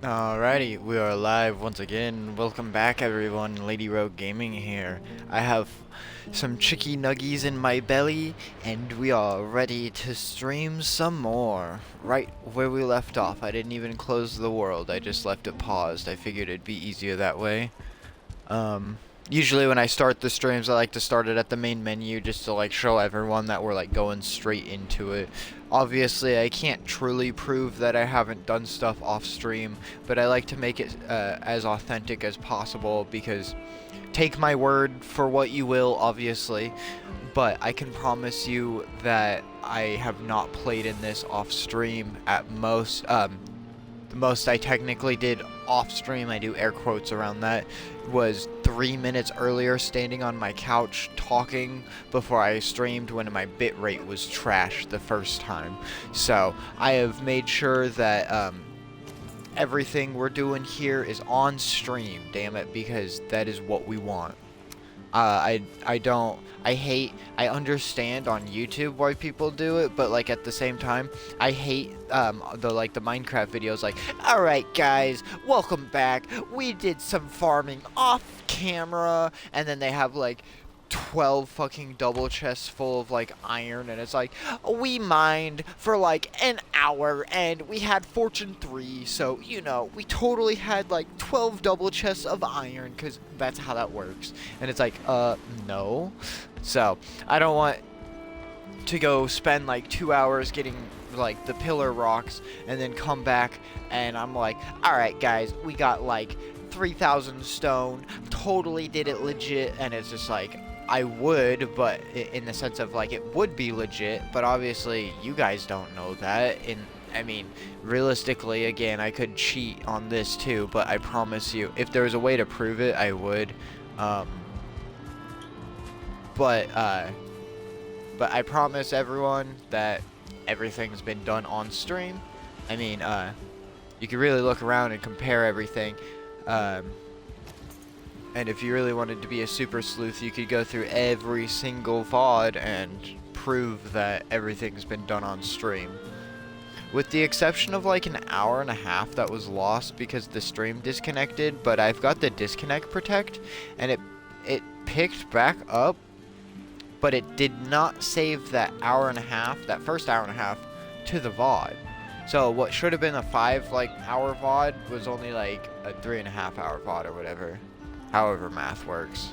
Alrighty, we are live once again. Welcome back everyone, Lady Rogue Gaming here. I have some chicky nuggies in my belly, and we are ready to stream some more. Right where we left off. I didn't even close the world, I just left it paused. I figured it'd be easier that way. Usually when I start the streams, I like to start it at the main menu just to like show everyone that we're like going straight into it. Obviously, I can't truly prove that I haven't done stuff off stream, but I like to make it as authentic as possible because take my word for what you will, obviously, but I can promise you that I have not played in this off stream at most. The most I technically did off stream, I do air quotes around that, was 3 minutes earlier standing on my couch talking before I streamed when my bitrate was trash the first time. So I have made sure that everything we're doing here is on stream, damn it, because that is what we want. I understand on YouTube why people do it, but like at the same time, I hate the Minecraft videos like, alright guys, welcome back, we did some farming off camera, and then they have like 12 fucking double chests full of like iron, and it's like, we mined for like an hour and we had fortune 3, so you know we totally had like 12 double chests of iron because that's how that works. And it's like, no. So I don't want to go spend like 2 hours getting like the pillar rocks and then come back and I'm like, alright guys, we got like 3,000 stone, totally did it legit, and it's just like, I would, but in the sense of like it would be legit, but obviously you guys don't know that. I mean, realistically, again, I could cheat on this too, but I promise you, if there was a way to prove it, I would. But I promise everyone that everything's been done on stream. I mean, you can really look around and compare everything. And if you really wanted to be a super sleuth, you could go through every single VOD and prove that everything's been done on stream. With the exception of like an hour and a half that was lost because the stream disconnected, but I've got the disconnect protect, and it picked back up, but it did not save that hour and a half, that first hour and a half, to the VOD. So what should have been a 5-hour VOD was only like a 3.5-hour VOD or whatever. However math works.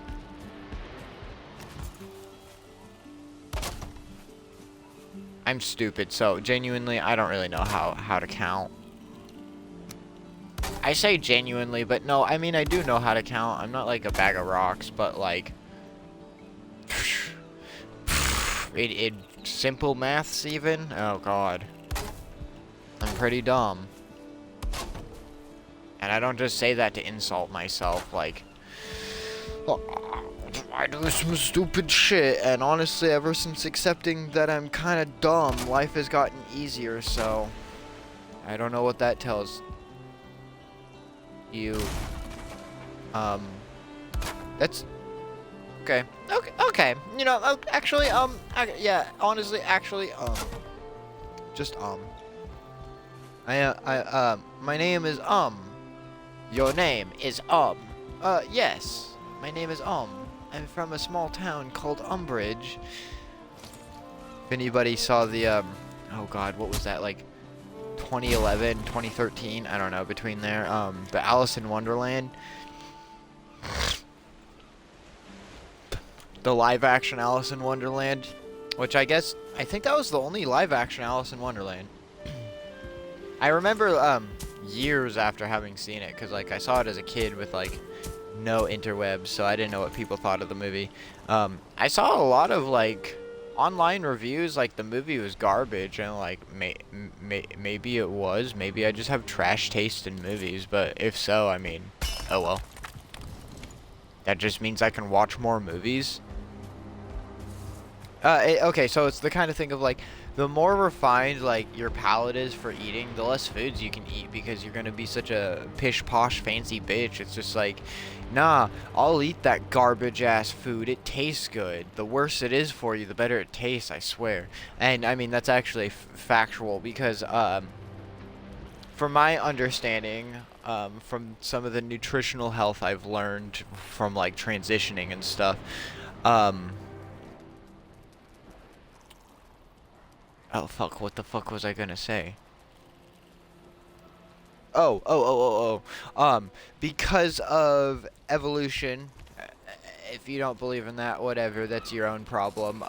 I'm stupid, so genuinely I don't really know how to count. I say genuinely, but no, I mean I do know how to count. I'm not like a bag of rocks, but like it simple maths even? Oh god. I'm pretty dumb. And I don't just say that to insult myself, like, I do some stupid shit, and honestly, ever since accepting that I'm kind of dumb, life has gotten easier, so I don't know what that tells you. That's okay. Okay. You know, actually, yeah, honestly, actually, just my name is Your name is yes. My name is I'm from a small town called Umbridge. If anybody saw the oh god, what was that, like 2011, 2013, I don't know, between there, the Alice in Wonderland, the live action Alice in Wonderland, which I think that was the only live action Alice in Wonderland. I remember years after having seen it, because like I saw it as a kid with like no interwebs, so I didn't know what people thought of the movie. I saw a lot of like online reviews like the movie was garbage, and like maybe it was, maybe I just have trash taste in movies, but if so, I mean, oh well. That just means I can watch more movies. Okay, so it's the kind of thing of like, the more refined like your palate is for eating, the less foods you can eat because you're gonna be such a pish posh fancy bitch. It's just like, nah, I'll eat that garbage ass food. It tastes good. The worse it is for you, the better it tastes, I swear. And I mean, that's actually factual because from my understanding, from some of the nutritional health I've learned from like transitioning and stuff, um, oh fuck, what the fuck was I gonna say? Because of evolution, if you don't believe in that, whatever, that's your own problem.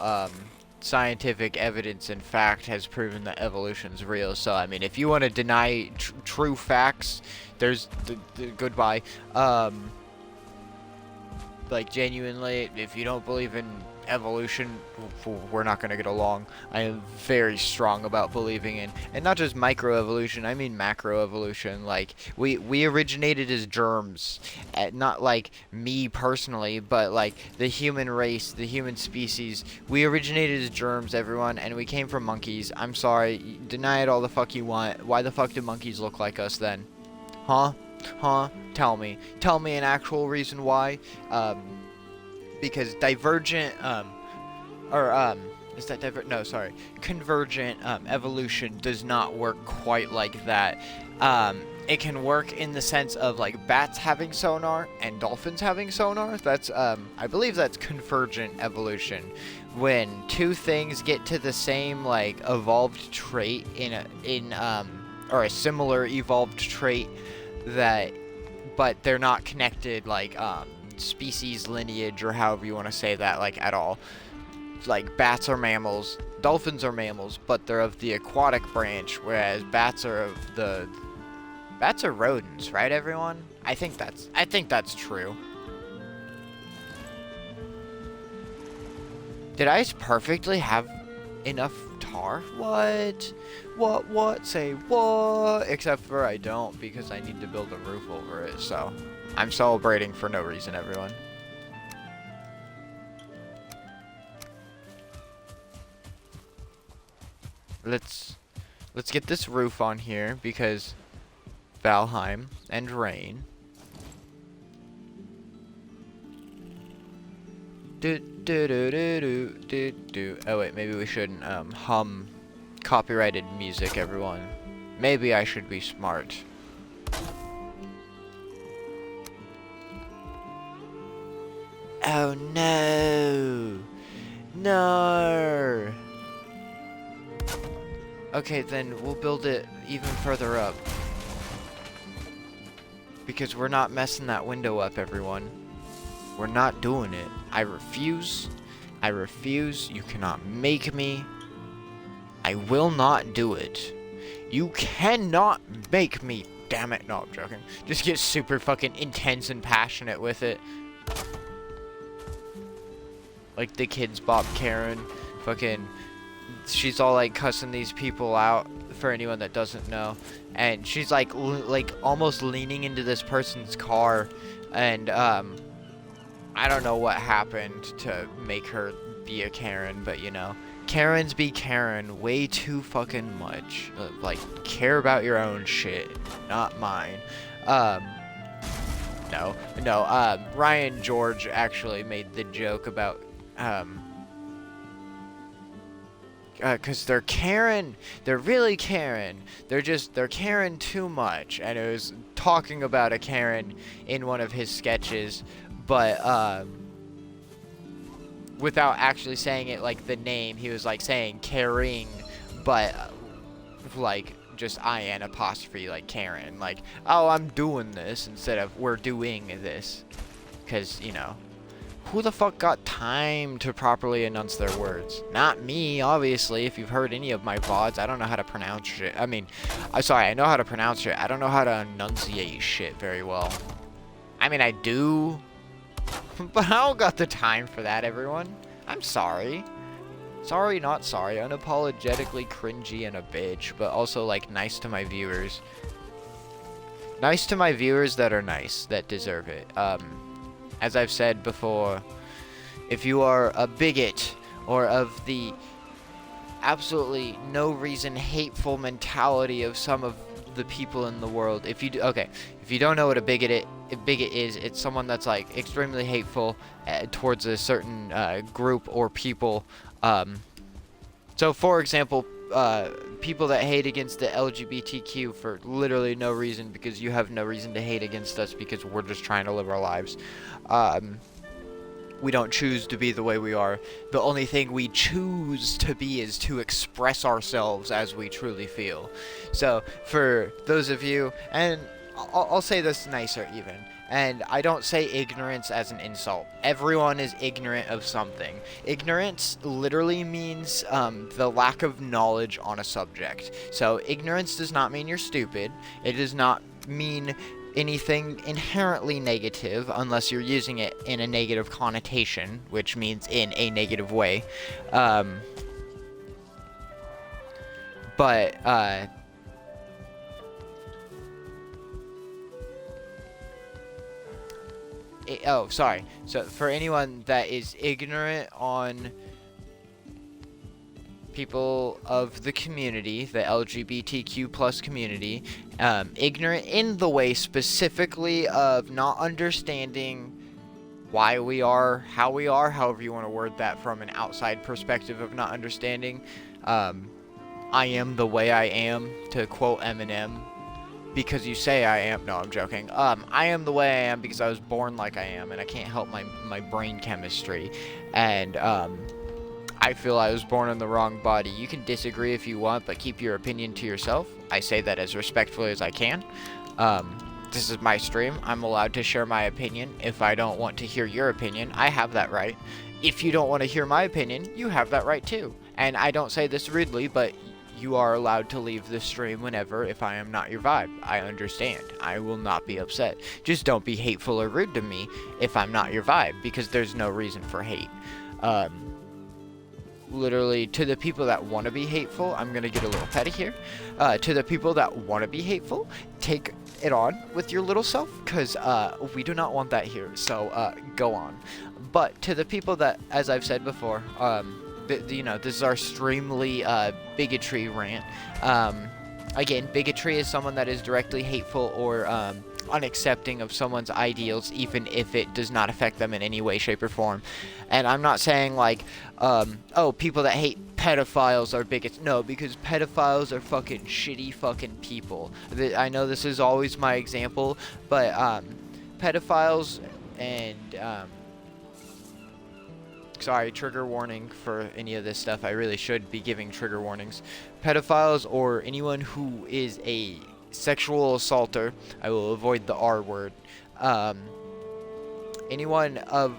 Scientific evidence and fact has proven that evolution's real. So, I mean, if you want to deny true facts, there's goodbye. Like, genuinely, if you don't believe in evolution, we're not going to get along. I am very strong about believing in, and not just microevolution, I mean macroevolution. Like, we originated as germs, not like me personally, but like the human race, the human species. We originated as germs, everyone, and we came from monkeys. I'm sorry, deny it all the fuck you want. Why the fuck do monkeys look like us then? Huh? Tell me an actual reason why. Because divergent, is that no, sorry, convergent, evolution does not work quite like that. It can work in the sense of, like, bats having sonar and dolphins having sonar. That's, I believe that's convergent evolution. When two things get to the same, like, evolved trait or a similar evolved trait but they're not connected, like, species lineage or however you want to say that, like, at all. Like, bats are mammals, dolphins are mammals, but they're of the aquatic branch, whereas bats are rodents, right, everyone? I think that's true. Did I perfectly have enough tar? What? Say what? Except for I don't, because I need to build a roof over it, so I'm celebrating for no reason, everyone. Let's get this roof on here, because Valheim and rain. Oh wait, maybe we shouldn't hum copyrighted music, everyone. Maybe I should be smart. Oh no! No! Okay, then we'll build it even further up. Because we're not messing that window up, everyone. We're not doing it. I refuse. I refuse. You cannot make me. I will not do it. You cannot make me. Damn it. No, I'm joking. Just get super fucking intense and passionate with it. Like the Kids Bop Karen. Fucking. She's all like cussing these people out, for anyone that doesn't know. And she's like almost leaning into this person's car. And, I don't know what happened to make her be a Karen, but you know, Karens be Karen way too fucking much. Like, care about your own shit, not mine. No, Ryan George actually made the joke about, cause they're Karen, they're really Karen, they're Karen too much, and it was talking about a Karen in one of his sketches, but, without actually saying it like the name, he was like saying caring, but, like, just IN apostrophe, like Karen, like, oh, I'm doing this, instead of we're doing this, cause, you know, who the fuck got time to properly enunciate their words? Not me, obviously. If you've heard any of my VODs, I don't know how to pronounce shit. I mean, I know how to pronounce shit. I don't know how to enunciate shit very well. I mean, I do, but I don't got the time for that, everyone. I'm sorry. Sorry, not sorry. Unapologetically cringy and a bitch, but also, like, nice to my viewers. Nice to my viewers that are nice, that deserve it. As I've said before, if you are a bigot or of the absolutely no reason hateful mentality of some of the people in the world, if you don't know what a bigot is, it's someone that's like extremely hateful towards a certain group or people. So for example, people that hate against the LGBTQ for literally no reason, because you have no reason to hate against us because we're just trying to live our lives. We don't choose to be the way we are. The only thing we choose to be is to express ourselves as we truly feel. So, for those of you, and I'll say this nicer even, and I don't say ignorance as an insult. Everyone is ignorant of something. Ignorance literally means the lack of knowledge on a subject. So, ignorance does not mean you're stupid. It does not mean anything inherently negative unless you're using it in a negative connotation, which means in a negative way. Oh, sorry. So for anyone that is ignorant on people of the community, the LGBTQ plus community, ignorant in the way specifically of not understanding why we are how we are, however you want to word that from an outside perspective of not understanding. I am the way I am, to quote Eminem, because you say I am. No, I'm joking. I am the way I am because I was born like I am, and I can't help my brain chemistry. And, I feel I was born in the wrong body. You can disagree if you want, but keep your opinion to yourself. I say that as respectfully as I can. This is my stream. I'm allowed to share my opinion. If I don't want to hear your opinion, I have that right. If you don't want to hear my opinion, you have that right too. And I don't say this rudely, but you are allowed to leave the stream whenever if I am not your vibe. I understand. I will not be upset. Just don't be hateful or rude to me if I'm not your vibe, because there's no reason for hate. Literally, to the people that want to be hateful, I'm gonna get a little petty here. To the people that want to be hateful, take it on with your little self, because we do not want that here, so go on. But to the people that, as I've said before, you know, this is our streamly bigotry rant. Again, bigotry is someone that is directly hateful or unaccepting of someone's ideals, even if it does not affect them in any way, shape, or form. And I'm not saying like, oh, people that hate pedophiles are bigots. No, because pedophiles are fucking shitty fucking people. I know this is always my example, but pedophiles and sorry, trigger warning for any of this stuff. I really should be giving trigger warnings. Pedophiles or anyone who is a sexual assaulter, I will avoid the R word. Anyone of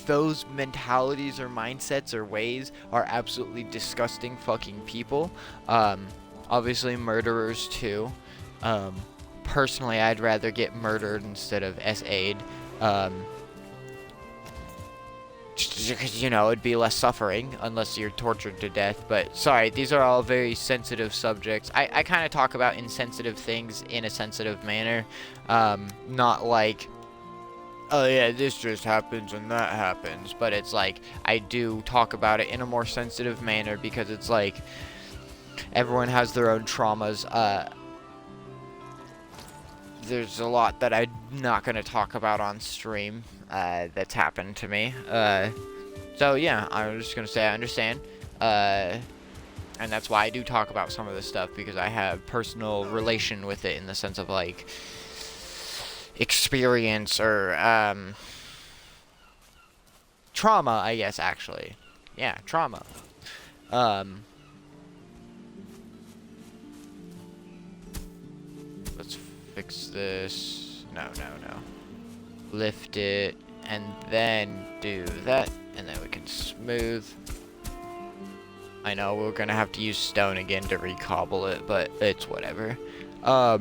those mentalities or mindsets or ways are absolutely disgusting fucking people. Obviously murderers too. Personally, I'd rather get murdered instead of SA'd. Just because, you know, it'd be less suffering unless you're tortured to death. But sorry, these are all very sensitive subjects. I kind of talk about insensitive things in a sensitive manner. Not like, oh yeah, this just happens and that happens. But it's like, I do talk about it in a more sensitive manner because it's like, everyone has their own traumas. There's a lot that I'm not going to talk about on stream that's happened to me. So yeah, I'm just going to say I understand. And that's why I do talk about some of this stuff, because I have personal relation with it in the sense of like experience or trauma, I guess, actually. Yeah, trauma. Let's fix this. No. Lift it, and then do that, and then we can smooth. I know we're gonna have to use stone again to recobble it, but it's whatever. But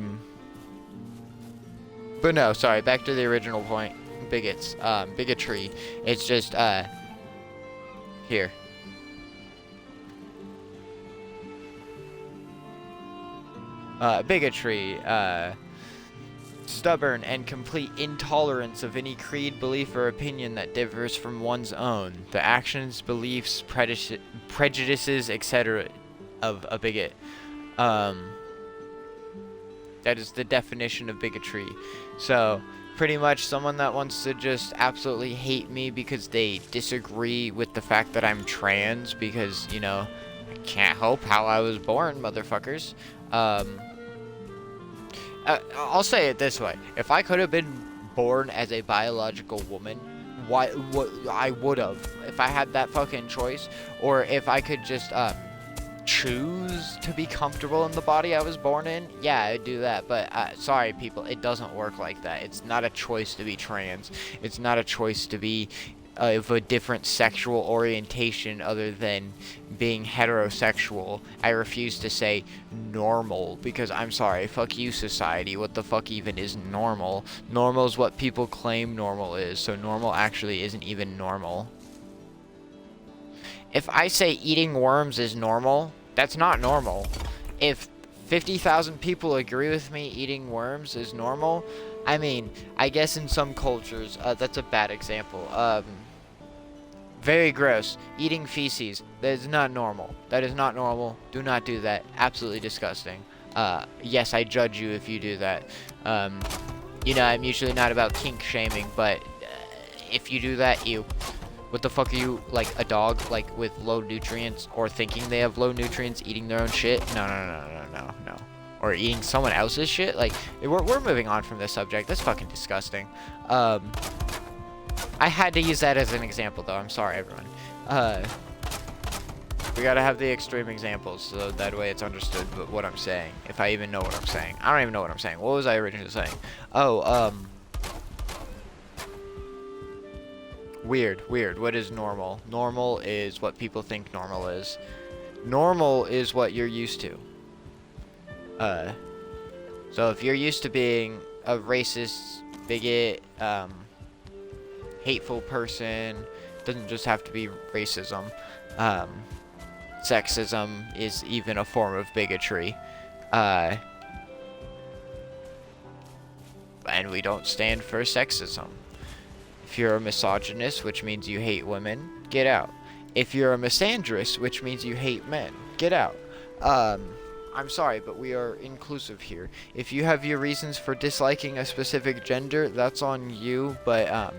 no, sorry, back to the original point. Bigots, bigotry. It's just, here. Bigotry, stubborn and complete intolerance of any creed, belief, or opinion that differs from one's own. The actions, beliefs, prejudices, etc. of a bigot. That is the definition of bigotry. So, pretty much someone that wants to just absolutely hate me because they disagree with the fact that I'm trans, because, you know, I can't help how I was born, motherfuckers. I'll say it this way. If I could have been born as a biological woman, what I would have. If I had that fucking choice, or if I could just, choose to be comfortable in the body I was born in, yeah, I'd do that. But sorry, people, it doesn't work like that. It's not a choice to be trans. It's not a choice to be of a different sexual orientation other than being heterosexual. I refuse to say normal because I'm sorry, fuck you, society. What the fuck even is normal? Normal is what people claim normal is, so normal actually isn't even normal. If I say eating worms is normal, that's not normal. If 50,000 people agree with me eating worms is normal, I mean, I guess in some cultures, that's a bad example. Very gross. Eating feces, that is not normal. That is not normal. Do not do that. Absolutely disgusting. Yes, I judge you if you do that. You know, I'm usually not about kink shaming, but if you do that, ew. What the fuck are you, like a dog, like with low nutrients, or thinking they have low nutrients, eating their own shit? No. Or eating someone else's shit? Like, we're moving on from this subject. That's fucking disgusting. I had to use that as an example, though. I'm sorry, everyone. We gotta have the extreme examples, so that way it's understood what I'm saying. If I even know what I'm saying. I don't even know what I'm saying. What was I originally saying? Oh, Weird. What is normal? Normal is what people think normal is. Normal is what you're used to. So if you're used to being a racist, bigot, hateful person, doesn't just have to be racism. Sexism is even a form of bigotry. And we don't stand for sexism. If you're a misogynist, which means you hate women, get out. If you're a misandrist, which means you hate men, get out. I'm sorry, but we are inclusive here. If you have your reasons for disliking a specific gender, that's on you, but,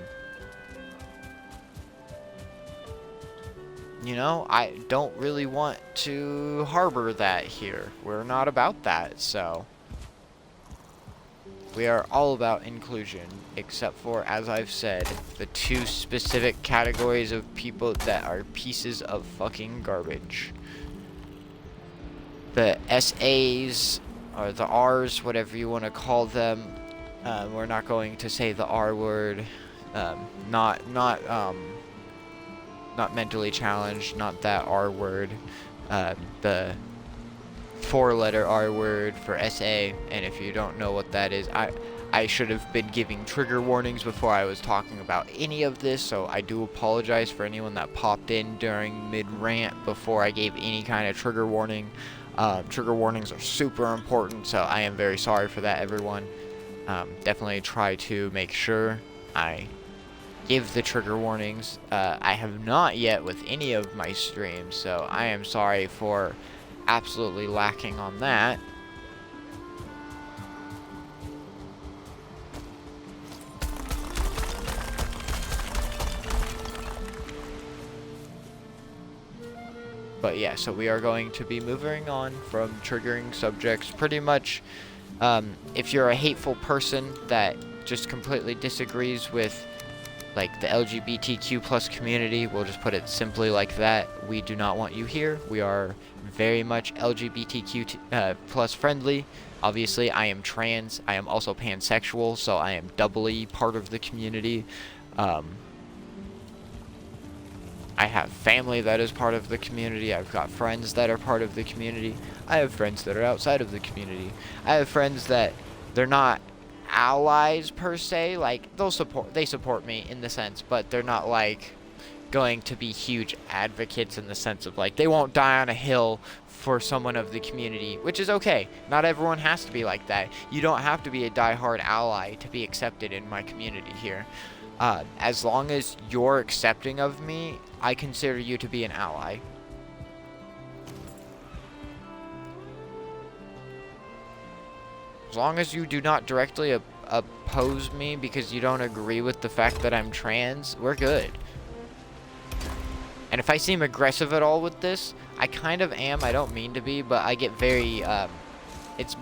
you know, I don't really want to harbor that here. We're not about that, so. We are all about inclusion, except for, as I've said, the two specific categories of people that are pieces of fucking garbage. The SAs, or the Rs, whatever you want to call them. We're not going to say the R word. Not mentally challenged, not that R word. The four-letter R word for SA, and if you don't know what that is, I should have been giving trigger warnings before I was talking about any of this, so I do apologize for anyone that popped in during mid-rant before I gave any kind of trigger warning. Trigger warnings are super important, so I am very sorry for that, everyone. Definitely try to make sure I give the trigger warnings. I have not yet with any of my streams, so I am sorry for absolutely lacking on that. But yeah, so we are going to be moving on from triggering subjects pretty much. If you're a hateful person that just completely disagrees with like the LGBTQ plus community, we'll just put it simply like that. We do not want you here. We are very much LGBTQ plus friendly. Obviously, I am trans. I am also pansexual, so I am doubly part of the community. I have family that is part of the community. I've got friends that are part of the community. I have friends that are outside of the community. I have friends that they're not allies per se, like they support me in the sense, but they're not like going to be huge advocates in the sense of like they won't die on a hill for someone of the community, which is okay. Not everyone has to be like that. You don't have to be a diehard ally to be accepted in my community here. As long as you're accepting of me, I consider you to be an ally. As long as you do not directly oppose me because you don't agree with the fact that I'm trans, we're good. And if I seem aggressive at all with this, I kind of am. I don't mean to be, but I get very, it's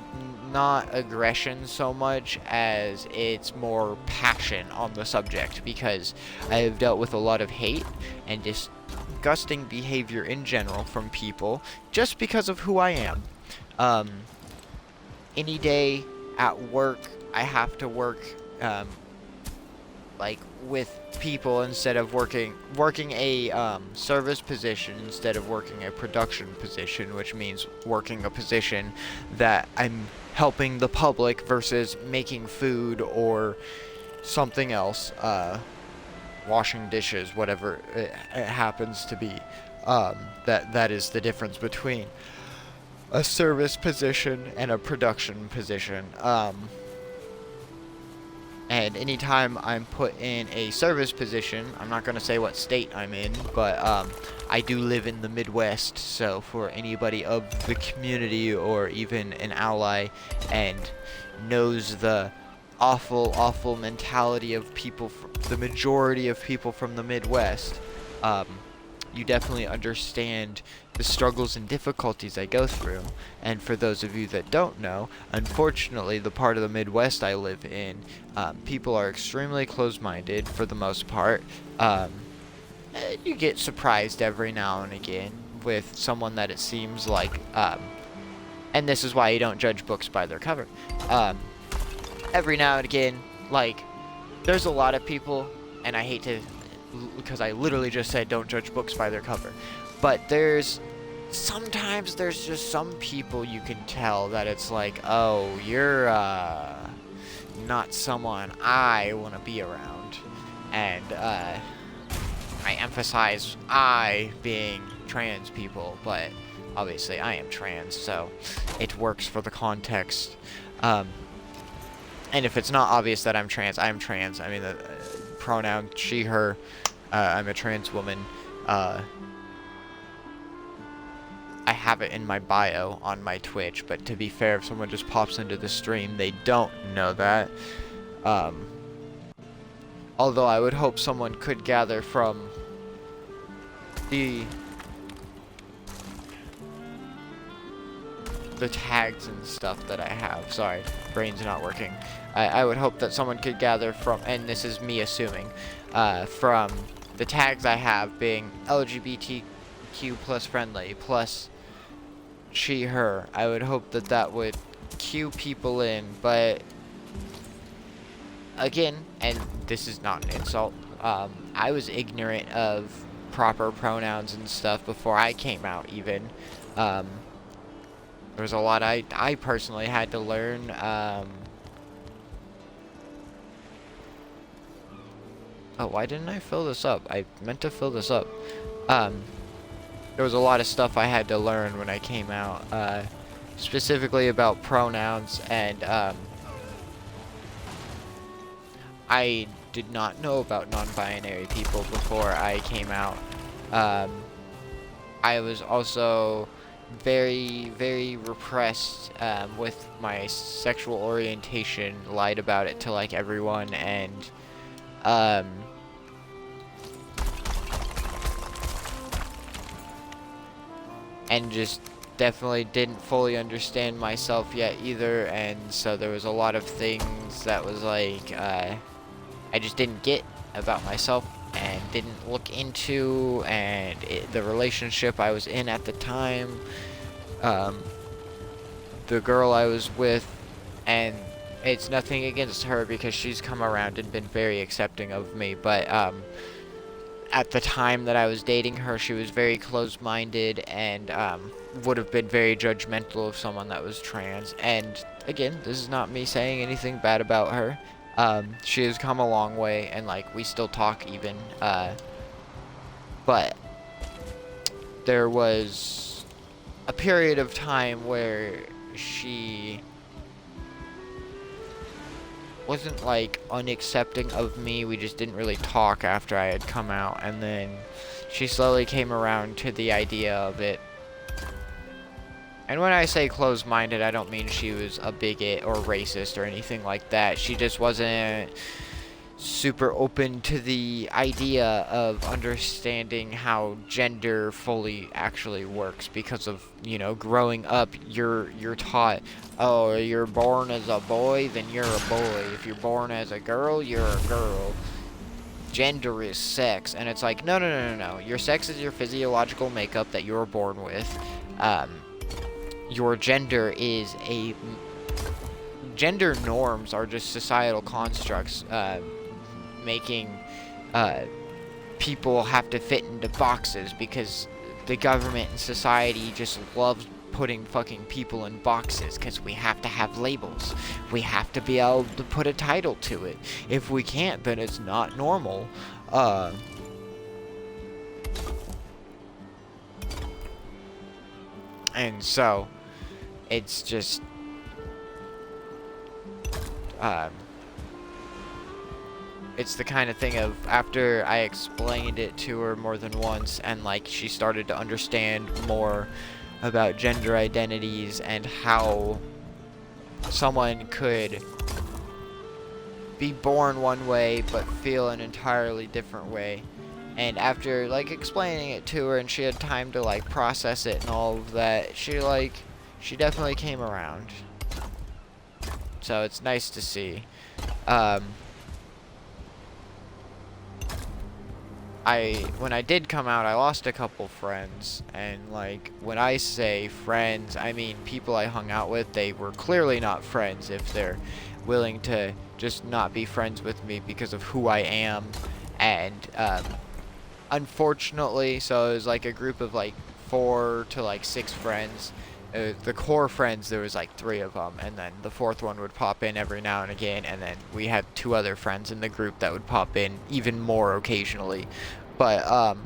not aggression so much as it's more passion on the subject, because I have dealt with a lot of hate and disgusting behavior in general from people just because of who I am. Any day at work, I have to work, like with people instead of working a service position instead of working a production position, which means working a position that I'm helping the public versus making food or something else, washing dishes, whatever it happens to be. That is the difference between a service position and a production position. And anytime I'm put in a service position, I'm not going to say what state I'm in, but I do live in the Midwest, so for anybody of the community or even an ally and knows the awful mentality of people, the majority of people from the Midwest, you definitely understand the struggles and difficulties I go through. And for those of you that don't know, unfortunately, the part of the Midwest I live in, people are extremely close-minded for the most part. You get surprised every now and again with someone that it seems like, and this is why you don't judge books by their cover. Every now and again, like, there's a lot of people, and I hate to, because I literally just said don't judge books by their cover, but sometimes there's just some people you can tell that it's like, oh, you're not someone I want to be around. And I emphasize I being trans people, but obviously I am trans, so it works for the context. And if it's not obvious that I'm trans, I am trans. I mean, the pronoun she, her. I'm a trans woman. I have it in my bio on my Twitch, but to be fair, if someone just pops into the stream, they don't know that. Although I would hope someone could gather from the tags and stuff that I have. Sorry, brain's not working. I would hope that someone could gather from, and this is me assuming, from the tags I have being LGBTQ plus friendly, plus she, her. I would hope that that would cue people in, but again, and this is not an insult, I was ignorant of proper pronouns and stuff before I came out even. There was a lot I personally had to learn. Oh, why didn't I fill this up? I meant to fill this up. There was a lot of stuff I had to learn when I came out, specifically about pronouns, and I did not know about non-binary people before I came out. I was also very repressed with my sexual orientation, lied about it to like everyone, and just definitely didn't fully understand myself yet either, and so there was a lot of things that was like I just didn't get about myself and didn't look into, and the relationship I was in at the time, the girl I was with, and it's nothing against her because she's come around and been very accepting of me, but at the time that I was dating her, she was very closed-minded and would have been very judgmental of someone that was trans. And again, this is not me saying anything bad about her. She has come a long way, and like we still talk even. But there was a period of time where she wasn't like unaccepting of me. We just didn't really talk after I had come out, and then she slowly came around to the idea of it. And when I say closed-minded, I don't mean she was a bigot or racist or anything like that. She just wasn't super open to the idea of understanding how gender fully actually works because of, you know, growing up you're taught, oh, you're born as a boy, then you're a boy. If you're born as a girl, you're a girl. Gender is sex, and it's like, no. Your sex is your physiological makeup that you were born with. Your gender is a gender norms are just societal constructs, making people have to fit into boxes because the government and society just loves putting fucking people in boxes because we have to have labels. We have to be able to put a title to it. If we can't, then it's not normal. And so, it's just, it's the kind of thing of, after I explained it to her more than once and like she started to understand more about gender identities and how someone could be born one way but feel an entirely different way, and after like explaining it to her and she had time to like process it and all of that, she definitely came around. So it's nice to see. When I did come out, I lost a couple friends, and like when I say friends, I mean people I hung out with. They were clearly not friends if they're willing to just not be friends with me because of who I am. And unfortunately, so it was like a group of like 4 to like 6 friends. The core friends, there was like 3 of them, and then the 4th one would pop in every now and again, and then we had 2 other friends in the group that would pop in even more occasionally. But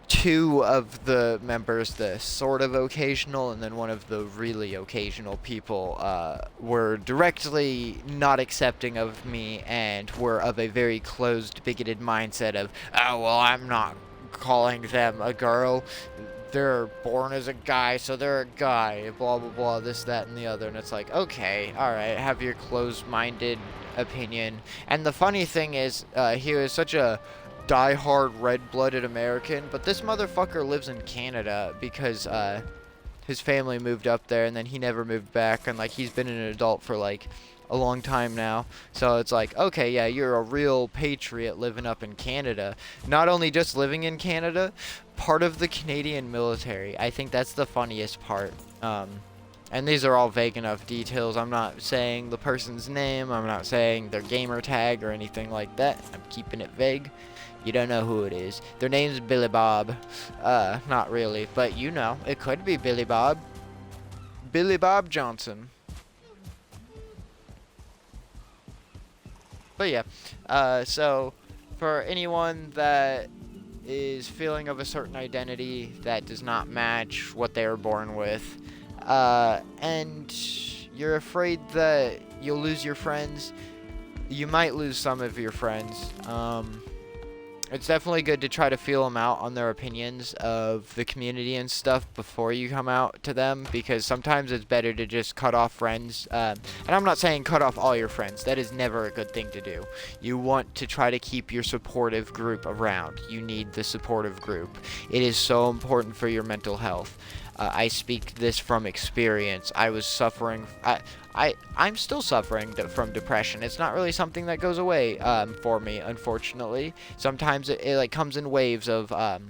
2 of the members, the sort of occasional, and then one of the really occasional people, were directly not accepting of me and were of a very closed, bigoted mindset of, oh, well, I'm not calling them a girl. They're born as a guy, so they're a guy, blah, blah, blah, this, that, and the other. And it's like, okay, alright, have your closed-minded opinion. And the funny thing is, he was such a die-hard, red-blooded American, but this motherfucker lives in Canada because, his family moved up there, and then he never moved back, and, like, he's been an adult for, like, a long time now. So it's like, okay, yeah, you're a real patriot living up in Canada. Not only just living in Canada, part of the Canadian military. I think that's the funniest part. And these are all vague enough details. I'm not saying the person's name. I'm not saying their gamer tag or anything like that. I'm keeping it vague. You don't know who it is. Their name's Billy Bob. Not really, but you know, it could be Billy Bob. Billy Bob Johnson. But yeah, so for anyone that is feeling of a certain identity that does not match what they were born with, and you're afraid that you'll lose your friends, you might lose some of your friends. It's definitely good to try to feel them out on their opinions of the community and stuff before you come out to them, because sometimes it's better to just cut off friends. And I'm not saying cut off all your friends. That is never a good thing to do. You want to try to keep your supportive group around. You need the supportive group. It is so important for your mental health. I speak this from experience. I was suffering. I'm still suffering from depression. It's not really something that goes away for me, unfortunately. Sometimes it like comes in waves of how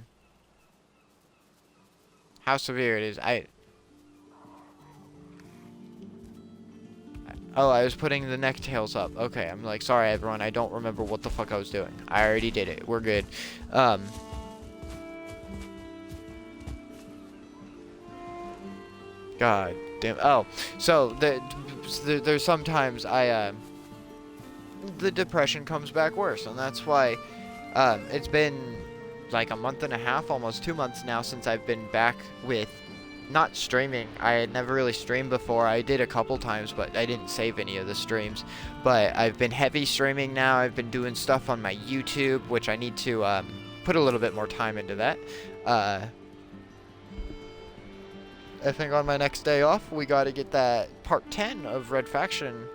severe it is. Oh, I was putting the necktails up. Okay, I'm like, sorry everyone, I don't remember what the fuck I was doing. I already did it. We're good. God damn. Oh, so there's sometimes the depression comes back worse, and that's why it's been like a month and a half, almost 2 months now since I've been back with not streaming. I had never really streamed before. I did a couple times, but I didn't save any of the streams. But I've been heavy streaming now. I've been doing stuff on my YouTube, which I need to put a little bit more time into that. I think on my next day off, we got to get that part 10 of Red Faction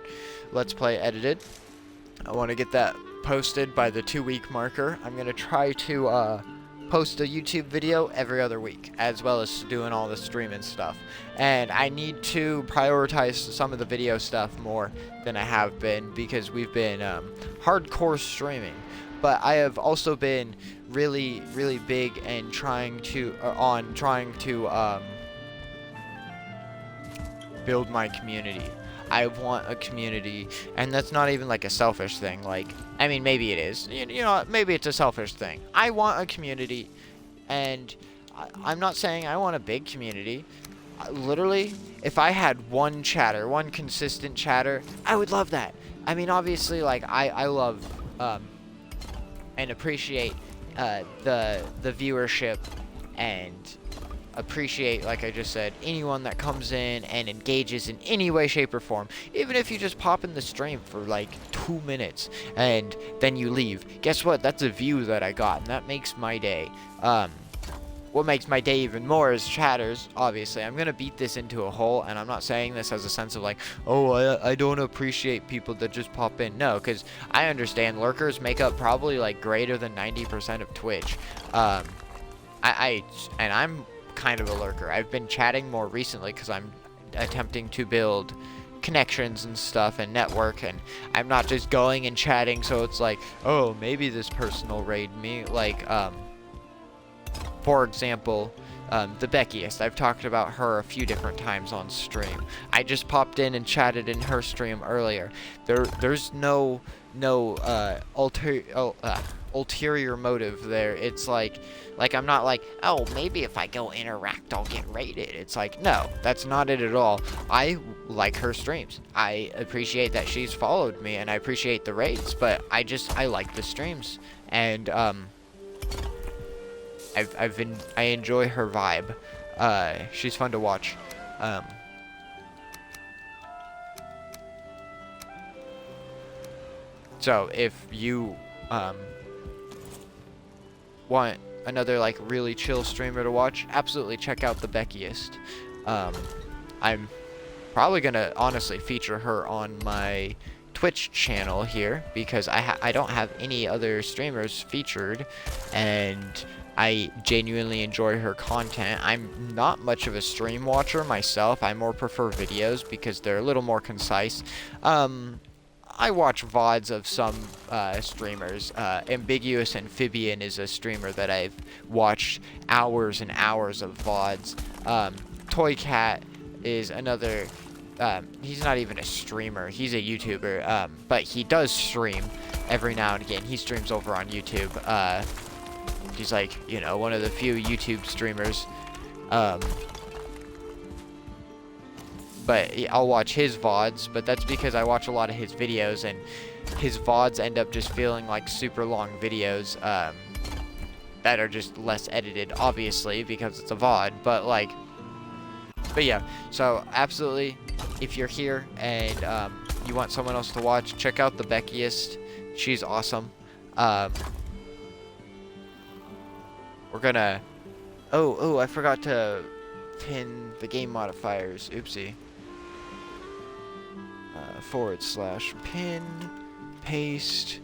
Let's Play edited. I want to get that posted by the 2-week marker. I'm going to try to post a YouTube video every other week, as well as doing all the streaming stuff. And I need to prioritize some of the video stuff more than I have been, because we've been hardcore streaming. But I have also been really, really big and trying to build my community. I want a community, and that's not even like a selfish thing. Like, I mean, maybe it is. You know, maybe it's a selfish thing. I want a community, and I'm not saying I want a big community. Literally, if I had one chatter, one consistent chatter, I would love that. I mean, obviously, like, I love and appreciate the viewership, and appreciate, like I just said, anyone that comes in and engages in any way, shape, or form. Even if you just pop in the stream for like 2 minutes and then you leave, guess what? That's a view that I got, and that makes my day. What makes my day even more is chatters. Obviously, I'm gonna beat this into a hole, and I'm not saying this as a sense of like, oh, I don't appreciate people that just pop in. No, because I understand lurkers make up probably like greater than 90% of Twitch. And I'm kind of a lurker. I've been chatting more recently because I'm attempting to build connections and stuff and network, and I'm not just going and chatting so it's like, oh, maybe this person will raid me. Like, for example, the Beckiest. I've talked about her a few different times on stream. I just popped in and chatted in her stream earlier. There's no ulterior motive there. It's like I'm not like, oh, maybe if I go interact I'll get raided. It's like, no, that's not it at all. I like her streams. I appreciate that she's followed me, and I appreciate the raids, but I like the streams, and I enjoy her vibe. She's fun to watch. So if you want another like really chill streamer to watch, absolutely check out the Beckiest. I'm probably gonna honestly feature her on my Twitch channel here, because I don't have any other streamers featured, and I genuinely enjoy her content. I'm not much of a stream watcher myself. I more prefer videos because they're a little more concise. I watch VODs of some streamers. Ambiguous Amphibian is a streamer that I've watched hours and hours of VODs. Toy Cat is another. He's not even a streamer. He's a YouTuber, but he does stream every now and again. He streams over on YouTube. He's like, you know, one of the few YouTube streamers. But I'll watch his VODs, but that's because I watch a lot of his videos, and his VODs end up just feeling like super long videos that are just less edited, obviously, because it's a VOD, but yeah, so absolutely, if you're here and you want someone else to watch, check out the Beckiest. She's awesome. We're gonna... Oh, I forgot to pin the game modifiers. Oopsie. /pin, paste,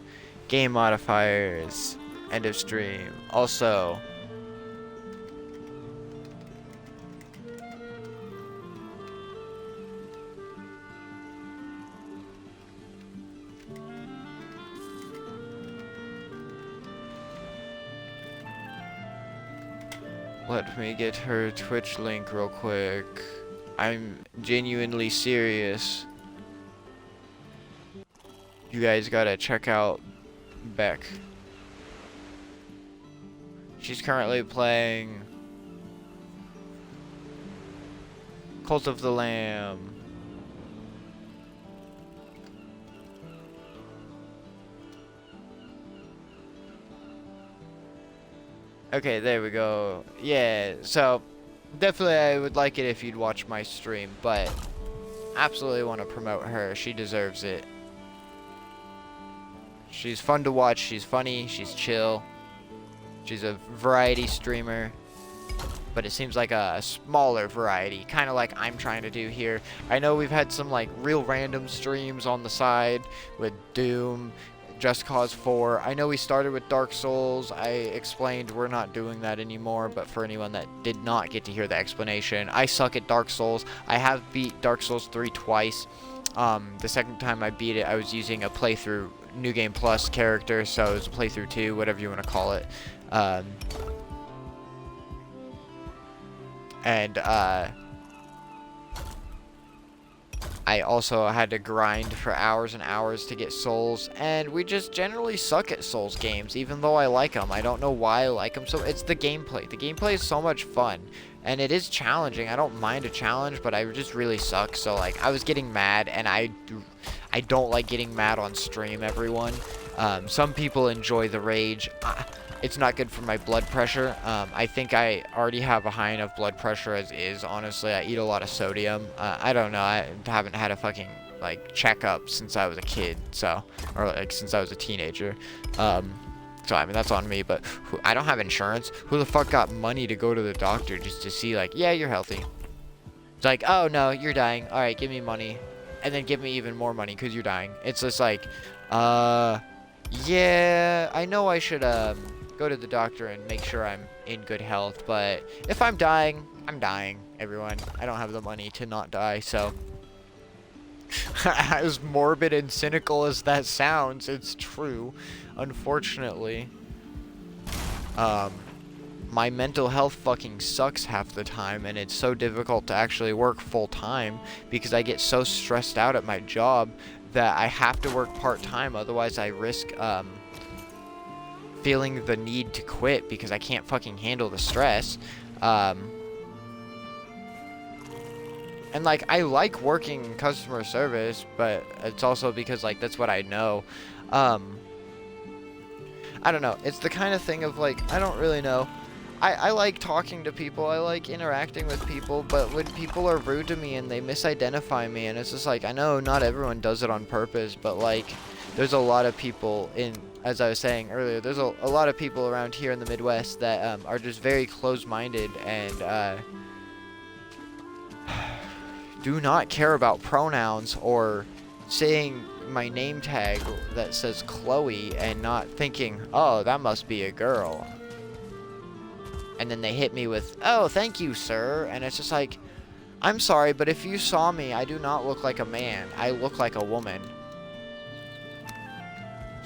game modifiers, end of stream. Also, let me get her Twitch link real quick. I'm genuinely serious. You guys gotta check out Beck. She's currently playing Cult of the Lamb. Okay, there we go. Yeah, so definitely I would like it if you'd watch my stream, but absolutely want to promote her. She deserves it. She's fun to watch, she's funny, she's chill. She's a variety streamer. but it seems like a smaller variety, kind of like I'm trying to do here. I know we've had some like real random streams on the side with Doom, Just Cause 4. I know we started with Dark Souls. I explained we're not doing that anymore, but for anyone that did not get to hear the explanation, I suck at Dark Souls. I have beat Dark Souls 3 twice. The second time I beat it, I was using a playthrough New Game Plus character, so it was a playthrough 2, whatever you want to call it. I also had to grind for hours and hours to get Souls, and we just generally suck at Souls games, even though I like them. I don't know why I like them, so it's the gameplay. The gameplay is so much fun, and it is challenging. I don't mind a challenge, but I just really suck, so like, I was getting mad, and I don't like getting mad on stream, everyone. Some people enjoy the rage. It's not good for my blood pressure. I think I already have a high enough blood pressure as is, honestly. I eat a lot of sodium. I don't know. I haven't had a fucking, like, checkup since I was a kid, so, or, like, since I was a teenager. So, I mean, that's on me, but I don't have insurance. Who the fuck got money to go to the doctor just to see, like, yeah, you're healthy? It's like, oh, no, you're dying. All right, give me money. And then give me even more money because you're dying. It's just like, yeah, I know I should, go to the doctor and make sure I'm in good health, but if I'm dying, I'm dying, everyone. I don't have the money to not die, so as morbid and cynical as that sounds, it's true, unfortunately. My mental health fucking sucks half the time, and it's so difficult to actually work full-time because I get so stressed out at my job that I have to work part-time, otherwise I risk, feeling the need to quit because I can't fucking handle the stress. And like, I like working customer service, but it's also because like that's what I know. I don't know, it's the kind of thing of like, I don't really know. I like talking to people, I like interacting with people, but when people are rude to me and they misidentify me, and it's just like, I know not everyone does it on purpose, but like, there's a lot of people in, as I was saying earlier, there's a lot of people around here in the Midwest that are just very close-minded and do not care about pronouns or saying my name tag that says Chloe and not thinking, oh, that must be a girl. And then they hit me with, oh, thank you, sir. And it's just like, I'm sorry, but if you saw me, I do not look like a man. I look like a woman.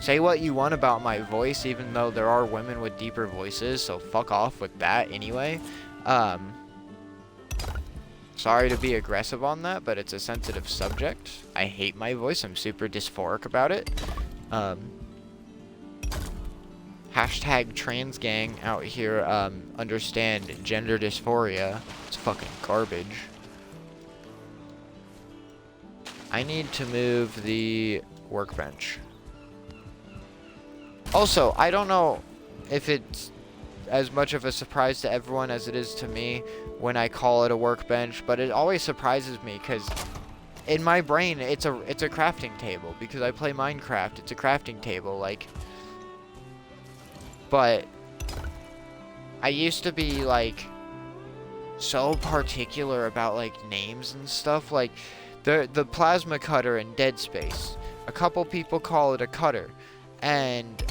Say what you want about my voice, even though there are women with deeper voices, so fuck off with that anyway. Sorry to be aggressive on that, but it's a sensitive subject. I hate my voice. I'm super dysphoric about it. Hashtag trans gang out here, understand gender dysphoria. It's fucking garbage. I need to move the workbench. Also, I don't know if it's as much of a surprise to everyone as it is to me when I call it a workbench, but it always surprises me because in my brain it's a crafting table because I play Minecraft. It's a crafting table, like, but I used to be like so particular about like names and stuff, like the plasma cutter in Dead Space. A couple people call it a cutter. And,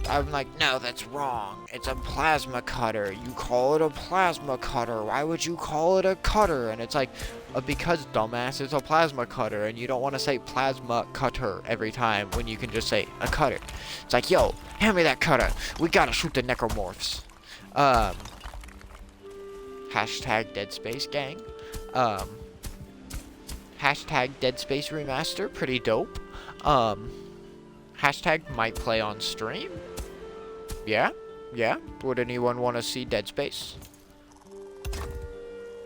I'm like, no, that's wrong. It's a plasma cutter. You call it a plasma cutter. Why would you call it a cutter? And it's like, because, dumbass, it's a plasma cutter, and you don't want to say plasma cutter every time when you can just say a cutter. It's like, yo, hand me that cutter. We gotta shoot the necromorphs. Hashtag Dead Space gang. Hashtag Dead Space Remaster, pretty dope. Hashtag might play on stream. Yeah. Would anyone want to see Dead Space?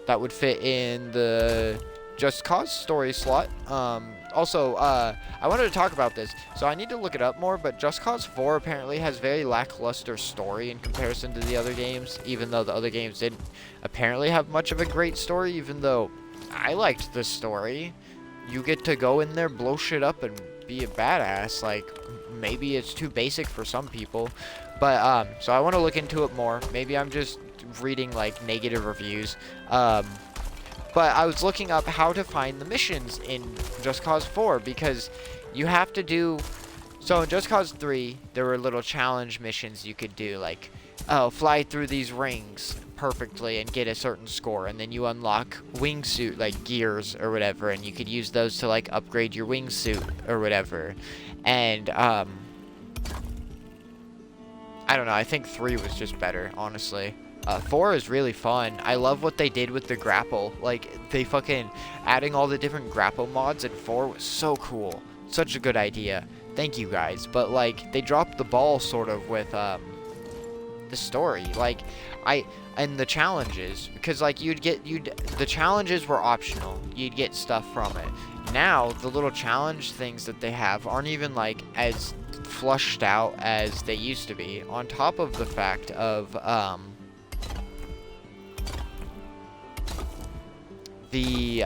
That would fit in the Just Cause story slot. Also, I wanted to talk about this, so I need to look it up more, but Just Cause 4 apparently has very lackluster story in comparison to the other games, even though the other games didn't apparently have much of a great story, even though I liked the story. You get to go in there, blow shit up, and be a badass. Like, maybe it's too basic for some people, But so I want to look into it more. Maybe I'm just reading like negative reviews. But I was looking up how to find the missions in Just Cause 4 because you have to do. So in Just Cause 3, there were little challenge missions you could do, like, oh, fly through these rings perfectly and get a certain score, and then you unlock wingsuit, like, gears or whatever, and you could use those to, like, upgrade your wingsuit or whatever. And, I don't know, I think 3 was just better, honestly. 4 is really fun. I love what they did with the grapple. Like, they fucking, adding all the different grapple mods in 4 was so cool. Such a good idea. Thank you guys, but like they dropped the ball sort of with the story, like and the challenges, because like the challenges were optional. You'd get stuff from it. Now the little challenge things that they have aren't even like as flushed out as they used to be. On top of the fact of the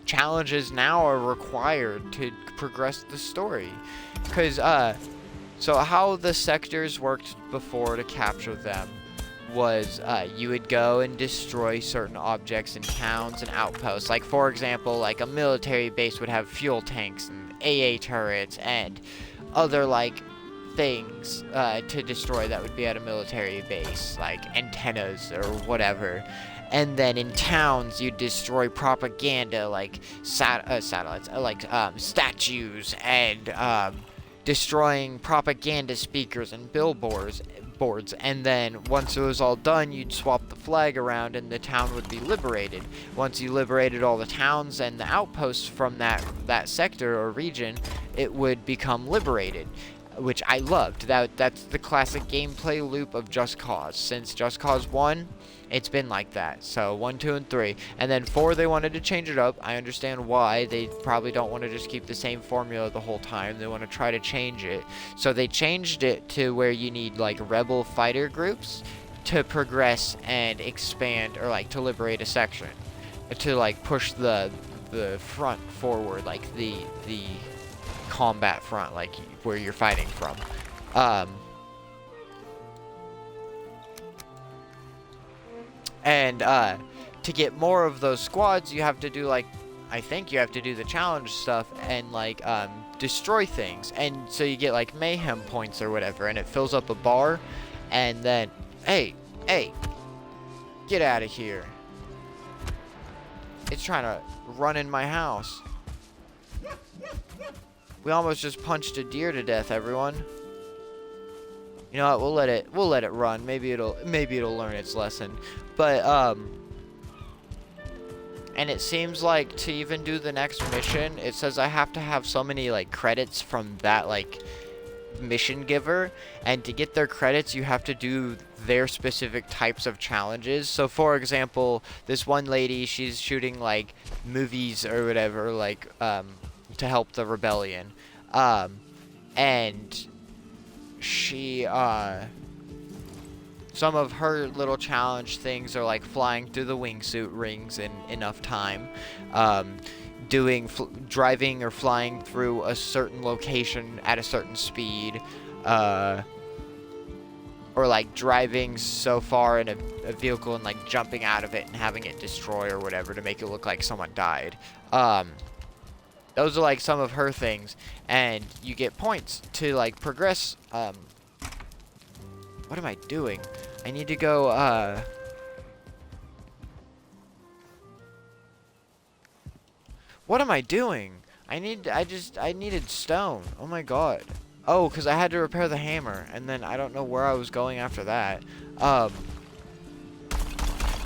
challenges now are required to progress the story. Because, so how the sectors worked before to capture them was, you would go and destroy certain objects in towns and outposts. Like, for example, like a military base would have fuel tanks and AA turrets and other, like, things, to destroy that would be at a military base, like antennas or whatever. And then in towns, you destroy propaganda, like satellites, like statues, and destroying propaganda speakers and billboards. And then once it was all done, you'd swap the flag around, and the town would be liberated. Once you liberated all the towns and the outposts from that sector or region, it would become liberated, which I loved. That's the classic gameplay loop of Just Cause. Since Just Cause 1, it's been like that. So 1, 2, and 3. And then 4, they wanted to change it up. I understand why. They probably don't want to just keep the same formula the whole time. They want to try to change it. So they changed it to where you need like rebel fighter groups to progress and expand, or like to liberate a section. To like push the front forward, like the combat front, like where you're fighting from. And to get more of those squads, you have to do like, I think you have to do the challenge stuff and like destroy things. And so you get like mayhem points or whatever, and it fills up a bar. And then, hey, get out of here. It's trying to run in my house. We almost just punched a deer to death, everyone. You know what? We'll let it run. Maybe it'll learn its lesson. But and it seems like to even do the next mission, it says I have to have so many like credits from that like mission giver, and to get their credits you have to do their specific types of challenges. So for example, this one lady, she's shooting like movies or whatever, like to help the rebellion, and she some of her little challenge things are like flying through the wingsuit rings in enough time, driving or flying through a certain location at a certain speed, or like driving so far in a vehicle and like jumping out of it and having it destroy or whatever to make it look like someone died. Those are like some of her things, and you get points to like progress. What am I doing? I need to go, what am I doing? I needed stone. Oh my god. Oh, because I had to repair the hammer, and then I don't know where I was going after that. But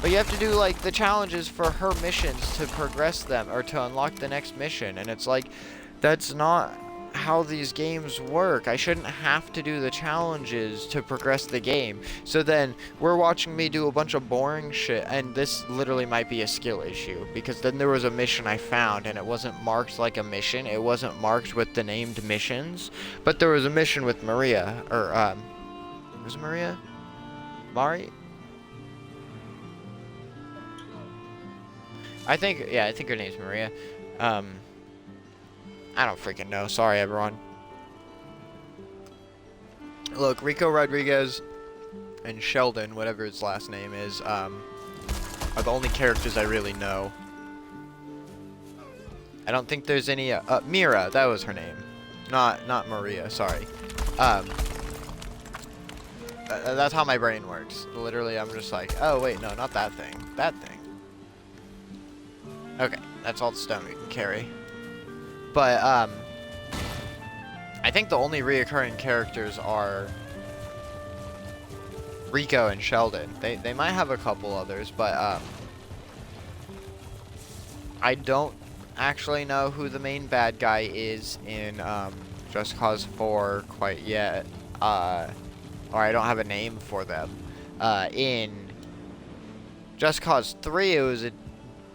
you have to do, like, the challenges for her missions to progress them, or to unlock the next mission, and it's like, that's not how these games work. I shouldn't have to do the challenges to progress the game. So then we're watching me do a bunch of boring shit, and this literally might be a skill issue, because then there was a mission I found and it wasn't marked like a mission. It wasn't marked with the named missions, but there was a mission with Maria, or was it Maria? Mari? I think her name's Maria. I don't freaking know. Sorry, everyone. Look, Rico Rodriguez and Sheldon, whatever his last name is, are the only characters I really know. I don't think there's any, Mira, that was her name. Not Maria, sorry. That's how my brain works. Literally, I'm just like, oh, wait, no, not that thing. That thing. Okay, that's all the stone we can carry. But, I think the only reoccurring characters are Rico and Sheldon. They might have a couple others, but, I don't actually know who the main bad guy is in, Just Cause 4 quite yet. Or I don't have a name for them. In Just Cause 3, it was a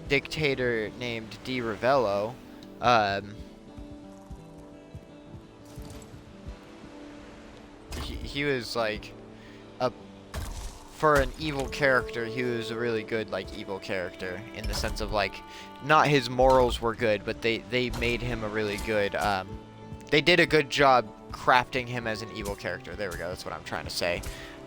dictator named Di Ravello. He was like for an evil character, he was a really good like evil character in the sense of like not his morals were good, but they made him a really good they did a good job crafting him as an evil character. There we go, that's what I'm trying to say.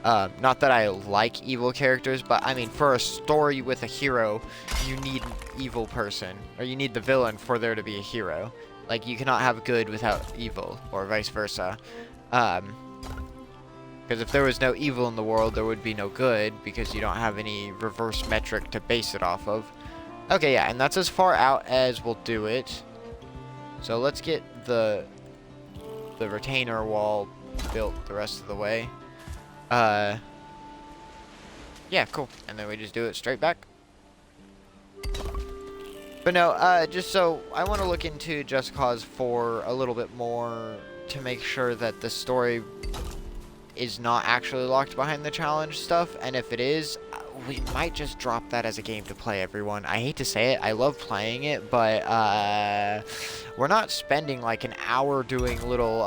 Not that I like evil characters, but I mean, for a story with a hero, you need an evil person, or you need the villain for there to be a hero. Like, you cannot have good without evil, or vice versa. Because if there was no evil in the world, there would be no good, because you don't have any reverse metric to base it off of. Okay, yeah, and that's as far out as we'll do it. So let's get the retainer wall built the rest of the way. Yeah, cool. And then we just do it straight back. But no, just so I want to look into Just Cause 4 a little bit more to make sure that the story is not actually locked behind the challenge stuff. And if it is, we might just drop that as a game to play, everyone. I hate to say it, I love playing it, but we're not spending like an hour doing little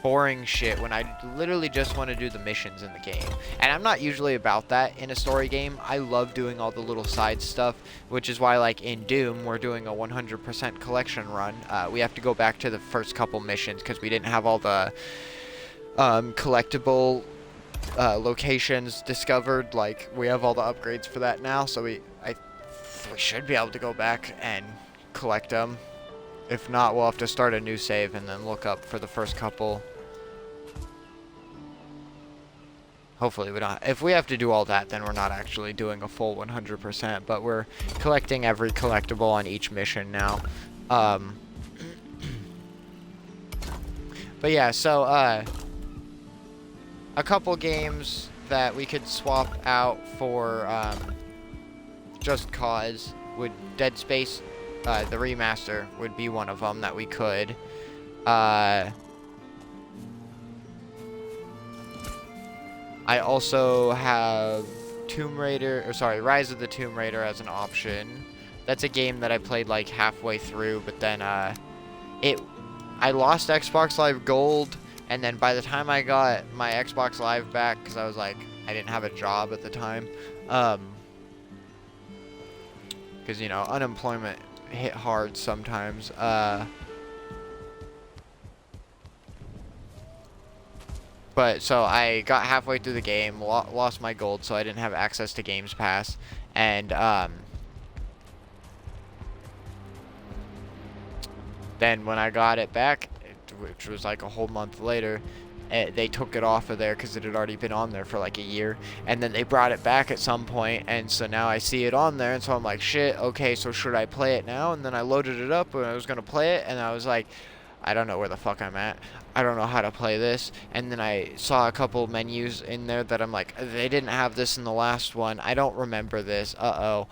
boring shit when I literally just want to do the missions in the game. And I'm not usually about that in a story game. I love doing all the little side stuff, which is why like in Doom we're doing a 100% collection run. We have to go back to the first couple missions because we didn't have all the collectible locations discovered. Like, we have all the upgrades for that now, so we should be able to go back and collect them. If not, we'll have to start a new save and then look up for the first couple. Hopefully we don't. If we have to do all that, then we're not actually doing a full 100%, but we're collecting every collectible on each mission now. But yeah, so a couple games that we could swap out for Just Cause would Dead Space, the remaster would be one of them that we could. I also have Rise of the Tomb Raider as an option. That's a game that I played like halfway through, but then I lost Xbox Live Gold, and then by the time I got my Xbox Live back, because I was like, I didn't have a job at the time, because, you know, unemployment hit hard sometimes. But so I got halfway through the game, lost my gold, so I didn't have access to Games Pass, and then when I got it back, which was like a whole month later, they took it off of there because it had already been on there for like a year, and then they brought it back at some point, and so now I see it on there, and so I'm like, shit, okay, so should I play it now? And then I loaded it up and I was gonna play it, and I was like, I don't know where the fuck I'm at. I don't know how to play this. And then I saw a couple menus in there that I'm like, they didn't have this in the last one. I don't remember this. And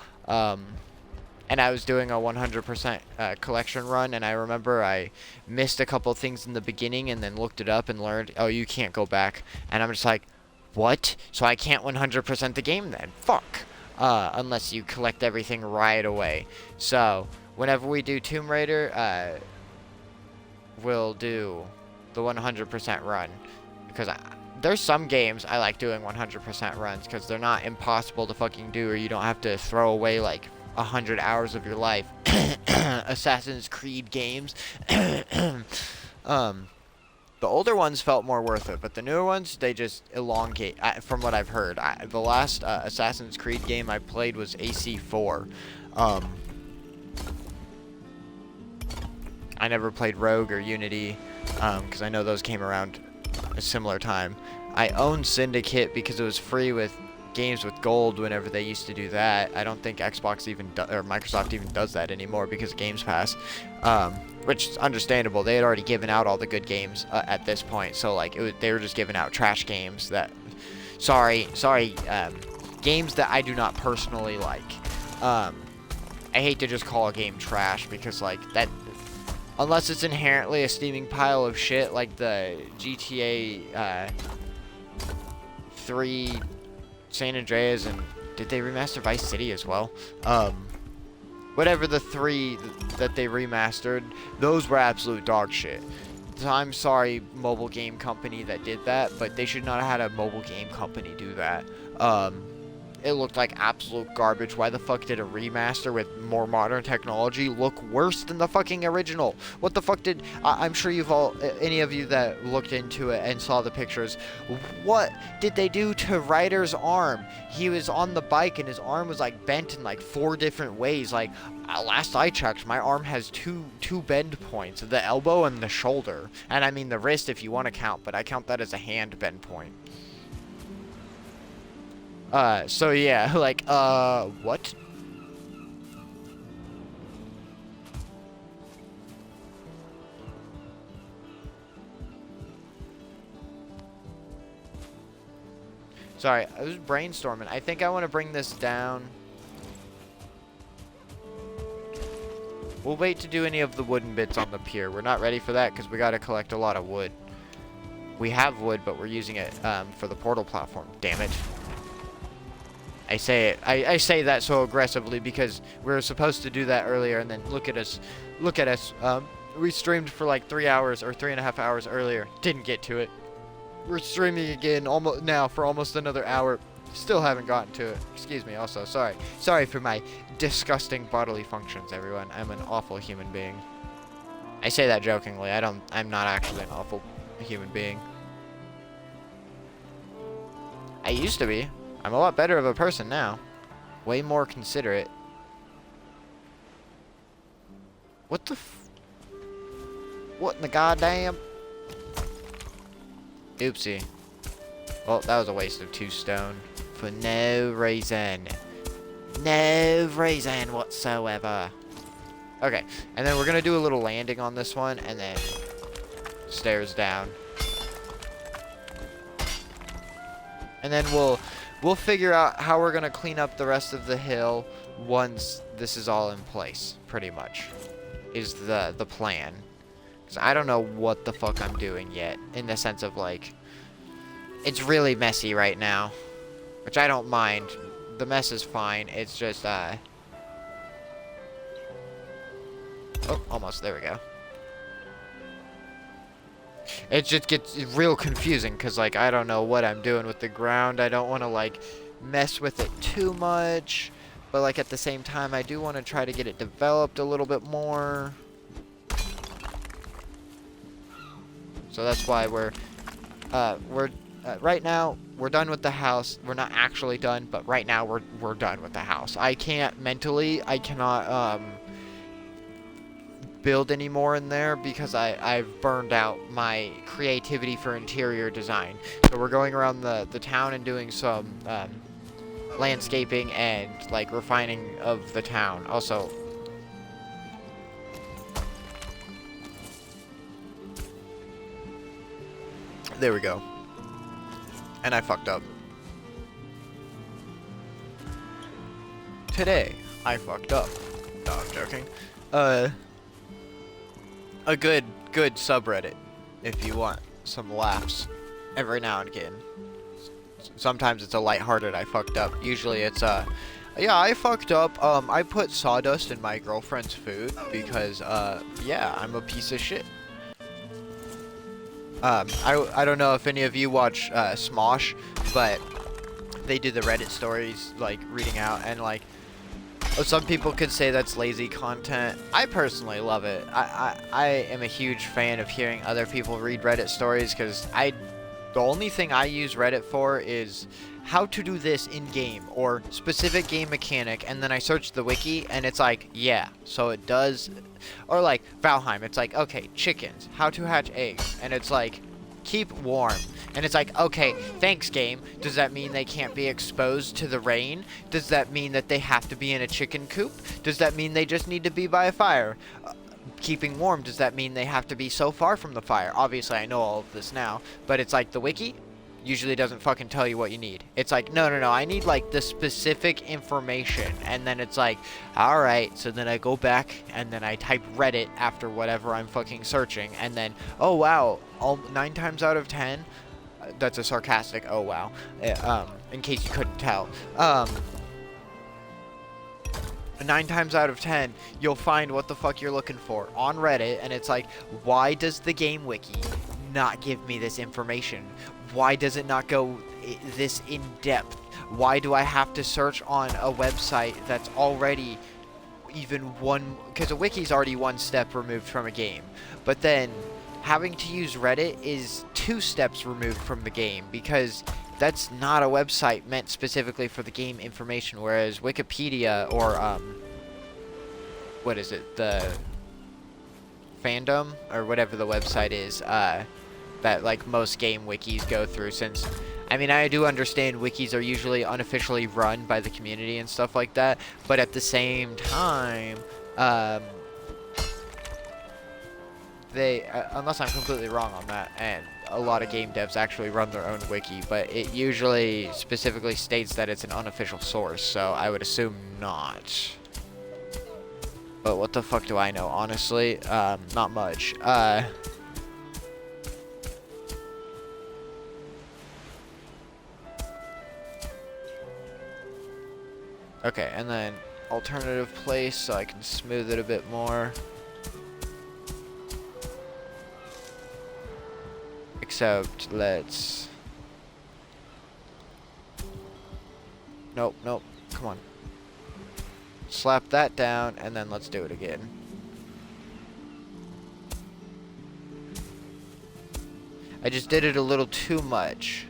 I was doing a 100% collection run, and I remember I missed a couple things in the beginning and then looked it up and learned, oh, you can't go back. And I'm just like, what? So I can't 100% the game then? Fuck. Unless you collect everything right away. So whenever we do Tomb Raider, we'll do the 100% run, because there's some games I like doing 100% runs because they're not impossible to fucking do, or you don't have to throw away like 100 hours of your life. Assassin's Creed games. The older ones felt more worth it, but the newer ones, they just elongate. From what I've heard, the last Assassin's Creed game I played was AC4. I never played Rogue or Unity, because I know those came around a similar time. I own Syndicate because it was free with games with gold whenever they used to do that. I don't think Xbox even or Microsoft even does that anymore because of Games Pass, which is understandable. They had already given out all the good games at this point, so like they were just giving out trash games that, games that I do not personally like. I hate to just call a game trash because like that, unless it's inherently a steaming pile of shit like the GTA 3, San Andreas, and did they remaster Vice City as well? Whatever the 3 that they remastered, those were absolute dog shit. So I'm sorry, mobile game company that did that, but they should not have had a mobile game company do that. It looked like absolute garbage. Why the fuck did a remaster with more modern technology look worse than the fucking original? What the fuck did... I'm sure you've all... Any of you that looked into it and saw the pictures, what did they do to Ryder's arm? He was on the bike and his arm was like bent in like 4 different ways. Like, last I checked, my arm has two bend points. The elbow and the shoulder. And I mean the wrist if you want to count, but I count that as a hand bend point. So yeah, like, what? Sorry, I was brainstorming. I think I want to bring this down. We'll wait to do any of the wooden bits on the pier. We're not ready for that because we got to collect a lot of wood. We have wood, but we're using it, for the portal platform. Damn it. I say that so aggressively because we were supposed to do that earlier, and then look at us. We streamed for like 3 hours or 3.5 hours earlier. Didn't get to it. We're streaming again now for almost another hour. Still haven't gotten to it. Excuse me. Also, sorry for my disgusting bodily functions, everyone. I'm an awful human being. I say that jokingly. I'm not actually an awful human being. I used to be. I'm a lot better of a person now. Way more considerate. What the what in the goddamn? Oopsie. Well, that was a waste of 2 stone. For no reason. No reason whatsoever. Okay, and then we're gonna do a little landing on this one, and then stairs down. And then we'll figure out how we're gonna clean up the rest of the hill once this is all in place, pretty much, is the plan. Because I don't know what the fuck I'm doing yet, in the sense of, like, it's really messy right now, which I don't mind. The mess is fine. It's just, oh, almost, there we go. It just gets real confusing because, like, I don't know what I'm doing with the ground. I don't want to, like, mess with it too much. But, like, at the same time, I do want to try to get it developed a little bit more. So that's why right now, we're done with the house. We're not actually done, but right now, we're done with the house. I cannot, build anymore in there because I've burned out my creativity for interior design. So we're going around the town and doing some landscaping and like refining of the town. Also, there we go. And I fucked up. Today, I fucked up. No, I'm joking. A good subreddit if you want some laughs every now and again. Sometimes it's a lighthearted I fucked up. Usually it's yeah, I fucked up. I put sawdust in my girlfriend's food because yeah, I'm a piece of shit. I don't know if any of you watch Smosh, but they do the Reddit stories like reading out, and like Some people could say that's lazy content. I personally love it. I am a huge fan of hearing other people read Reddit stories, because the only thing I use Reddit for is how to do this in game or specific game mechanic, and then I search the wiki and it's like, yeah, so it does. Or like Valheim, it's like, okay, chickens, how to hatch eggs, and it's like, keep warm. And it's like, okay, thanks game. Does that mean they can't be exposed to the rain? Does that mean that they have to be in a chicken coop? Does that mean they just need to be by a fire? Keeping warm, does that mean they have to be so far from the fire? Obviously, I know all of this now, but it's like the wiki usually doesn't fucking tell you what you need. It's like, no, I need like the specific information, and then it's like, alright, so then I go back and then I type Reddit after whatever I'm fucking searching, and then, oh wow, 9 times out of 10, that's a sarcastic oh wow, in case you couldn't tell, 9 times out of 10, you'll find what the fuck you're looking for on Reddit, and it's like, why does the game wiki not give me this information? Why does it not go this in depth? Why do I have to search on a website that's already even one, because a wiki's already one step removed from a game, but then having to use Reddit is 2 steps removed from the game, because that's not a website meant specifically for the game information, whereas Wikipedia or what is it, the fandom or whatever the website is, that like most game wikis go through, since I mean, I do understand wikis are usually unofficially run by the community and stuff like that, but at the same time, they, unless I'm completely wrong on that, and a lot of game devs actually run their own wiki, but it usually specifically states that it's an unofficial source, so I would assume not. But what the fuck do I know, honestly? Not much. Okay, and then alternative place so I can smooth it a bit more. Except, let's... Nope, come on. Slap that down, and then let's do it again. I just did it a little too much.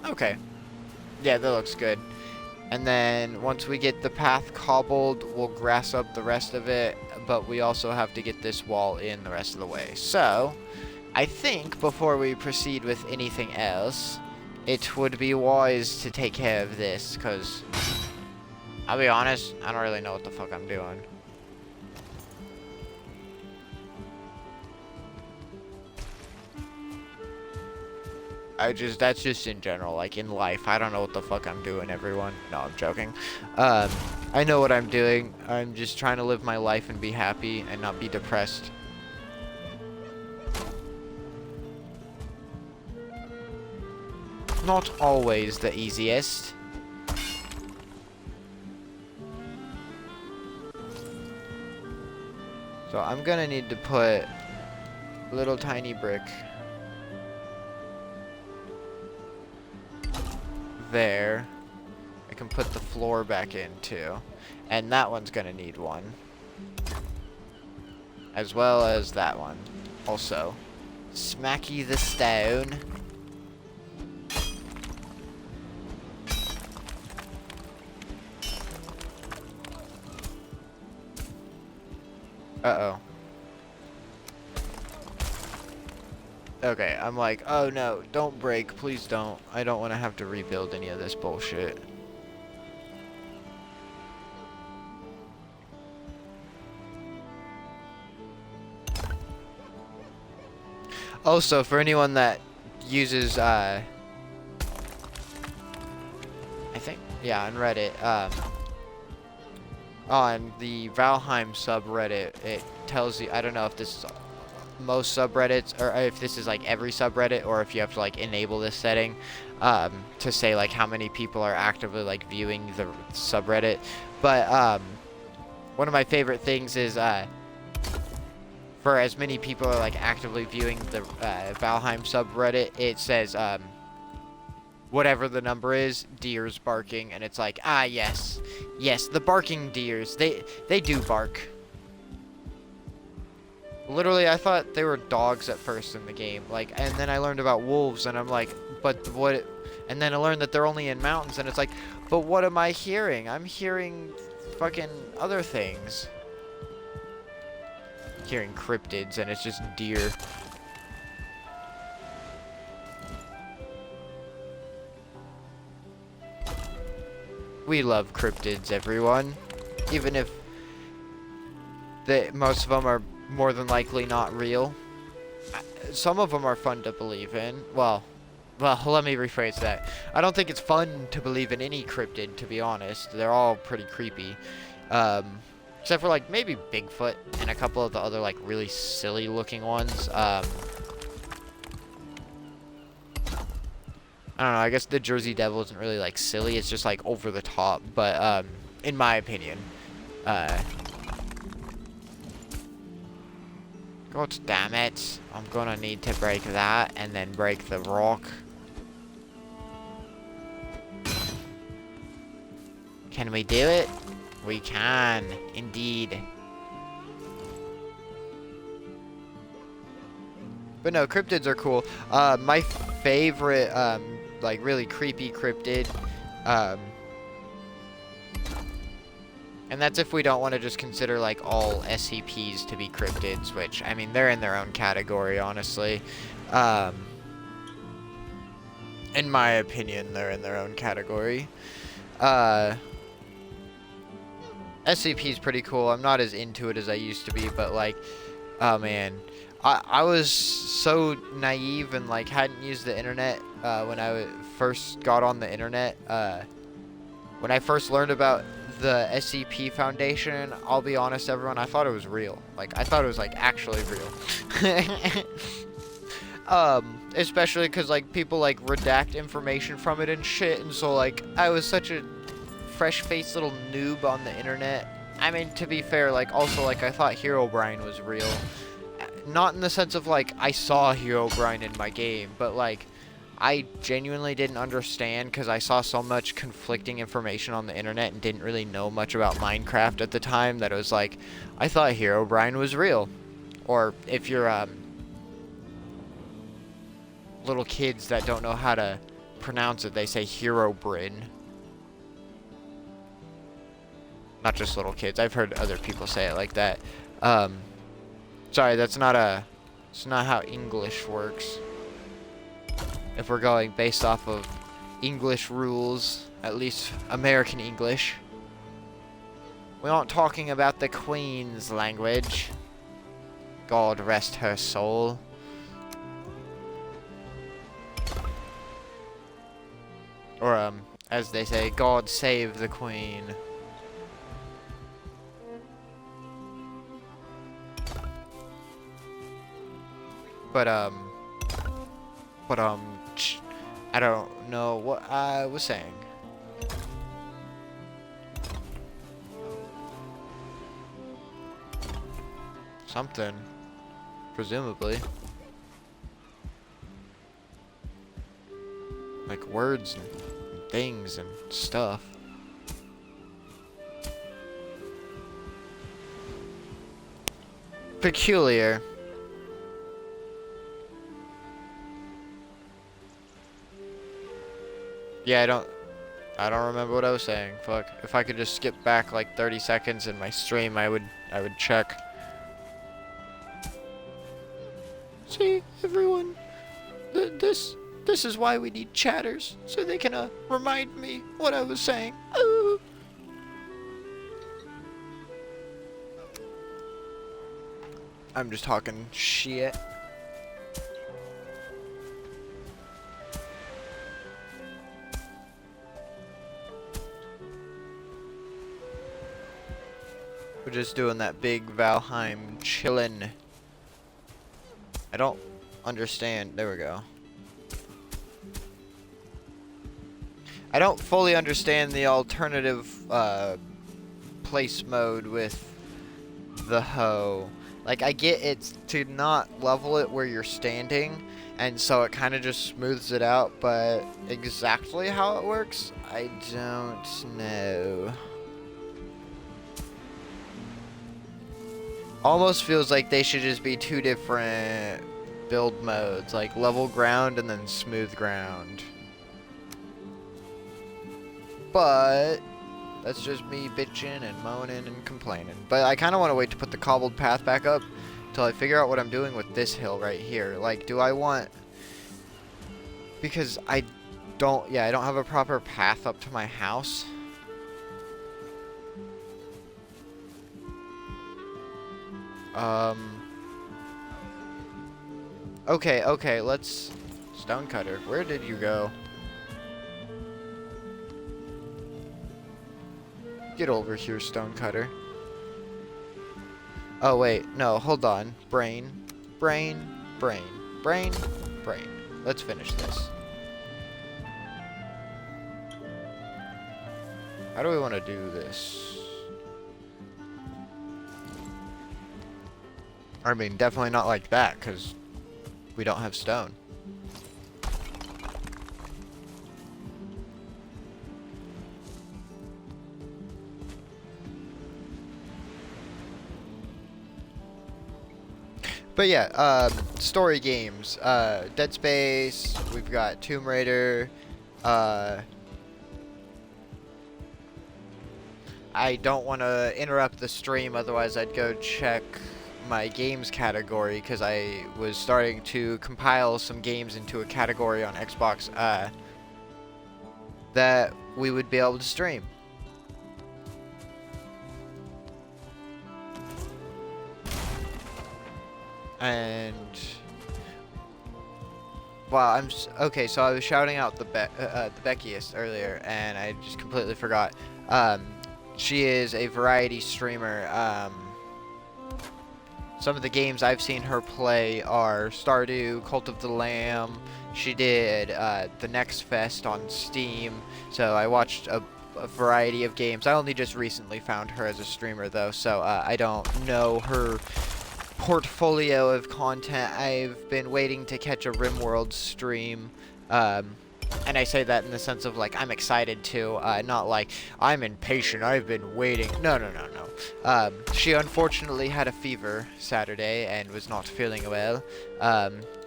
Okay. Yeah, that looks good. And then once we get the path cobbled, we'll grass up the rest of it, but we also have to get this wall in the rest of the way. So, I think before we proceed with anything else, it would be wise to take care of this, because I'll be honest, I don't really know what the fuck I'm doing. That's just in general, like in life, I don't know what the fuck I'm doing, everyone. No, I'm joking. I know what I'm doing. I'm just trying to live my life and be happy and not be depressed. Not always the easiest. So I'm gonna need to put a little tiny brick there. I can put the floor back in too, and that one's gonna need one, as well as that one also. Smacky the stone. Uh-oh. Okay, I'm like, oh no, don't break, please don't. I don't want to have to rebuild any of this bullshit. Also, for anyone that uses, I think, yeah, on Reddit, on the Valheim subreddit, it tells you, I don't know if this is most subreddits, or if this is like every subreddit, or if you have to like enable this setting, to say like how many people are actively like viewing the subreddit. But, one of my favorite things is, for as many people are like actively viewing the Valheim subreddit, it says whatever the number is, deers barking, and it's like, ah, yes, the barking deers, they do bark. Literally, I thought they were dogs at first in the game, like, and then I learned about wolves, and I'm like, but what? And then I learned that they're only in mountains, and it's like, but what am I hearing? I'm hearing fucking other things. Hearing cryptids, and it's just deer. We love cryptids, everyone. Even if most of them are more than likely not real. Some of them are fun to believe in. Well, let me rephrase that. I don't think it's fun to believe in any cryptid, to be honest. They're all pretty creepy. Except for, like, maybe Bigfoot and a couple of the other, like, really silly looking ones. I don't know, I guess the Jersey Devil isn't really, like, silly. It's just, like, over the top. But, in my opinion, God damn it. I'm gonna need to break that and then break the rock. Can we do it? We can, indeed. But no, cryptids are cool. My favorite, like, really creepy cryptid, and that's if we don't want to just consider, like, all SCPs to be cryptids, which, I mean, they're in their own category, honestly. In my opinion, they're in their own category. SCP is pretty cool. I'm not as into it as I used to be, but, like, oh, man. I was so naive and, like, hadn't used the internet when I first got on the internet. When I first learned about the SCP Foundation, I'll be honest, everyone, I thought it was real. Like, I thought it was, like, actually real. Especially because, like, people, like, redact information from it and shit, and so, like, I was such a fresh-faced little noob on the internet. I mean, to be fair, like, also, like, I thought Herobrine was real. Not in the sense of, like, I saw Herobrine in my game, but, like, I genuinely didn't understand because I saw so much conflicting information on the internet and didn't really know much about Minecraft at the time that it was like, I thought Herobrine was real. Or if you're, little kids that don't know how to pronounce it, they say Herobrine. Not just little kids. I've heard other people say it like that. Sorry, it's not how English works. If we're going based off of English rules, at least American English. We aren't talking about the Queen's language. God rest her soul. Or, as they say, God save the Queen. But, I don't know what I was saying. Something. Presumably. Like words and things and stuff. Peculiar. Yeah, I don't remember what I was saying. Fuck. If I could just skip back like 30 seconds in my stream, I would check. See, everyone, this is why we need chatters, so they can remind me what I was saying. Ooh. I'm just talking shit. We're just doing that big Valheim chillin'. I don't understand. There we go. I don't fully understand the alternative place mode with the hoe. Like, I get it's to not level it where you're standing, and so it kind of just smooths it out, but exactly how it works, I don't know. Almost feels like they should just be two different build modes, like level ground and then smooth ground. But that's just me bitching and moaning and complaining. But I kind of want to wait to put the cobbled path back up until I figure out what I'm doing with this hill right here. Like, do I want... Because I don't have a proper path up to my house. Okay, let's... Stonecutter, where did you go? Get over here, Stonecutter. Oh, wait. No, hold on. Brain. Let's finish this. How do we want to do this? I mean, definitely not like that, because we don't have stone. But yeah, story games. Dead Space, we've got Tomb Raider. I don't want to interrupt the stream, otherwise I'd go check my games category, because I was starting to compile some games into a category on Xbox that we would be able to stream. And wow, okay. So I was shouting out the Beckiest earlier, and I just completely forgot. She is a variety streamer. Some of the games I've seen her play are Stardew, Cult of the Lamb. She did the Next Fest on Steam. So I watched a variety of games. I only just recently found her as a streamer, though, so I don't know her portfolio of content. I've been waiting to catch a RimWorld stream, and I say that in the sense of, like, I'm excited to, not like, I'm impatient, I've been waiting. No. She unfortunately had a fever Saturday and was not feeling well,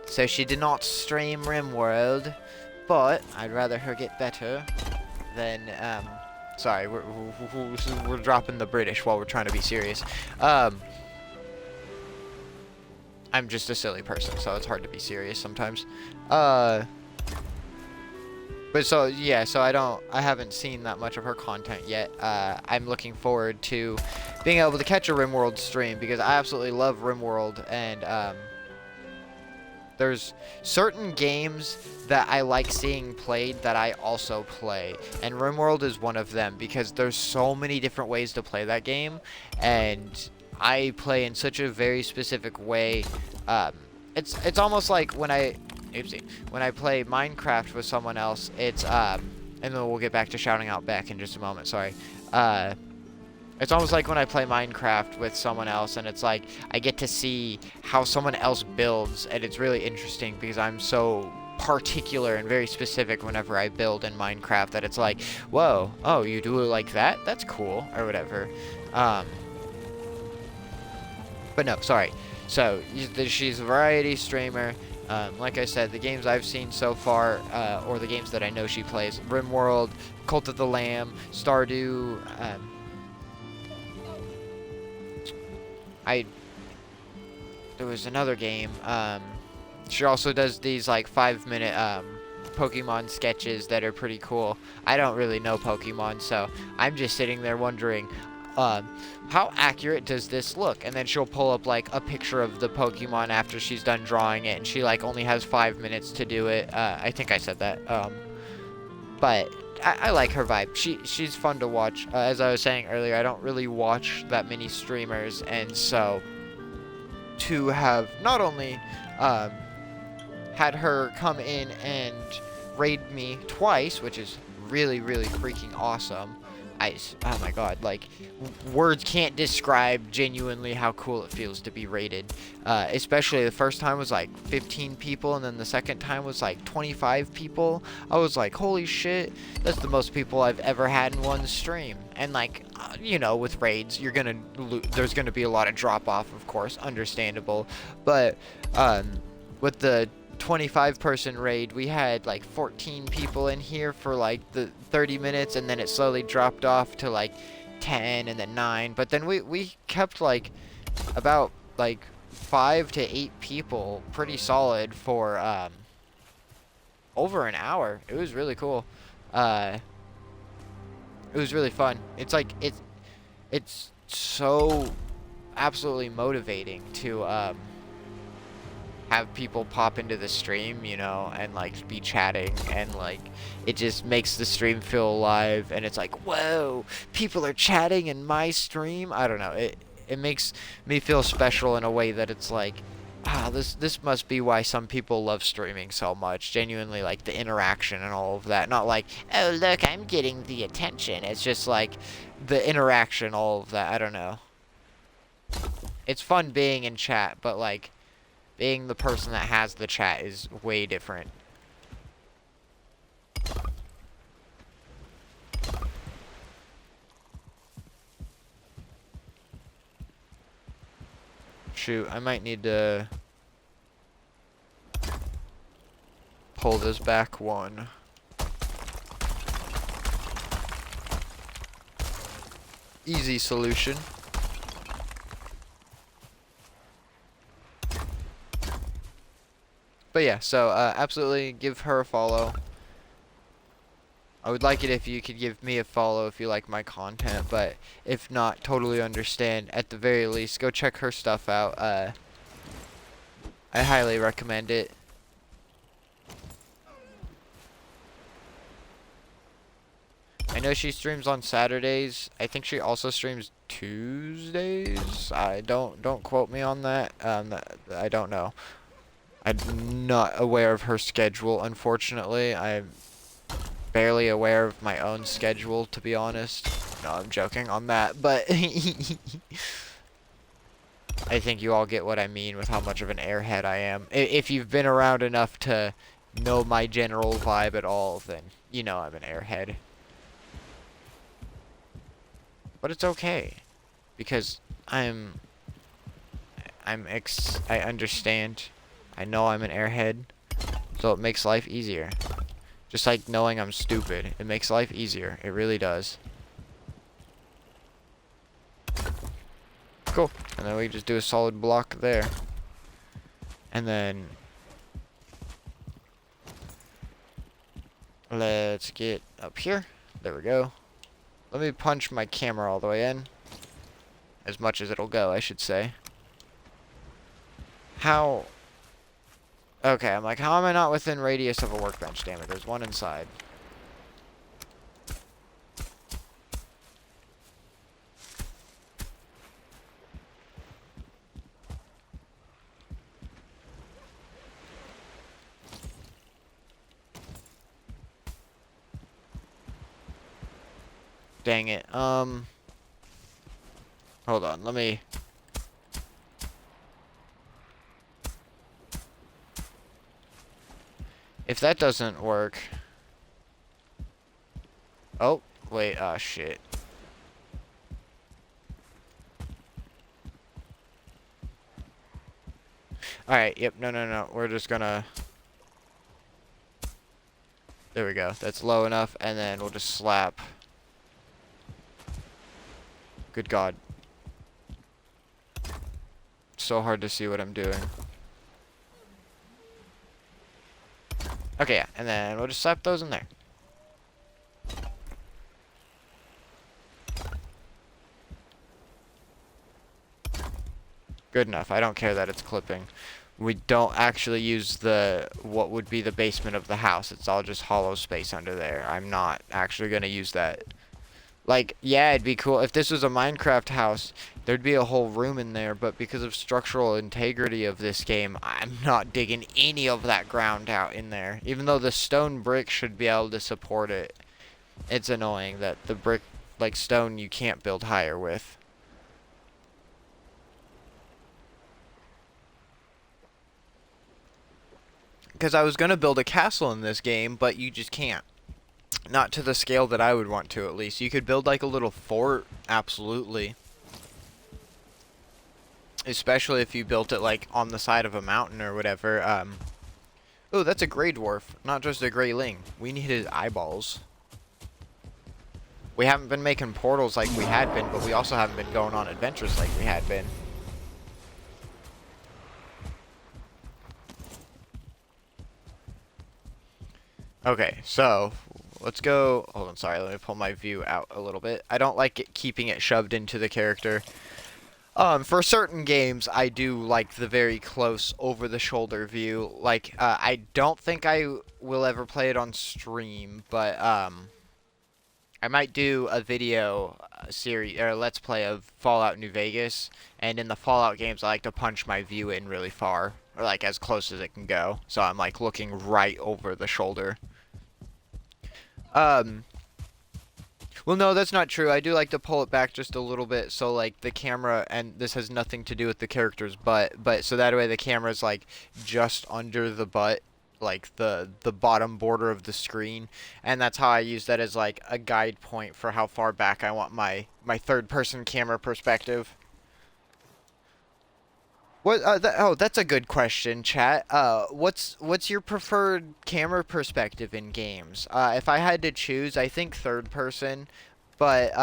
so she did not stream RimWorld, but I'd rather her get better than, sorry, we're dropping the British while we're trying to be serious. I'm just a silly person, so it's hard to be serious sometimes. But so, yeah, so I haven't seen that much of her content yet. I'm looking forward to being able to catch a RimWorld stream, because I absolutely love RimWorld, and, there's certain games that I like seeing played that I also play, and RimWorld is one of them, because there's so many different ways to play that game, and I play in such a very specific way. It's almost like when I play Minecraft with someone else, it's and then we'll get back to shouting out Beck in just a moment, sorry. It's almost like when I play Minecraft with someone else, and it's like I get to see how someone else builds, and it's really interesting because I'm so particular and very specific whenever I build in Minecraft that it's like, whoa, oh, you do it like that? That's cool, or whatever. But no, sorry. So, she's a variety streamer. Like I said, the games I've seen so far, or the games that I know she plays, RimWorld, Cult of the Lamb, Stardew, there was another game, she also does these, like, 5-minute, Pokemon sketches that are pretty cool. I don't really know Pokemon, so I'm just sitting there wondering, how accurate does this look? And then she'll pull up, like, a picture of the Pokemon after she's done drawing it, and she, like, only has 5 minutes to do it. I think I said that. But I like her vibe. She's fun to watch. As I was saying earlier, I don't really watch that many streamers, and so to have not only had her come in and raid me twice, which is really, really freaking awesome, oh my god, like, words can't describe genuinely how cool it feels to be raided. Especially the first time was like 15 people, and then the second time was like 25 people. I was like, holy shit, that's the most people I've ever had in one stream. And like, you know, with raids, there's gonna be a lot of drop off, of course, understandable. But with the 25-person raid, we had like 14 people in here for like the 30 minutes, and then it slowly dropped off to like 10 and then 9. But then we kept like about like 5 to 8 people pretty solid for over an hour. It was really cool. It was really fun. It's like it's so absolutely motivating to have people pop into the stream, you know, and like be chatting, and like it just makes the stream feel alive, and it's like, whoa, people are chatting in my stream. I don't know, it makes me feel special in a way that it's like, this must be why some people love streaming so much. Genuinely, like the interaction and all of that. Not like, oh look, I'm getting the attention. It's just like the interaction, all of that. I don't know. It's fun being in chat, but like being the person that has the chat is way different. Shoot, I might need to pull this back one. Easy solution. But yeah, so absolutely give her a follow. I would like it if you could give me a follow if you like my content, but if not, totally understand. At the very least, go check her stuff out. I highly recommend it. I know she streams on Saturdays. I think she also streams Tuesdays. I don't quote me on that. I don't know. I'm not aware of her schedule, unfortunately. I'm barely aware of my own schedule, to be honest. No, I'm joking on that, but I think you all get what I mean with how much of an airhead I am. If you've been around enough to know my general vibe at all, then you know I'm an airhead. But it's okay, because I understand. I know I'm an airhead, so it makes life easier. Just like knowing I'm stupid, it makes life easier. It really does. Cool. And then we just do a solid block there. And then let's get up here. There we go. Let me punch my camera all the way in. As much as it'll go, I should say. How... Okay, I'm like, how am I not within radius of a workbench? Damn it, there's one inside. Dang it. Hold on, let me... If that doesn't work... Oh, wait, shit. Alright, yep, no. We're just gonna... There we go. That's low enough, and then we'll just slap. Good God. It's so hard to see what I'm doing. Okay, yeah, and then we'll just slap those in there. Good enough. I don't care that it's clipping. We don't actually use what would be the basement of the house. It's all just hollow space under there. I'm not actually going to use that. Like, yeah, it'd be cool. If this was a Minecraft house, there'd be a whole room in there, but because of structural integrity of this game, I'm not digging any of that ground out in there. Even though the stone brick should be able to support it. It's annoying that the brick like stone you can't build higher with. Because I was gonna build a castle in this game, but you just can't. Not to the scale that I would want to, at least. You could build like a little fort, absolutely. Especially if you built it like on the side of a mountain or whatever. Oh, that's a gray dwarf, not just a grayling. We needed eyeballs. We haven't been making portals like we had been, but we also haven't been going on adventures like we had been. Okay, so let's go. Hold on, sorry, let me pull my view out a little bit. I don't like keeping it shoved into the character. For certain games, I do like the very close over-the-shoulder view. Like, I don't think I will ever play it on stream, but I might do a video series or let's play of Fallout New Vegas. And in the Fallout games, I like to punch my view in really far, or like as close as it can go. So I'm like looking right over the shoulder. Well, no, that's not true. I do like to pull it back just a little bit, so like the camera, and this has nothing to do with the character's butt, but so that way the camera's like just under the butt, like the bottom border of the screen, and that's how I use that as like a guide point for how far back I want my third-person camera perspective. What? Oh, that's a good question, chat. What's your preferred camera perspective in games? If I had to choose, I think third person, but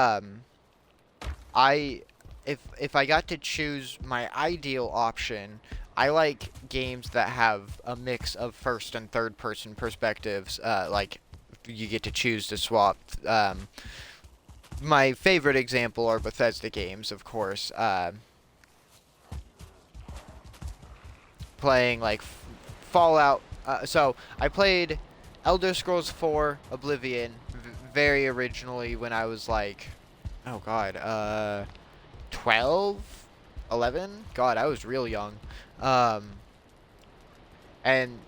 I if I got to choose my ideal option, I like games that have a mix of first and third person perspectives. Like you get to choose to swap. My favorite example are Bethesda games, of course. Playing like Fallout. So I played Elder Scrolls 4 Oblivion very originally when I was like, oh god, 12, 11. God, I was real young. And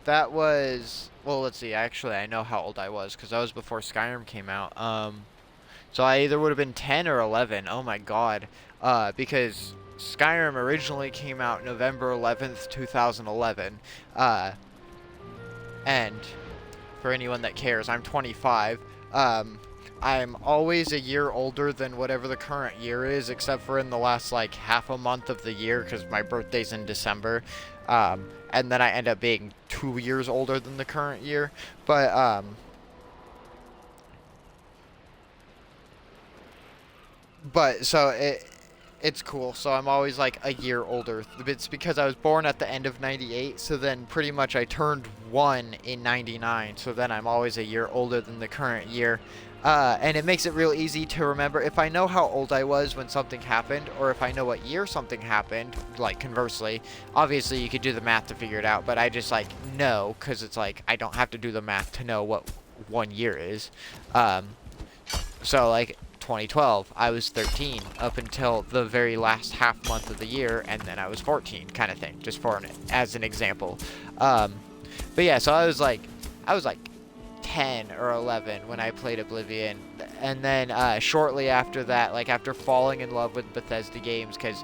that was, well, let's see. Actually, I know how old I was because that was before Skyrim came out. So I either would have been 10 or 11. Oh my god. Because Skyrim originally came out November 11th, 2011. And for anyone that cares, I'm 25. I'm always a year older than whatever the current year is, except for in the last like half a month of the year because my birthday's in December. And then I end up being 2 years older than the current year. But so it's cool. So I'm always like a year older. It's because I was born at the end of 98, so then pretty much I turned 1 in 99, so then I'm always a year older than the current year. And it makes it real easy to remember. If I know how old I was when something happened, or if I know what year something happened, like conversely, obviously you could do the math to figure it out, but I just like know, because it's like I don't have to do the math to know what 1 year is. So like 2012, I was 13 up until the very last half month of the year, and then I was 14, kind of thing, just for as an example. But yeah, so I was like 10 or 11 when I played Oblivion, and then shortly after that, like after falling in love with Bethesda games, because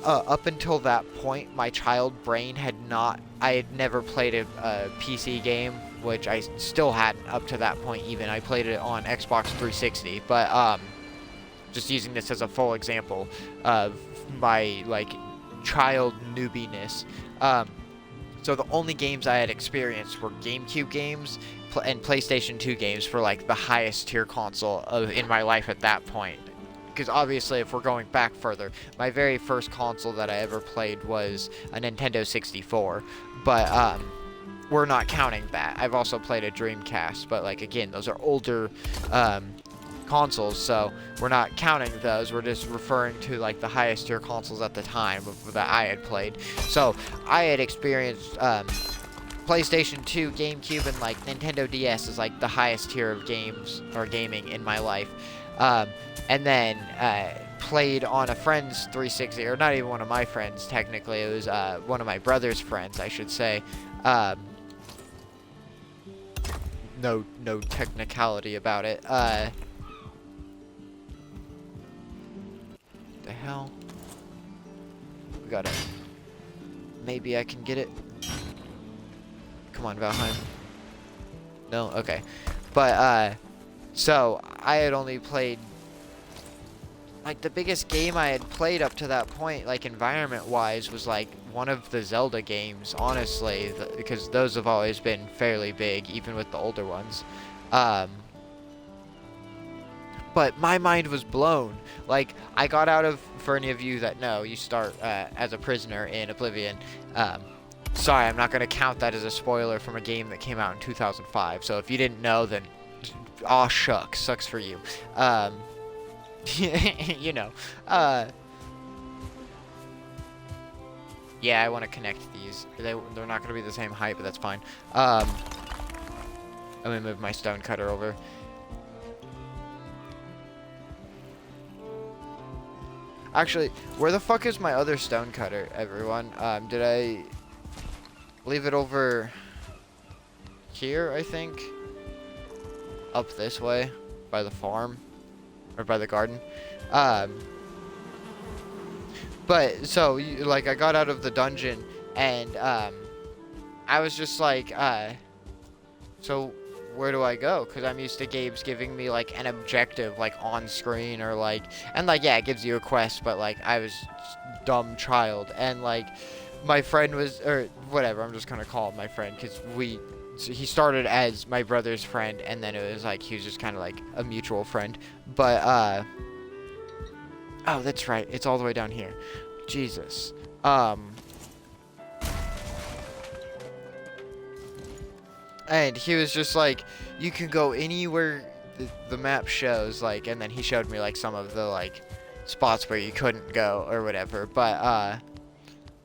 up until that point, my child brain I had never played a PC game, which I still hadn't up to that point even. I played it on Xbox 360, but just using this as a full example of my like child newbiness. So the only games I had experienced were GameCube games and PlayStation 2 games for like the highest tier console in my life at that point. Because obviously, if we're going back further, my very first console that I ever played was a Nintendo 64. But we're not counting that. I've also played a Dreamcast, but like again, those are older consoles, so we're not counting those. We're just referring to like the highest tier consoles at the time that I had played. So I had experienced PlayStation 2, GameCube, and like Nintendo DS is like the highest tier of games or gaming in my life. And then played on a friend's 360, or not even one of my friends technically. It was one of my brother's friends, I should say. No technicality about it. The hell? We gotta... Maybe I can get it. Come on, Valheim. No? Okay. But, so, I had only played... Like, the biggest game I had played up to that point, like, environment-wise, was, like, one of the Zelda games, honestly. Because those have always been fairly big, even with the older ones. But my mind was blown. Like, I got out of, for any of you that know, you start as a prisoner in Oblivion. Sorry, I'm not going to count that as a spoiler from a game that came out in 2005. So if you didn't know, then, aw shucks, sucks for you. You know. Yeah, I want to connect these. They're not going to be the same height, but that's fine. Let me move my stone cutter over. Actually, where the fuck is my other stone cutter, everyone? Did I leave it over here, I think? Up this way, by the farm, or by the garden. But, so, like, I got out of the dungeon, and, I was just like, so, where do I go? Because I'm used to games giving me, like, an objective, like, on screen, or, like, and, like, yeah, it gives you a quest, but, like, I was a dumb child, and, like, my friend was, or, whatever, I'm just gonna call him my friend, because he started as my brother's friend, and then it was, like, he was just kind of, like, a mutual friend, but, oh, that's right, it's all the way down here. Jesus. And he was just like, you can go anywhere the map shows, like, and then he showed me, like, some of the, like, spots where you couldn't go or whatever, but,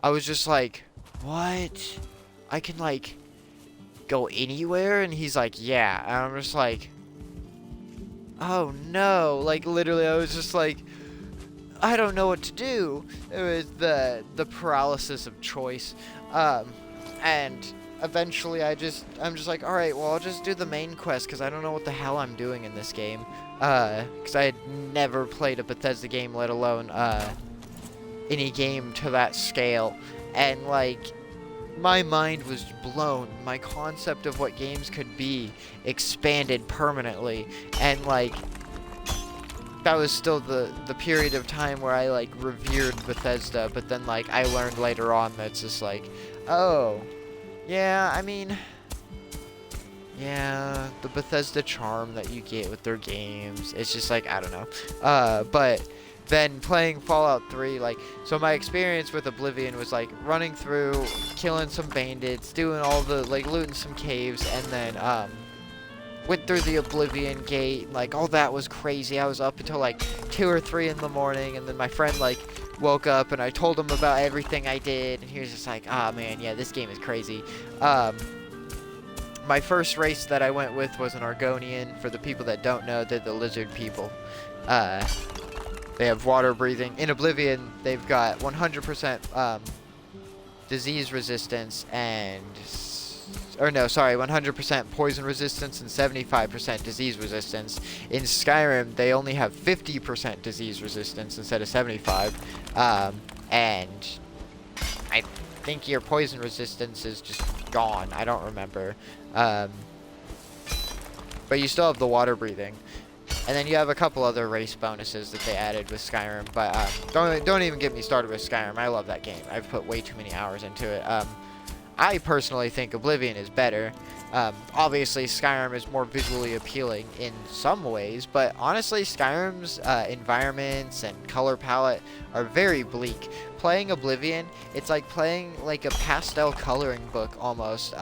I was just like, what? I can, like, go anywhere? And he's like, yeah, and I'm just like, oh no, like, literally, I was just like, I don't know what to do. It was the paralysis of choice, and eventually I'm just like, alright, well, I'll just do the main quest, because I don't know what the hell I'm doing in this game, because I had never played a Bethesda game, let alone, any game to that scale, and, like, my mind was blown. My concept of what games could be expanded permanently, and, like, that was still the period of time where I, like, revered Bethesda, but then, like, I learned later on that it's just like, oh, yeah, I mean, yeah, the Bethesda charm that you get with their games, it's just like, I don't know, but then playing Fallout 3, like, so my experience with Oblivion was, like, running through, killing some bandits, doing all the, like, looting some caves, and then, went through the Oblivion gate, like, all that was crazy. I was up until, like, 2 or 3 in the morning, and then my friend, like, woke up, and I told him about everything I did, and he was just like, ah, man, yeah, this game is crazy. My first race that I went with was an Argonian. For the people that don't know, they're the lizard people. They have water breathing. In Oblivion, they've got 100% disease resistance and... Or no, sorry, 100% poison resistance and 75% disease resistance. In Skyrim, they only have 50% disease resistance instead of 75. And I think your poison resistance is just gone. I don't remember. But you still have the water breathing. And then you have a couple other race bonuses that they added with Skyrim. But don't even get me started with Skyrim. I love that game. I've put way too many hours into it. I personally think Oblivion is better. Obviously, Skyrim is more visually appealing in some ways, but honestly, Skyrim's environments and color palette are very bleak. Playing Oblivion, it's like playing like a pastel coloring book almost.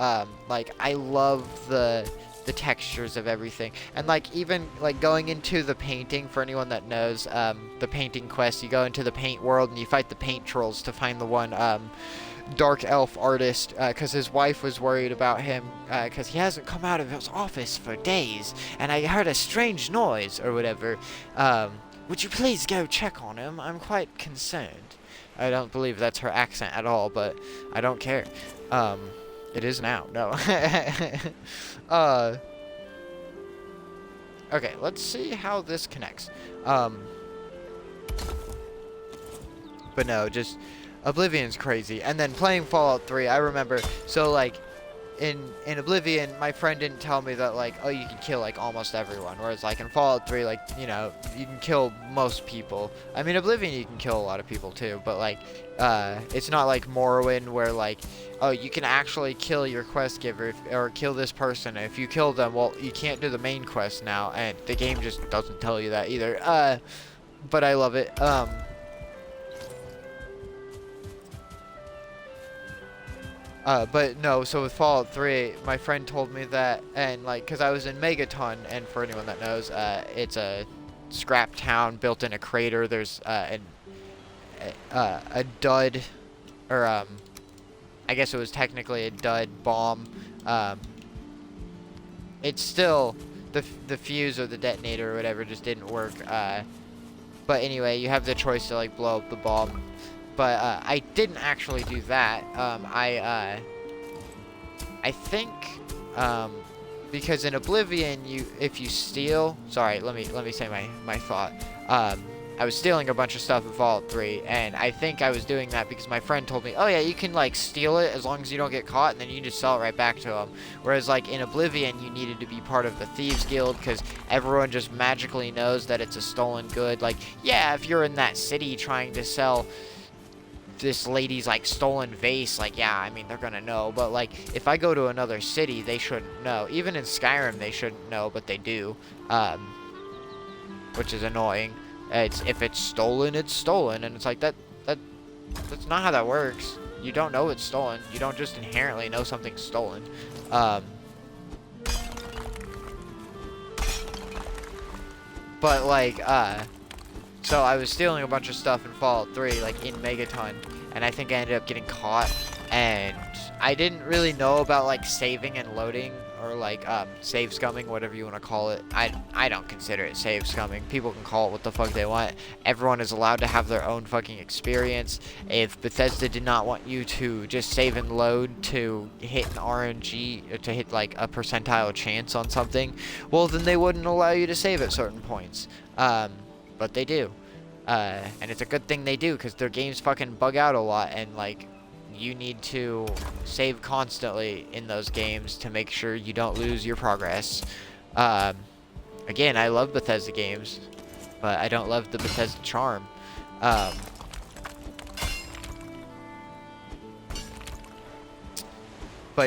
Like, I love the textures of everything, and like even like going into the painting, for anyone that knows the painting quest, you go into the paint world and you fight the paint trolls to find the one dark elf artist, because his wife was worried about him because he hasn't come out of his office for days, and I heard a strange noise or whatever. Would you please go check on him? I'm quite concerned. I don't believe that's her accent at all, but I don't care. It is now. No. Okay, let's see how this connects. But no, just Oblivion's crazy. And then playing Fallout 3, I remember, so like in Oblivion, my friend didn't tell me that like, oh, you can kill like almost everyone, whereas like in Fallout 3, like, you know, you can kill most people. I mean, Oblivion you can kill a lot of people too, but like it's not like Morrowind where like, oh, you can actually kill your quest giver or kill this person. If you kill them, well, you can't do the main quest now, and the game just doesn't tell you that either. But I love it. But no, so with Fallout 3, my friend told me that, and like, cause I was in Megaton, and for anyone that knows, it's a scrap town built in a crater. There's a dud, or I guess it was technically a dud bomb. It's still the fuse or the detonator or whatever just didn't work. But anyway, you have the choice to like blow up the bomb. But I didn't actually do that. I think because in Oblivion, if you steal, sorry, let me say my thought. I was stealing a bunch of stuff in Fallout 3, and I think I was doing that because my friend told me, oh yeah, you can like steal it as long as you don't get caught, and then you just sell it right back to them. Whereas like in Oblivion, you needed to be part of the Thieves Guild because everyone just magically knows that it's a stolen good. Like, yeah, if you're in that city trying to sell this lady's like stolen vase, like, yeah, I mean, they're gonna know. But like, if I go to another city, they shouldn't know. Even in Skyrim, they shouldn't know, but they do, which is annoying. If it's stolen, it's stolen, and it's like that's not how that works. You don't know it's stolen. You don't just inherently know something's stolen. But like, so I was stealing a bunch of stuff in Fallout 3, like in Megaton, and I think I ended up getting caught, and I didn't really know about like saving and loading, or like save scumming, whatever you want to call it. I don't consider it save scumming. People can call it what the fuck they want. Everyone is allowed to have their own fucking experience. If Bethesda did not want you to just save and load to hit an RNG, to hit like a percentile chance on something, well then they wouldn't allow you to save at certain points. But they do. And it's a good thing they do, because their games fucking bug out a lot, and like, you need to save constantly in those games to make sure you don't lose your progress. Again, I love Bethesda games, but I don't love the Bethesda charm. But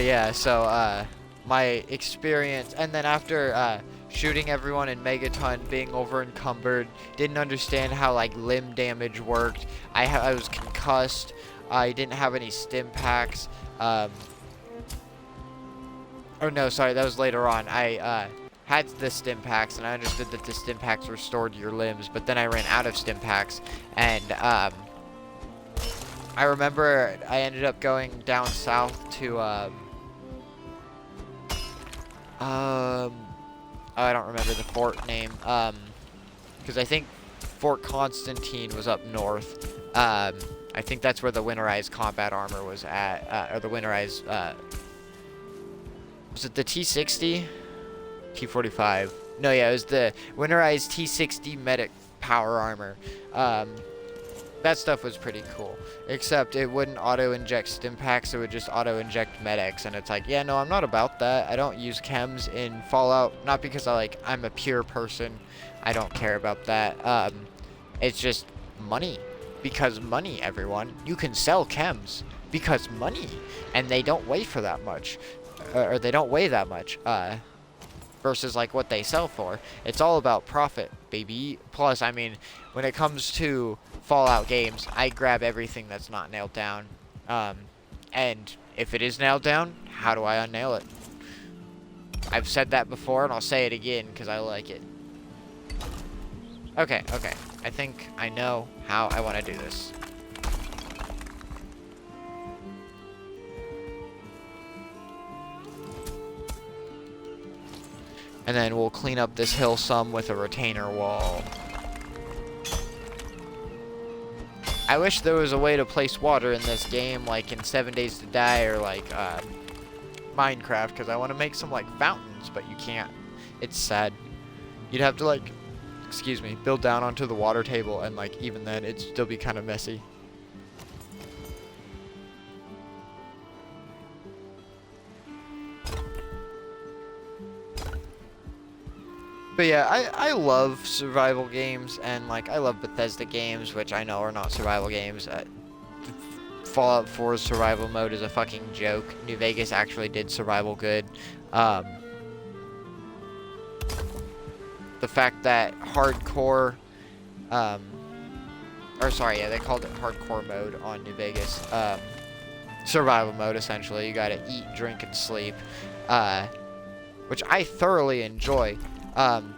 yeah, so my experience, and then after shooting everyone in Megaton, being over encumbered, didn't understand how like limb damage worked. I was concussed. I didn't have any stim packs. Oh no, sorry, that was later on. I had the stim packs, and I understood that the stim packs restored your limbs, but then I ran out of stim packs, and I remember I ended up going down south to I don't remember the fort name, because I think Fort Constantine was up north. I think that's where the winterized combat armor was at, or the winterized, was it the T60? T45. No, yeah, it was the winterized T60 medic power armor. That stuff was pretty cool, except it wouldn't auto-inject stim packs, it would just auto-inject medics, and it's like, yeah, no, I'm not about that. I don't use chems in Fallout, not because I'm a pure person. I don't care about that. It's just money. Because money, everyone. You can sell chems because money, and they don't weigh for that much, or they don't weigh that much, versus like what they sell for. It's all about profit, baby. Plus, I mean, when it comes to Fallout games, I grab everything that's not nailed down, and if it is nailed down, how do I unnail it? I've said that before, and I'll say it again because I like it. Okay, I think I know how I want to do this. And then we'll clean up this hill some with a retainer wall. I wish there was a way to place water in this game, like in 7 Days to Die, or like Minecraft, because I want to make some like fountains, but you can't. It's sad. You'd have to like, excuse me, build down onto the water table, and like even then it'd still be kind of messy. But yeah, I love survival games, and like I love Bethesda games, which I know are not survival games. Fallout 4's survival mode is a fucking joke. New Vegas actually did survival good. Um, the fact that hardcore, um, or sorry, yeah, they called it hardcore mode on New Vegas. Survival mode, essentially. You gotta eat, drink, and sleep, which I thoroughly enjoy.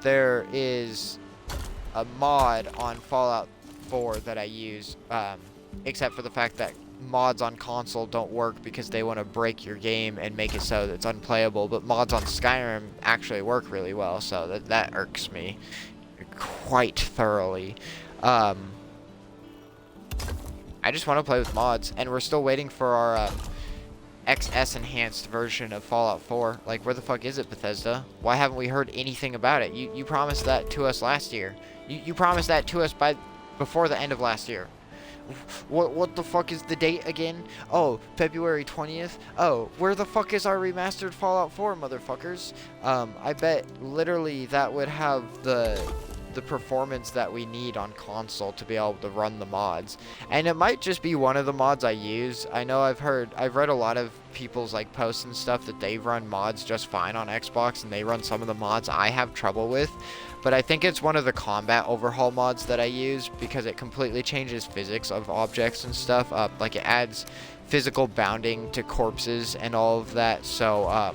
There is a mod on Fallout 4 that I use, except for the fact that mods on console don't work because they want to break your game and make it so that it's unplayable, but mods on Skyrim actually work really well, so that irks me quite thoroughly. I just want to play with mods, and we're still waiting for our XS enhanced version of Fallout 4. Like, where the fuck is it, Bethesda? Why haven't we heard anything about it? You promised that to us last year. You promised that to us before the end of last year. What the fuck is the date again? Oh, February 20th? Oh, where the fuck is our remastered Fallout 4, motherfuckers? I bet literally that would have the performance that we need on console to be able to run the mods. And it might just be one of the mods I use. I know I've read a lot of people's like posts and stuff that they run mods just fine on Xbox, and they run some of the mods I have trouble with. But I think it's one of the combat overhaul mods that I use, because it completely changes physics of objects and stuff. Like it adds physical bounding to corpses and all of that. So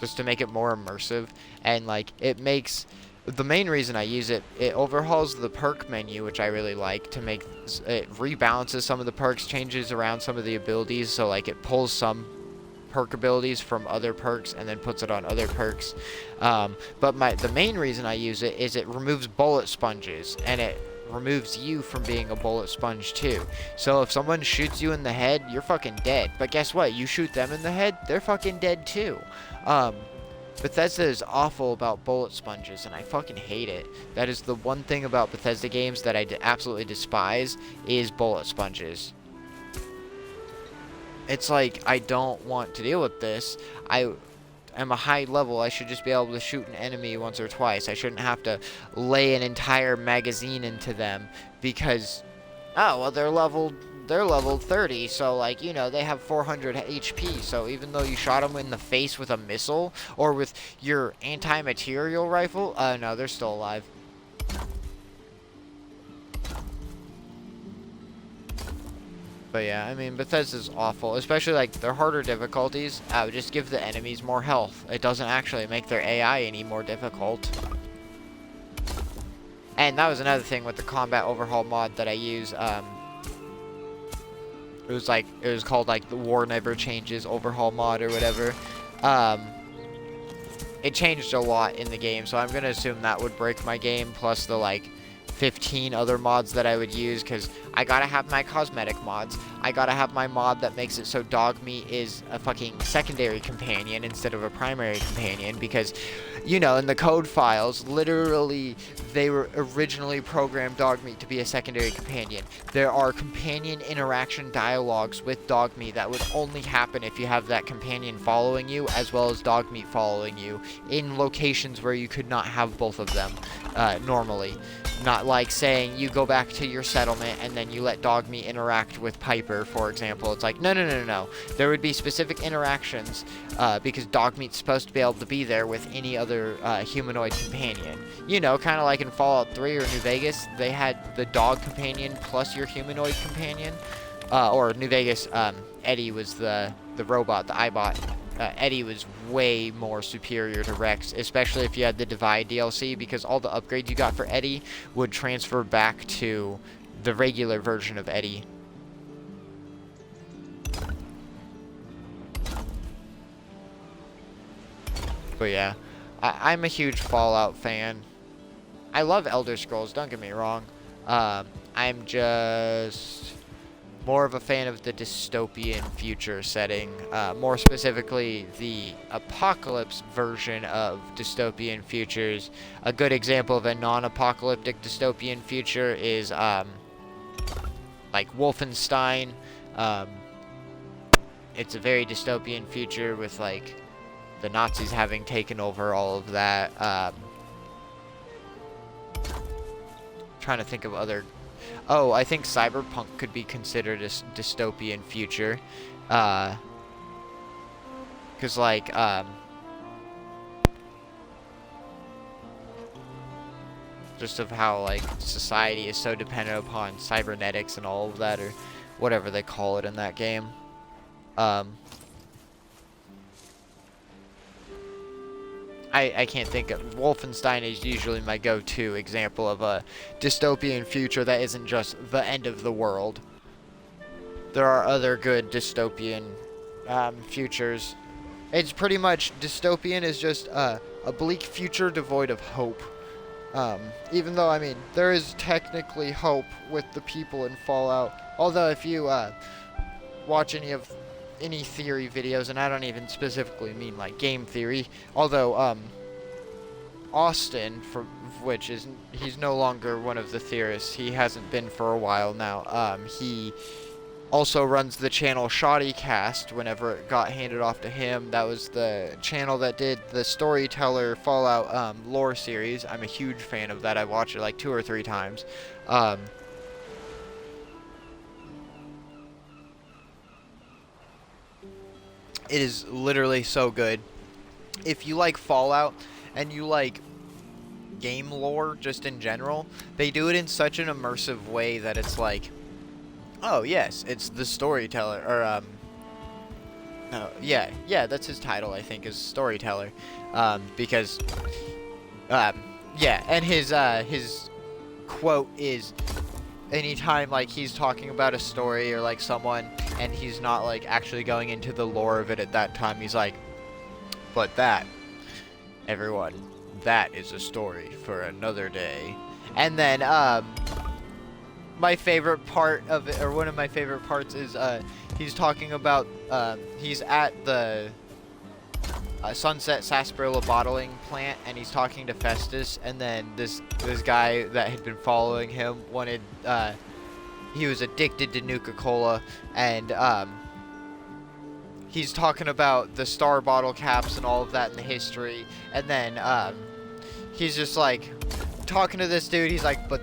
just to make it more immersive, and like it makes the main reason I use it, it overhauls the perk menu, which I really like, to make it rebalances some of the perks, changes around some of the abilities, so like it pulls some perk abilities from other perks and then puts it on other perks. But the main reason I use it is it removes bullet sponges, and it removes you from being a bullet sponge too. So if someone shoots you in the head, you're fucking dead. But guess what? You shoot them in the head, they're fucking dead too. Bethesda is awful about bullet sponges, and I fucking hate it. That is the one thing about Bethesda games that I absolutely despise, is bullet sponges. It's like, I don't want to deal with this. I am a high level. I should just be able to shoot an enemy once or twice. I shouldn't have to lay an entire magazine into them because, oh, well, they're level 30, so like, you know, they have 400 HP, so even though you shot them in the face with a missile or with your anti-material rifle, no, they're still alive. But yeah, I mean, Bethesda's awful, especially like their harder difficulties. Just give the enemies more health. It doesn't actually make their AI any more difficult. And that was another thing with the combat overhaul mod that I use. It was called like the War Never Changes overhaul mod or whatever. It changed a lot in the game, so I'm gonna assume that would break my game, plus the like 15 other mods that I would use, because I gotta have my cosmetic mods. I gotta have my mod that makes it so Dogmeat is a fucking secondary companion instead of a primary companion, because, you know, in the code files, literally, they were originally programmed Dogmeat to be a secondary companion. There are companion interaction dialogues with Dogmeat that would only happen if you have that companion following you, as well as Dogmeat following you, in locations where you could not have both of them, normally. Not like saying you go back to your settlement and then you let Dogmeat interact with Piper, for example. It's like, no. There would be specific interactions, because Dogmeat's supposed to be able to be there with any other humanoid companion. You know, kind of like in Fallout 3 or New Vegas, they had the dog companion plus your humanoid companion. Or New Vegas, Eddie was the robot, the iBot. Eddie was way more superior to Rex, especially if you had the Divide DLC, because all the upgrades you got for Eddie would transfer back to the regular version of Eddie. But yeah, I'm a huge Fallout fan. I love Elder Scrolls, don't get me wrong. I'm just more of a fan of the dystopian future setting, more specifically the apocalypse version of dystopian futures. A good example of a non-apocalyptic dystopian future is like Wolfenstein. It's a very dystopian future with like the Nazis having taken over all of that. Trying to think of other. Oh, I think cyberpunk could be considered a dystopian future, because like just of how like society is so dependent upon cybernetics and all of that, or whatever they call it in that game. I can't think of. Wolfenstein is usually my go-to example of a dystopian future that isn't just the end of the world. There are other good dystopian futures. It's pretty much dystopian is just a bleak future devoid of hope. Even though, I mean, there is technically hope with the people in Fallout. Although if you watch any theory videos, and I don't even specifically mean like game theory, although Austin, which is he's no longer one of the theorists, he hasn't been for a while now. He also runs the channel Shoddycast whenever it got handed off to him. That was the channel that did the Storyteller Fallout lore series. I'm a huge fan of that. I watched it like 2 or 3 times. It is literally so good. If you like Fallout and you like game lore just in general, they do it in such an immersive way that it's like, oh yes, it's the Storyteller, or oh, yeah, that's his title, I think, is Storyteller, because yeah, and his quote is, anytime like he's talking about a story or like someone and he's not like actually going into the lore of it at that time, he's like, but that, everyone, that is a story for another day. And then my favorite part of it, or one of my favorite parts, is he's talking about he's at the Sunset Sarsaparilla bottling plant, and he's talking to Festus, and then this guy that had been following him wanted, he was addicted to Nuka-Cola, and he's talking about the star bottle caps and all of that in the history, and then he's just like talking to this dude, he's like, but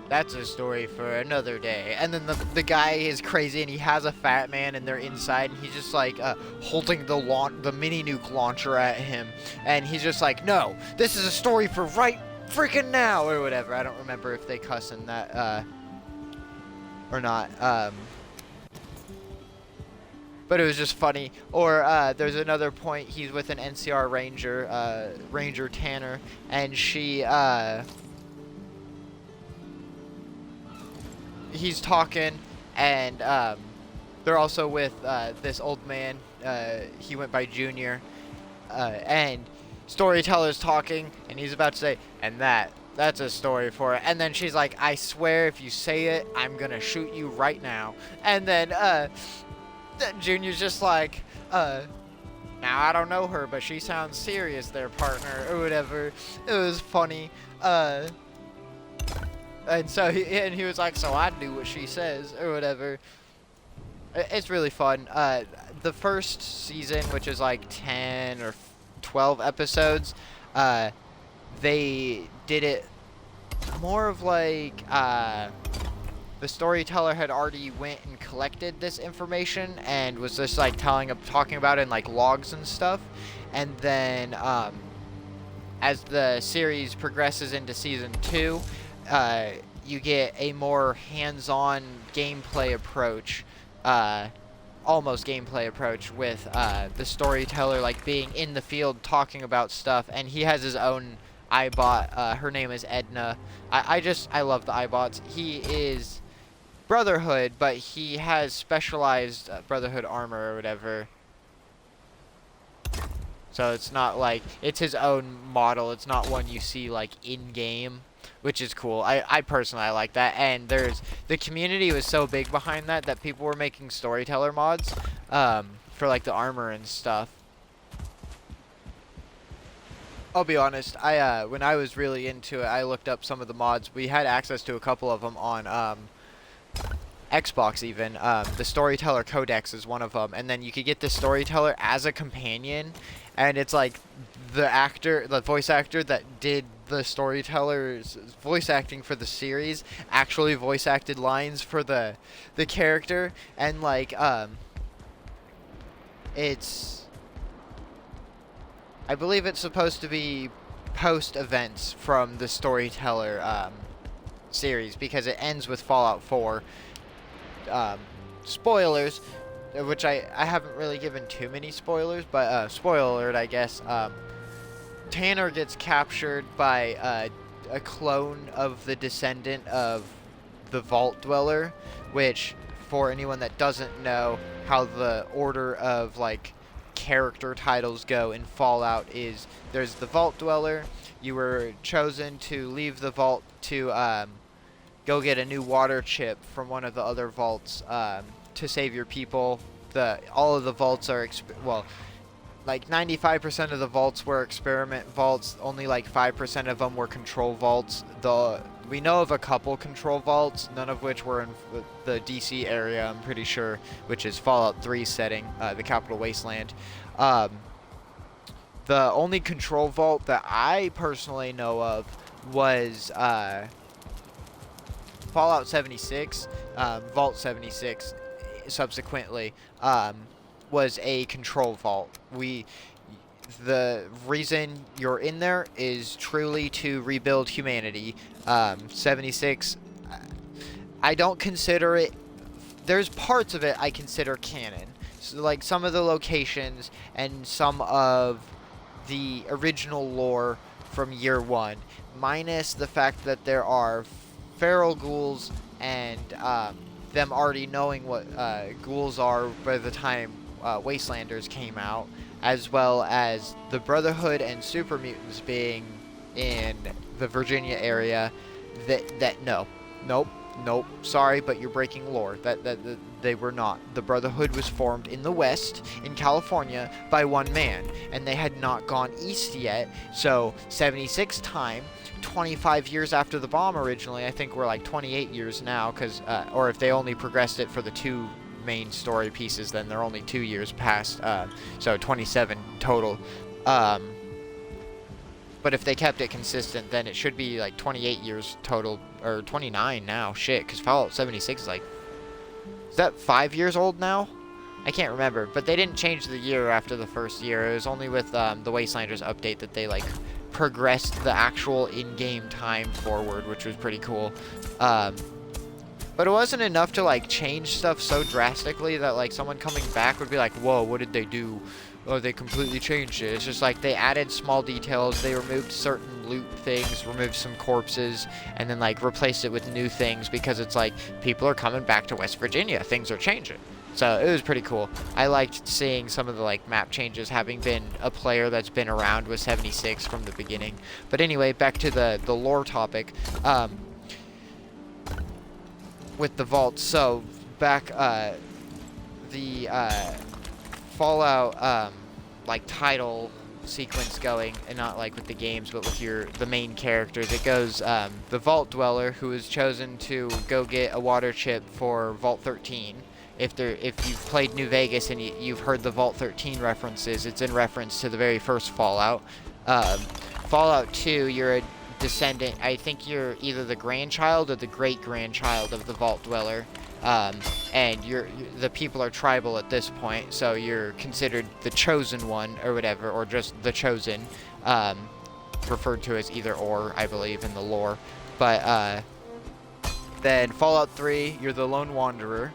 that's a story for another day. And then the guy is crazy, and he has a fat man, and they're inside, and he's just like holding the mini nuke launcher at him, and he's just like, no, this is a story for right freaking now, or whatever. I don't remember if they cuss in that or not. But it was just funny. Or there's another point, he's with an NCR ranger, Ranger Tanner, and he's talking, and they're also with this old man. He went by Junior, and Storyteller's talking, and he's about to say, and that's a story for it. And then she's like, I swear if you say it, I'm gonna shoot you right now. And then Junior's just like, now I don't know her, but she sounds serious there, partner, or whatever. It was funny. And so he was like, so I do what she says, or whatever. It's really fun. The first season, which is like 10 or 12 episodes, they did it more of like, the Storyteller had already went and collected this information and was just like talking about it in like logs and stuff. And then as the series progresses into season 2, you get a more hands-on gameplay approach, almost gameplay approach, with the Storyteller like being in the field talking about stuff, and he has his own iBot. Her name is Edna. I love the iBots. He is Brotherhood, but he has specialized Brotherhood armor or whatever. So it's not like, it's his own model. It's not one you see like in-game, which is cool. I personally like that. And the community was so big behind that people were making Storyteller mods for like the armor and stuff. I'll be honest, when I was really into it, I looked up some of the mods. We had access to a couple of them on Xbox even. The Storyteller Codex is one of them, and then you could get the Storyteller as a companion, and it's like the voice actor that did the Storyteller's voice acting for the series actually voice acted lines for the character, and like it's, I believe it's supposed to be post events from the Storyteller series, because it ends with Fallout 4. Spoilers, which I haven't really given too many spoilers, but spoiler alert, I guess. Tanner gets captured by a clone of the descendant of the Vault Dweller, which, for anyone that doesn't know how the order of like character titles go in Fallout, is there's the Vault Dweller. You were chosen to leave the vault to go get a new water chip from one of the other vaults to save your people. All of the vaults are like 95% of the vaults were experiment vaults. Only like 5% of them were control vaults. We know of a couple control vaults, none of which were in the DC area, I'm pretty sure, which is Fallout 3 setting, the Capital Wasteland. The only control vault that I personally know of was Fallout 76, Vault 76, subsequently, was a control vault. The reason you're in there is truly to rebuild humanity. 76, I don't consider it, there's parts of it I consider canon. So like some of the locations and some of the original lore from year one, minus the fact that there are feral ghouls and them already knowing what ghouls are by the time Wastelanders came out, as well as the Brotherhood and Super Mutants being in the Virginia area. Nope, sorry, but you're breaking lore. That they were not. The Brotherhood was formed in the West, in California, by one man, and they had not gone east yet. So 76 time, 25 years after the bomb originally. I think we're like 28 years now, because or if they only progressed it for the two main story pieces, then they're only 2 years past. So 27 total. But if they kept it consistent, then it should be like 28 years total, or 29 now. Shit, because Fallout 76 is like, is that 5 years old now? I can't remember, but they didn't change the year after the first year. It was only with the Wastelanders update that they like progressed the actual in-game time forward, which was pretty cool. But it wasn't enough to like change stuff so drastically that like someone coming back would be like, whoa, what did they do? Oh, they completely changed it. It's just like they added small details. They removed certain loot things, removed some corpses, and then like replaced it with new things, because it's like people are coming back to West Virginia. Things are changing. So it was pretty cool. I liked seeing some of the like map changes, having been a player that's been around with 76 from the beginning. But anyway, back to the lore topic. With the vaults. So back the Fallout like title sequence going, and not like with the games, but with the main characters. It goes the Vault Dweller, who is chosen to go get a water chip for Vault 13. If you've played New Vegas and you've heard the Vault 13 references, it's in reference to the very first Fallout. Fallout 2, you're a descendant. I think you're either the grandchild or the great-grandchild of the Vault Dweller. And the people are tribal at this point, so you're considered the chosen one or whatever, or just the chosen, referred to as either or, I believe, in the lore. But then Fallout 3, you're the lone wanderer.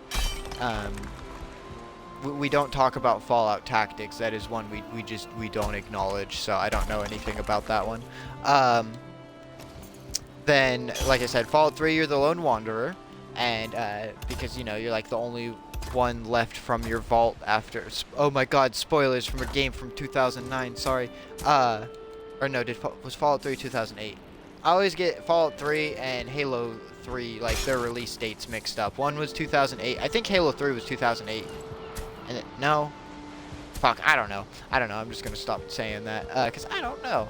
We don't talk about Fallout Tactics. That is one we don't acknowledge, so I don't know anything about that one. Then, like I said, Fallout 3, you're the lone wanderer. And because, you know, you're like the only one left from your vault after, oh my god, spoilers from a game from 2009, sorry. Or no, was Fallout 3 2008? I always get Fallout 3 and Halo 3, like their release dates mixed up. One was 2008, I think Halo 3 was 2008. And no? Fuck, I don't know, I'm just gonna stop saying that, because I don't know.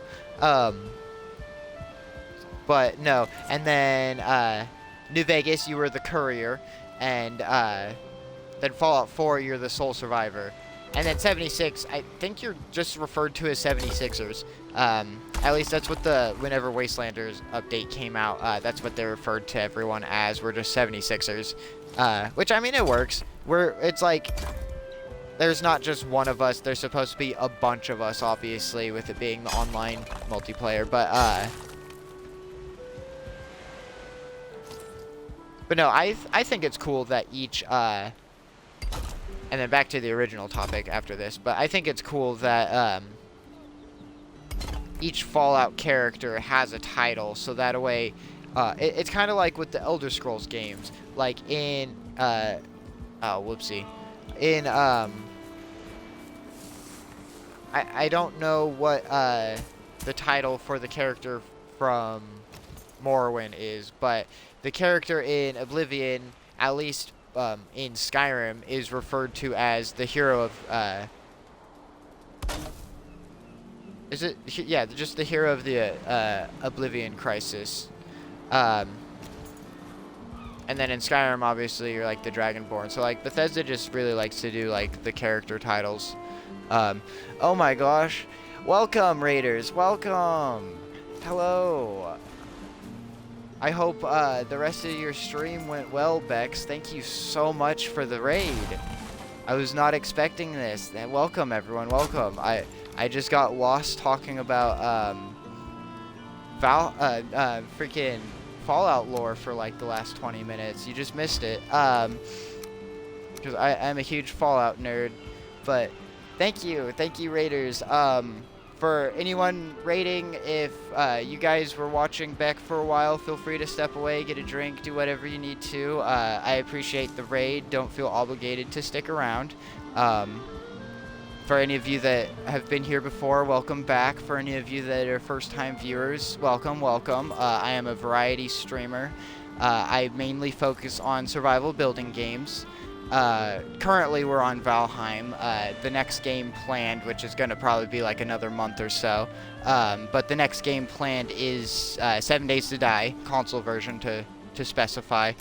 But no, and then, New Vegas, you were the courier, and then Fallout 4, you're the sole survivor. And then 76, I think you're just referred to as 76ers. At least that's what whenever Wastelanders update came out, that's what they referred to everyone as. We're just 76ers. Which, I mean, it works. It's like, there's not just one of us. There's supposed to be a bunch of us, obviously, with it being the online multiplayer. But no, I think it's cool that each, and then back to the original topic after this, but I think it's cool that each Fallout character has a title, so that way, it's kind of like with the Elder Scrolls games, like in, oh, whoopsie, in, I don't know what, the title for the character from Morrowind is, but the character in Oblivion, at least in Skyrim, is referred to as the hero of, is it? Yeah, just the hero of the Oblivion Crisis. And then in Skyrim, obviously, you're like the Dragonborn. So, like, Bethesda just really likes to do, like, the character titles. Oh my gosh. Welcome, Raiders. Welcome. Hello. I hope the rest of your stream went well, Bex. Thank you so much for the raid. I was not expecting this. And welcome, everyone. Welcome. I just got lost talking about freaking Fallout lore for like the last 20 minutes. You just missed it. Because I'm a huge Fallout nerd. But thank you, Raiders. For anyone raiding, if you guys were watching Beck for a while, feel free to step away, get a drink, do whatever you need to. I appreciate the raid. Don't feel obligated to stick around. For any of you that have been here before, welcome back. For any of you that are first-time viewers, welcome, welcome. I am a variety streamer. I mainly focus on survival building games. Currently we're on Valheim. The next game planned, which is going to probably be like another month or so, but the next game planned is 7 Days to Die, console version to specify.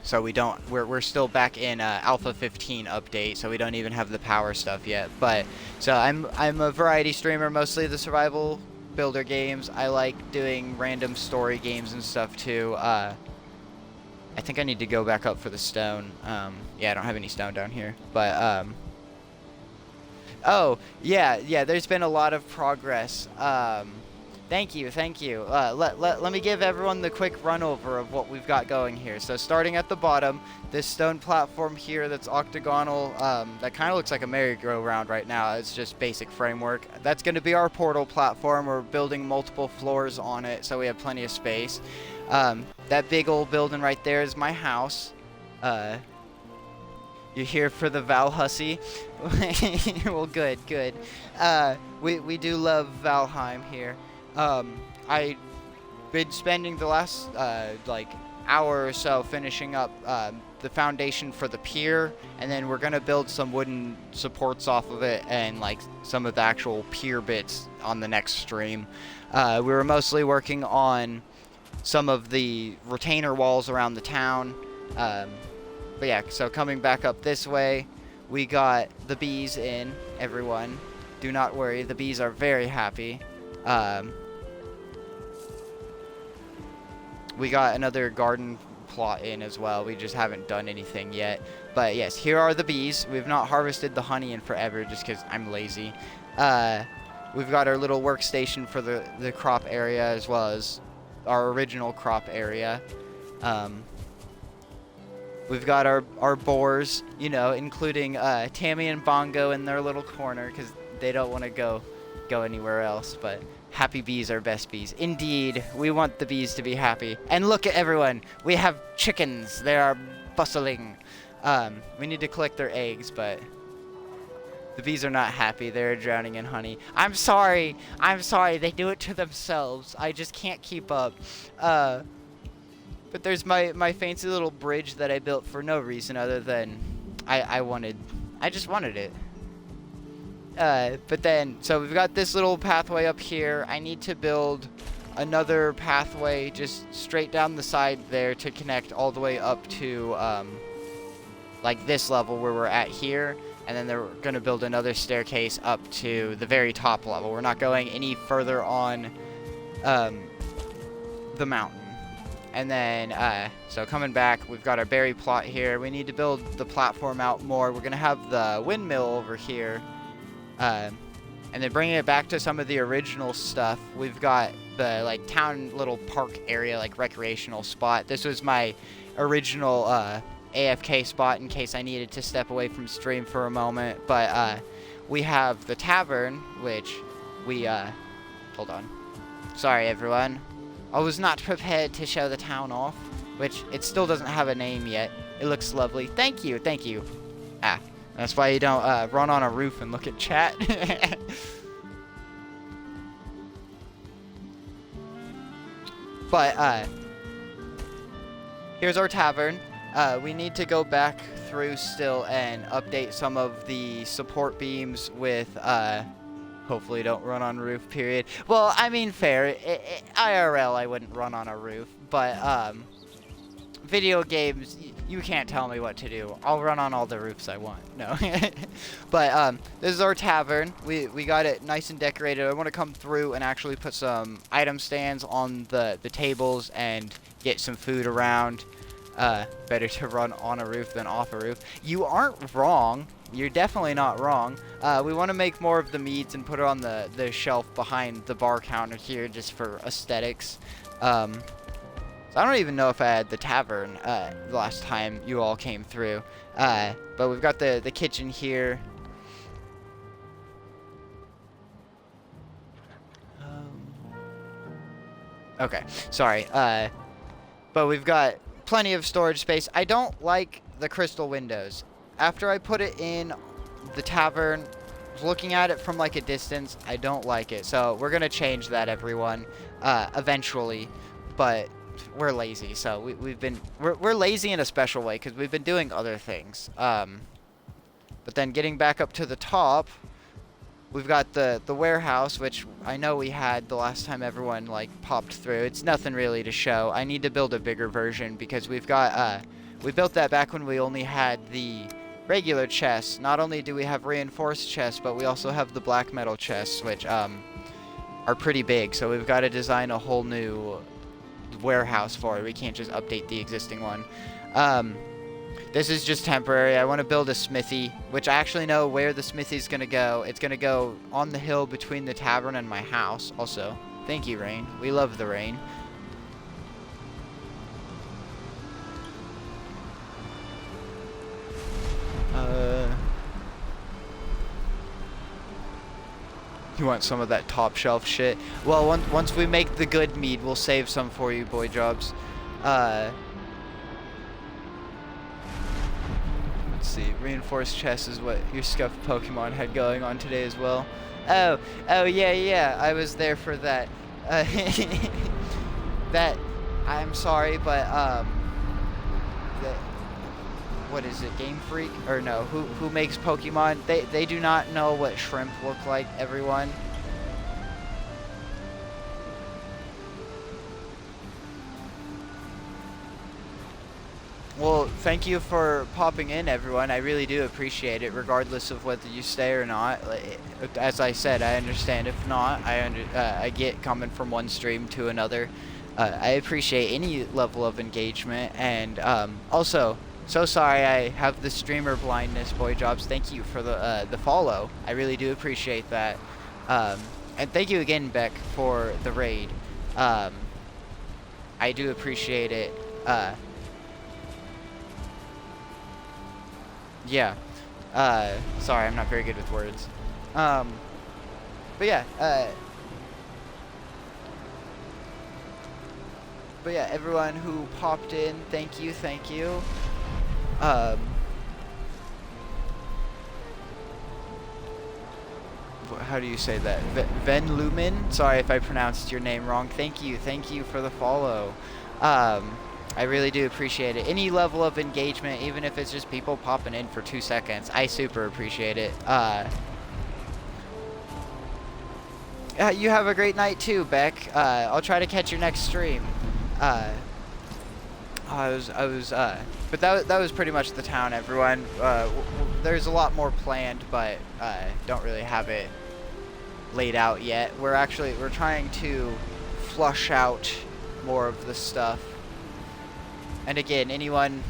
So we're still back in Alpha 15 update, so we don't even have the power stuff yet. But so I'm a variety streamer, mostly the survival builder games. I like doing random story games and stuff too. I think I need to go back up for the stone. Yeah, I don't have any stone down here. But, oh, yeah, there's been a lot of progress. Thank you. Let me give everyone the quick run over of what we've got going here. So starting at the bottom, this stone platform here that's octagonal, that kind of looks like a merry-go-round right now. It's just basic framework. That's going to be our portal platform. We're building multiple floors on it, so we have plenty of space. That big old building right there is my house. You're here for the Val Hussy. Well, good. We do love Valheim here. I've been spending the last, like, hour or so finishing up, the foundation for the pier, and then we're gonna build some wooden supports off of it and, like, some of the actual pier bits on the next stream. We were mostly working on some of the retainer walls around the town. But yeah, so coming back up this way, we got the bees in, everyone. Do not worry, the bees are very happy. We got another garden plot in as well. We just haven't done anything yet. But yes, here are the bees. We've not harvested the honey in forever just because I'm lazy. We've got our little workstation for the crop area as well as our original crop area. We've got our boars, you know, including Tammy and Bongo in their little corner because they don't want to go anywhere else. But happy bees are best bees. Indeed, we want the bees to be happy. And look at everyone. We have chickens. They are bustling. We need to collect their eggs, but the bees are not happy. They're drowning in honey. I'm sorry. They do it to themselves. I just can't keep up. But there's my fancy little bridge that I built for no reason other than I just wanted it. But then, so we've got this little pathway up here. I need to build another pathway just straight down the side there to connect all the way up to like this level where we're at here, and then they're going to build another staircase up to the very top level. We're not going any further on the mountain. And then, so coming back, we've got our berry plot here. We need to build the platform out more. We're going to have the windmill over here. And then bringing it back to some of the original stuff, we've got the, like, town little park area, like, recreational spot. This was my original, AFK spot in case I needed to step away from stream for a moment. But, we have the tavern, which we, hold on. Sorry, everyone. I was not prepared to show the town off, which it still doesn't have a name yet. It looks lovely. Thank you, thank you. Ah, that's why you don't run on a roof and look at chat. But here's our tavern. We need to go back through still and update some of the support beams with hopefully don't run on roof, period. Well, I mean, fair. IRL, I wouldn't run on a roof. But, video games, you can't tell me what to do. I'll run on all the roofs I want. No. But, this is our tavern. We got it nice and decorated. I want to come through and actually put some item stands on the tables and get some food around. Better to run on a roof than off a roof. You aren't wrong. You're definitely not wrong. We want to make more of the meads and put it on the shelf behind the bar counter here just for aesthetics. So I don't even know if I had the tavern the last time you all came through. But we've got the kitchen here. Okay, sorry. But we've got plenty of storage space. I don't like the crystal windows. After I put it in the tavern, looking at it from like a distance, I don't like it. So we're gonna change that, everyone, eventually. But we're lazy, so we're lazy in a special way because we've been doing other things. But then getting back up to the top, we've got the warehouse, which I know we had the last time everyone like popped through. It's nothing really to show. I need to build a bigger version because we've got we built that back when we only had the regular chests. Not only do we have reinforced chests, but we also have the black metal chests, which are pretty big. So we've got to design a whole new warehouse for it. We can't just update the existing one. This is just temporary. I want to build a smithy, which I actually know where the smithy's going to go. It's going to go on the hill between the tavern and my house. Also, thank you, rain. We love the rain. You want some of that top shelf shit? Well, once we make the good mead, we'll save some for you, boy jobs. Let's see. Reinforced chest is what your scuffed Pokemon had going on today as well. Oh, yeah. I was there for that. That, I'm sorry, but what is it, Game Freak? Or no, who makes Pokemon? They do not know what shrimp look like, everyone. Well, thank you for popping in, everyone. I really do appreciate it, regardless of whether you stay or not. As I said, I understand. If not, I get coming from one stream to another. I appreciate any level of engagement, and also, so sorry I have the streamer blindness, boy jobs. Thank you for the follow. I really do appreciate that. And thank you again, Beck, for the raid. I do appreciate it. Yeah. Sorry, I'm not very good with words. But yeah, everyone who popped in, thank you. How do you say that? Ven Lumen? Sorry if I pronounced your name wrong. Thank you for the follow. I really do appreciate it. Any level of engagement, even if it's just people popping in for 2 seconds, I super appreciate it. You have a great night too, Beck. I'll try to catch your next stream. But that was pretty much the town, everyone. There's a lot more planned, but don't really have it laid out yet. We're trying to flush out more of the stuff. And again, anyone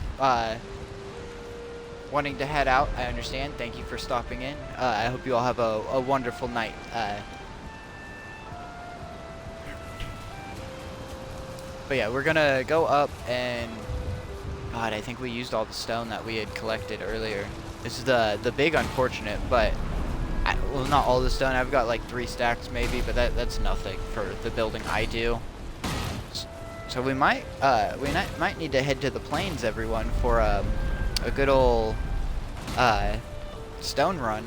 wanting to head out, I understand. Thank you for stopping in. I hope you all have a wonderful night. But yeah, we're gonna go up and... God, I think we used all the stone that we had collected earlier. This is the big unfortunate, but... well, not all the stone. I've got like 3 stacks maybe, but that's nothing for the building I do. So we might need to head to the plains, everyone, for a good old stone run.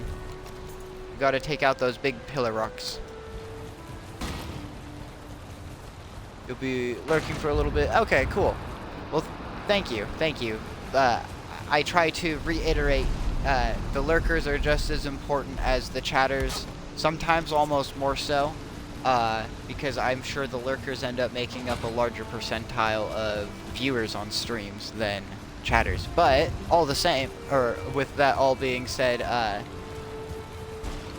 We gotta take out those big pillar rocks. You'll be lurking for a little bit. Okay, cool. Well, thank you. I try to reiterate, the lurkers are just as important as the chatters, sometimes almost more so, because I'm sure the lurkers end up making up a larger percentile of viewers on streams than chatters. But all the same, or with that all being said,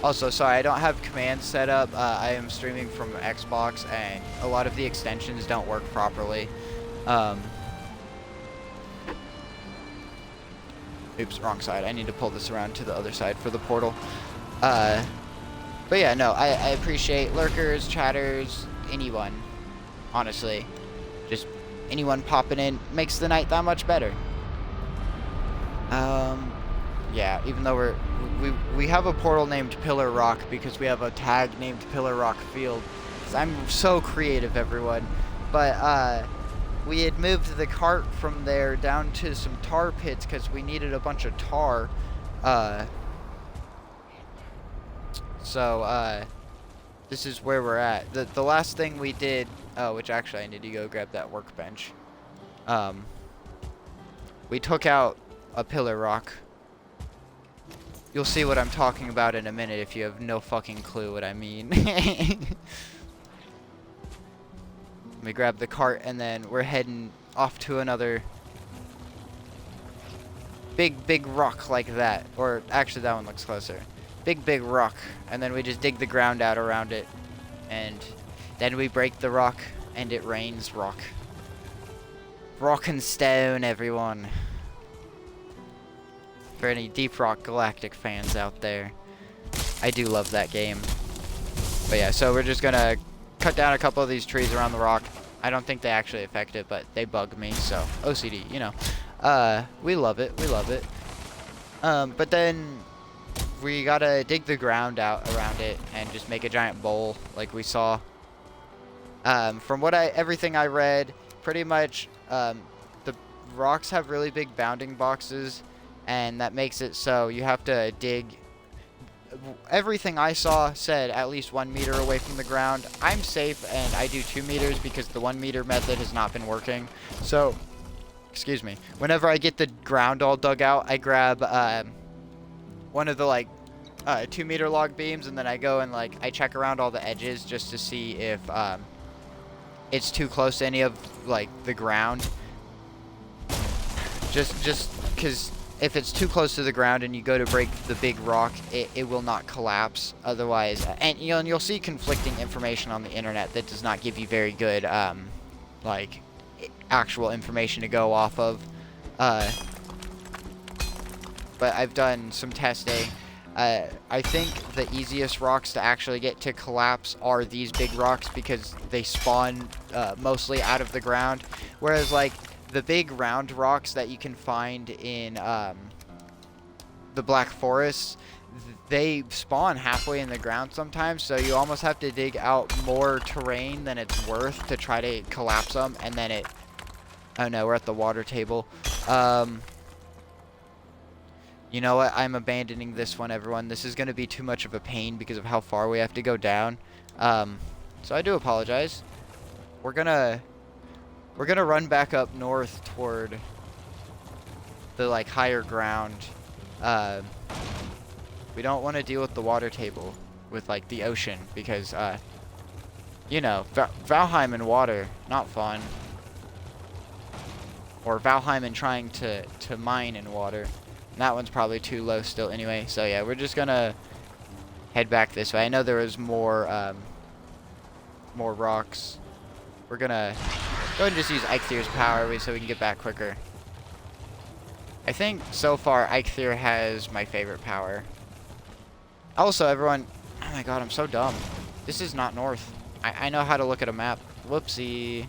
also, sorry, I don't have commands set up. I am streaming from Xbox, and a lot of the extensions don't work properly. Oops, wrong side. I need to pull this around to the other side for the portal. But yeah, no, I appreciate lurkers, chatters, anyone, honestly. Just anyone popping in makes the night that much better. Yeah, even though we have a portal named Pillar Rock because we have a tag named Pillar Rock Field. I'm so creative, everyone. But we had moved the cart from there down to some tar pits because we needed a bunch of tar. So this is where we're at. The last thing we did, which actually I need to go grab that workbench. We took out a pillar rock. You'll see what I'm talking about in a minute if you have no fucking clue what I mean. Let me grab the cart and then we're heading off to another big rock like that. Or actually that one looks closer. Big rock. And then we just dig the ground out around it. And then we break the rock and it rains rock. Rock and stone, everyone. For any Deep Rock Galactic fans out there. I do love that game. But yeah, so we're just gonna cut down a couple of these trees around the rock. I don't think they actually affect it, but they bug me, so OCD, you know. We love it, but then we gotta dig the ground out around it and just make a giant bowl like we saw. From everything I read, pretty much the rocks have really big bounding boxes, and that makes it so you have to dig. Everything I saw said at least 1 meter away from the ground. I'm safe and I do 2 meters because the 1 meter method has not been working. So, excuse me. Whenever I get the ground all dug out, I grab one of the 2 meter log beams, and then I go and I check around all the edges just to see if it's too close to any of the ground. Just because if it's too close to the ground and you go to break the big rock, it will not collapse. Otherwise, and you'll see conflicting information on the internet that does not give you very good actual information to go off of. But I've done some testing. I think the easiest rocks to actually get to collapse are these big rocks because they spawn mostly out of the ground, whereas the big round rocks that you can find in the Black Forest, they spawn halfway in the ground sometimes, so you almost have to dig out more terrain than it's worth to try to collapse them, and then oh no, we're at the water table. You know what? I'm abandoning this one, everyone. This is going to be too much of a pain because of how far we have to go down. So I do apologize. We're gonna run back up north toward the higher ground. We don't want to deal with the water table with the ocean because You know, Valheim in water, not fun. Or Valheim and trying to mine in water. And that one's probably too low still anyway. So yeah, we're just gonna head back this way. I know there was more rocks. We're gonna go ahead and just use Eikthyre's power so we can get back quicker. I think so far Eikthyre has my favorite power. Also, everyone, oh my god, I'm so dumb. This is not north. I know how to look at a map. Whoopsie.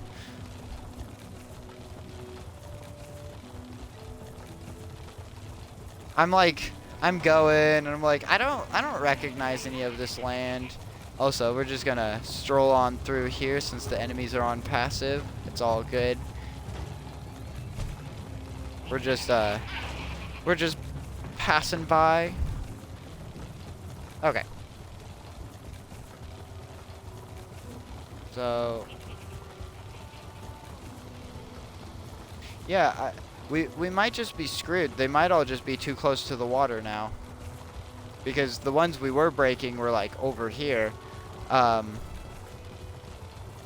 I'm going, and I'm like, I don't recognize any of this land. Also, we're just gonna stroll on through here since the enemies are on passive. It's all good. We're just passing by. Okay. So yeah, we might just be screwed. They might all just be too close to the water now. Because the ones we were breaking were like over here. Well,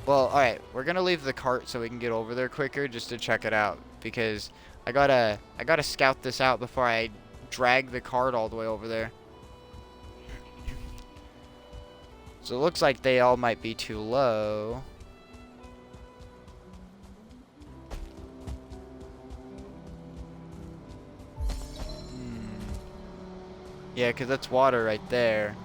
alright, we're gonna leave the cart so we can get over there quicker just to check it out. Because I gotta scout this out before I drag the cart all the way over there. So it looks like they all might be too low. Yeah, because that's water right there.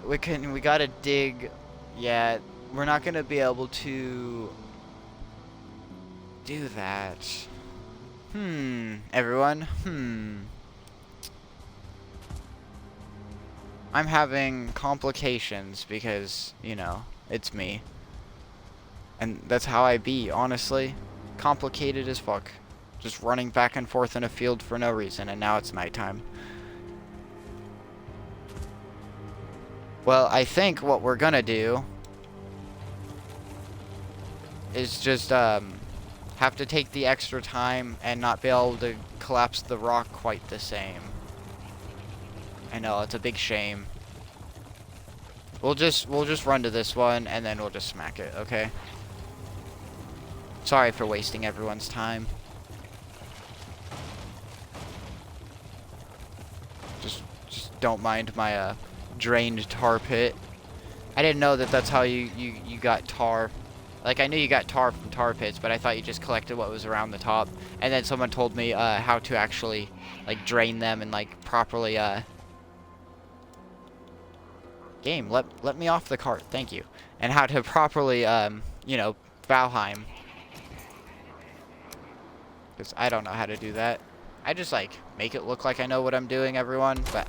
We gotta dig. Yeah, we're not gonna be able to do that. Everyone. I'm having complications because, you know, it's me. And that's how I be, honestly. Complicated as fuck. Just running back and forth in a field for no reason, and now it's nighttime. Well, I think what we're gonna do is just have to take the extra time and not be able to collapse the rock quite the same. I know, it's a big shame. We'll just run to this one and then we'll just smack it, okay? Sorry for wasting everyone's time. Just don't mind my drained tar pit. I didn't know that that's how you got tar. Like, I knew you got tar from tar pits, but I thought you just collected what was around the top. And then someone told me how to actually, like, drain them and, like, properly, Game, let me off the cart, thank you. And how to properly, you know, Valheim. Because I don't know how to do that. I just, like, make it look like I know what I'm doing, everyone. But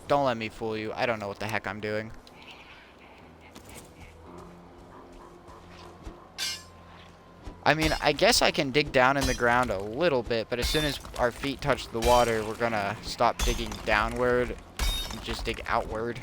don't let me fool you. I don't know what the heck I'm doing. I mean, I guess I can dig down in the ground a little bit, but as soon as our feet touch the water, we're gonna stop digging downward and just dig outward.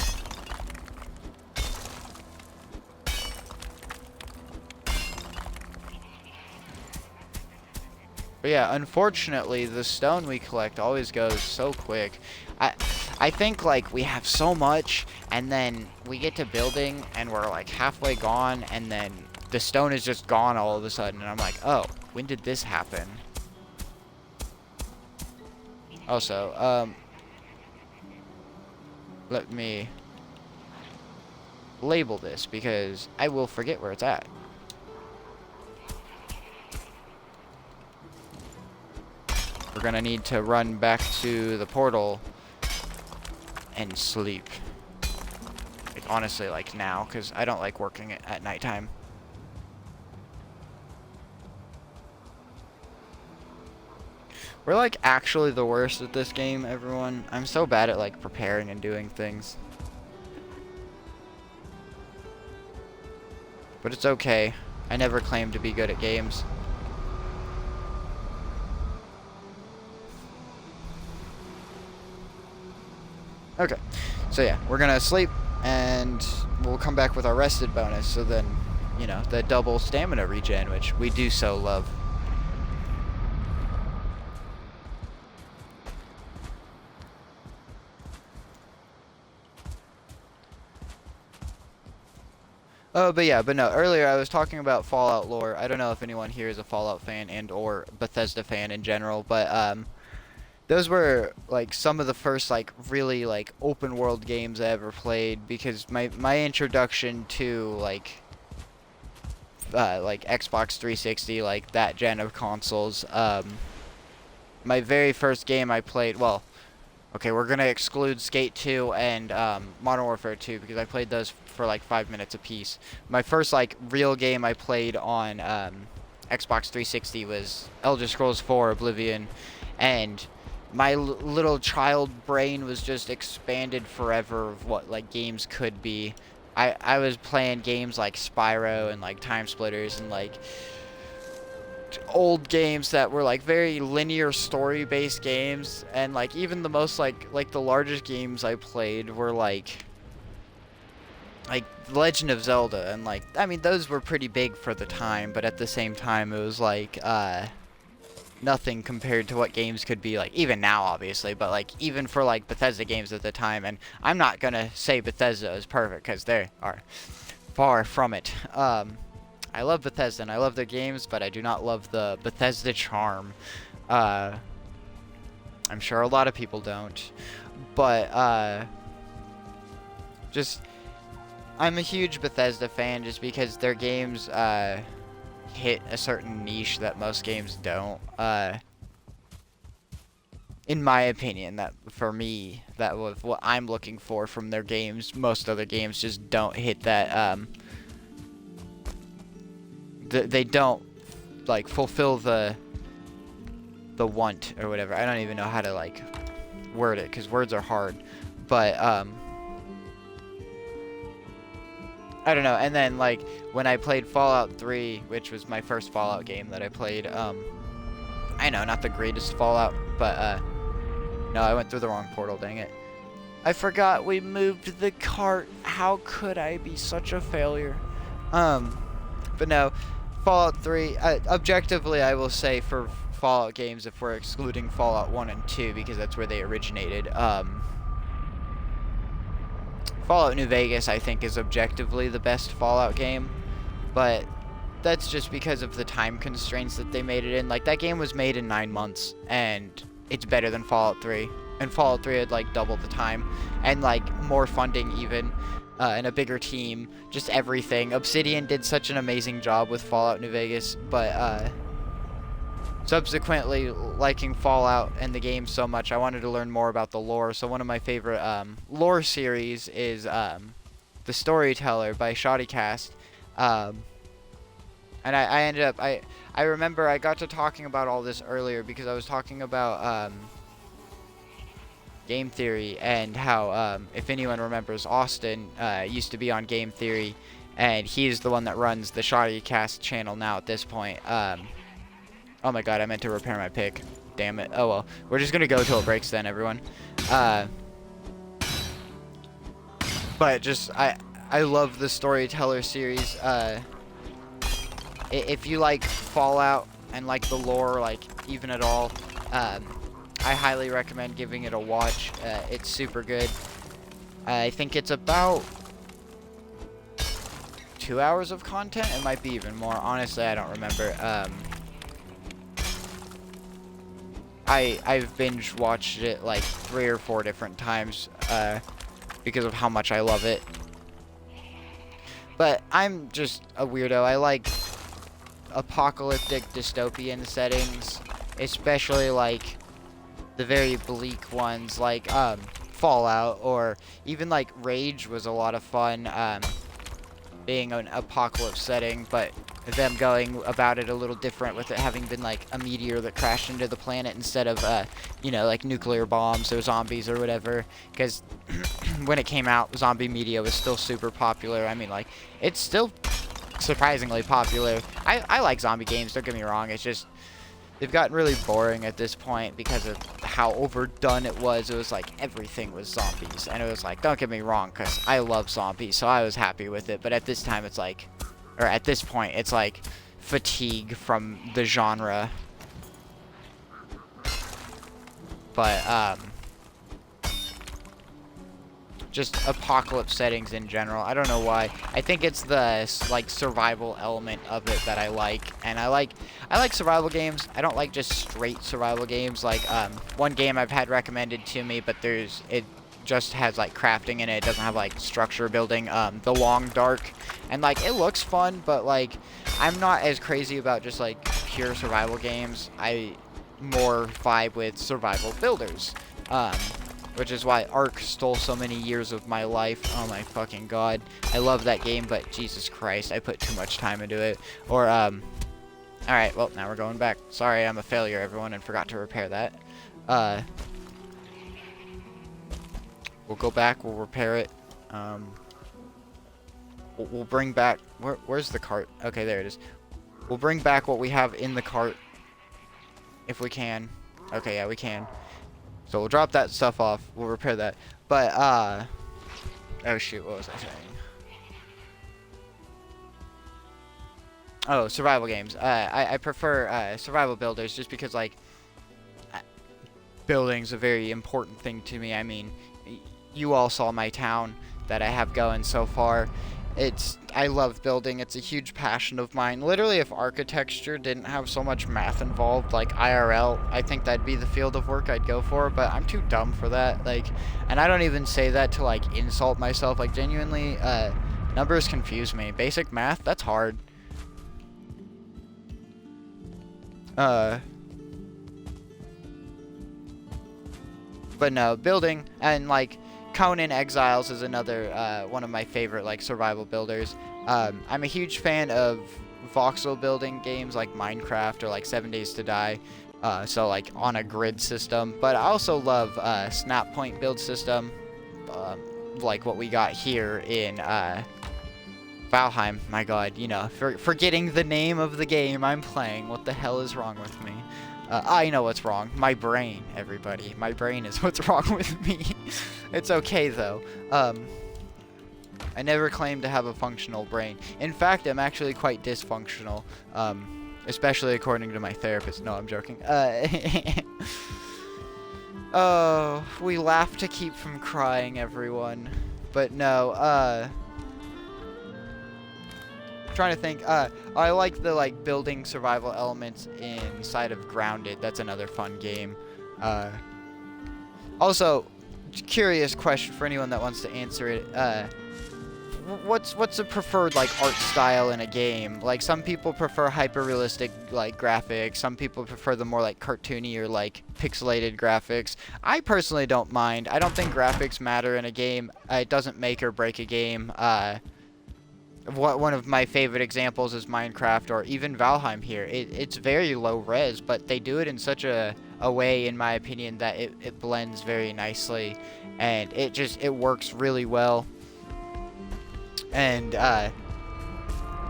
But yeah, unfortunately, the stone we collect always goes so quick. I think, like, we have so much, and then we get to building, and we're, like, halfway gone, and then the stone is just gone all of a sudden, and I'm like, oh, when did this happen? Also, let me label this, because I will forget where it's at. We're gonna need to run back to the portal and sleep. Like, honestly, like now, because I don't like working at nighttime. We're like actually the worst at this game, everyone. I'm so bad at like preparing and doing things. But it's okay. I never claimed to be good at games. Okay, so yeah, we're gonna sleep, and we'll come back with our rested bonus, so then, you know, the double stamina regen, which we do so love. Oh, but no. Earlier I was talking about Fallout lore. I don't know if anyone here is a Fallout fan and or Bethesda fan in general, but those were like some of the first like really like open world games I ever played, because my introduction to like Xbox 360, like that gen of consoles, my very first game I played, well, okay, we're gonna exclude Skate 2 and Modern Warfare 2 because I played those for like 5 minutes apiece. My first like real game I played on Xbox 360 was Elder Scrolls 4 Oblivion, and my little child brain was just expanded forever of what like games could be. I was playing games like Spyro and like Time Splitters and like old games that were like very linear story based games, and like even the most like the largest games I played were like Legend of Zelda, and like I mean those were pretty big for the time, but at the same time it was like nothing compared to what games could be like even now obviously, but like even for like Bethesda games at the time. And I'm not gonna say Bethesda is perfect because they are far from it. I love Bethesda and I love their games, but I do not love the Bethesda charm. I'm sure a lot of people don't, but just I'm a huge Bethesda fan just because their games hit a certain niche that most games don't. In my opinion, that for me, that was what I'm looking for from their games. Most other games just don't hit that. They don't like fulfill the want or whatever. I don't even know how to like word it because words are hard. But I don't know. And then like when I played Fallout 3, which was my first Fallout game that I played, I know, not the greatest Fallout, but no, I went through the wrong portal, dang it. I forgot we moved the cart. How could I be such a failure? But no, Fallout 3, objectively I will say for Fallout games, if we're excluding Fallout 1 and 2 because that's where they originated, Fallout New Vegas I think is objectively the best Fallout game, but that's just because of the time constraints that they made it in. Like that game was made in 9 months and it's better than Fallout 3, and Fallout 3 had like double the time and like more funding even, and a bigger team, just everything. Obsidian did such an amazing job with Fallout New Vegas, but subsequently liking Fallout and the game so much, I wanted to learn more about the lore. So one of my favorite lore series is The Storyteller by Shoddycast, and I ended up I remember I got to talking about all this earlier because I was talking about Game Theory and how if anyone remembers, Austin used to be on Game Theory, and he's the one that runs the Shoddycast channel now at this point. Oh my god, I meant to repair my pick. Damn it. Oh well. We're just gonna go till it breaks then, everyone. But just, I love the Storyteller series. If you like Fallout and like the lore, like even at all, I highly recommend giving it a watch. It's super good. I think it's about 2 hours of content. It might be even more. Honestly, I don't remember. I've binge watched it like 3 or 4 different times because of how much I love it. But I'm just a weirdo. I like apocalyptic dystopian settings, especially like the very bleak ones like Fallout, or even like Rage was a lot of fun, being an apocalypse setting, but them going about it a little different with it having been like a meteor that crashed into the planet instead of you know, like nuclear bombs or zombies or whatever, because when it came out, zombie media was still super popular. I mean, like, it's still surprisingly popular. I like zombie games, don't get me wrong. It's just they've gotten really boring at this point because of how overdone it was. It was like everything was zombies, and it was like, don't get me wrong, because I love zombies, so I was happy with it. But at this time, it's like, or at this point, it's like fatigue from the genre. But just apocalypse settings in general. I don't know why. I think it's the like survival element of it that I like, and I like survival games. I don't like just straight survival games. Like one game I've had recommended to me, but it just has like crafting in it. It doesn't have like structure building. The Long Dark, and like it looks fun, but like I'm not as crazy about just like pure survival games. I more vibe with survival builders. Which is why Ark stole so many years of my life. Oh my fucking god. I love that game, but Jesus Christ, I put too much time into it. Or, alright, well, now we're going back. Sorry, I'm a failure, everyone, and forgot to repair that. We'll go back, we'll repair it. We'll bring back... Where's the cart? Okay, there it is. We'll bring back what we have in the cart. If we can. Okay, yeah, we can. So we'll drop that stuff off. We'll repair that. But, oh shoot, what was I saying? Oh, survival games. I prefer, survival builders just because, like, building's a very important thing to me. I mean, you all saw my town that I have going so far. I love building. It's a huge passion of mine. Literally, if architecture didn't have so much math involved, like IRL, I think that'd be the field of work I'd go for, but I'm too dumb for that. Like, and I don't even say that to, like, insult myself. Like, genuinely, numbers confuse me. Basic math, that's hard. But no, building, and, like, Conan Exiles is another one of my favorite like survival builders. I'm a huge fan of voxel building games like Minecraft or like 7 Days to Die, so like on a grid system. But I also love snap point build system, like what we got here in Valheim. My god, you know, forgetting the name of the game I'm playing. What the hell is wrong with me? I know what's wrong. My brain, everybody. My brain is what's wrong with me. It's okay, though. I never claimed to have a functional brain. In fact, I'm actually quite dysfunctional. Especially according to my therapist. No, I'm joking. Oh, we laugh to keep from crying, everyone. But no, trying to think. I like the like building survival elements inside of Grounded. That's another fun game. Also, curious question for anyone that wants to answer it. What's a preferred like art style in a game? Like some people prefer hyper realistic like graphics. Some people prefer the more like cartoony or like pixelated graphics. I personally don't mind. I don't think graphics matter in a game. It doesn't make or break a game. One of my favorite examples is Minecraft or even Valheim here. It's very low res, but they do it in such a way, in my opinion, that it blends very nicely, and it works really well. And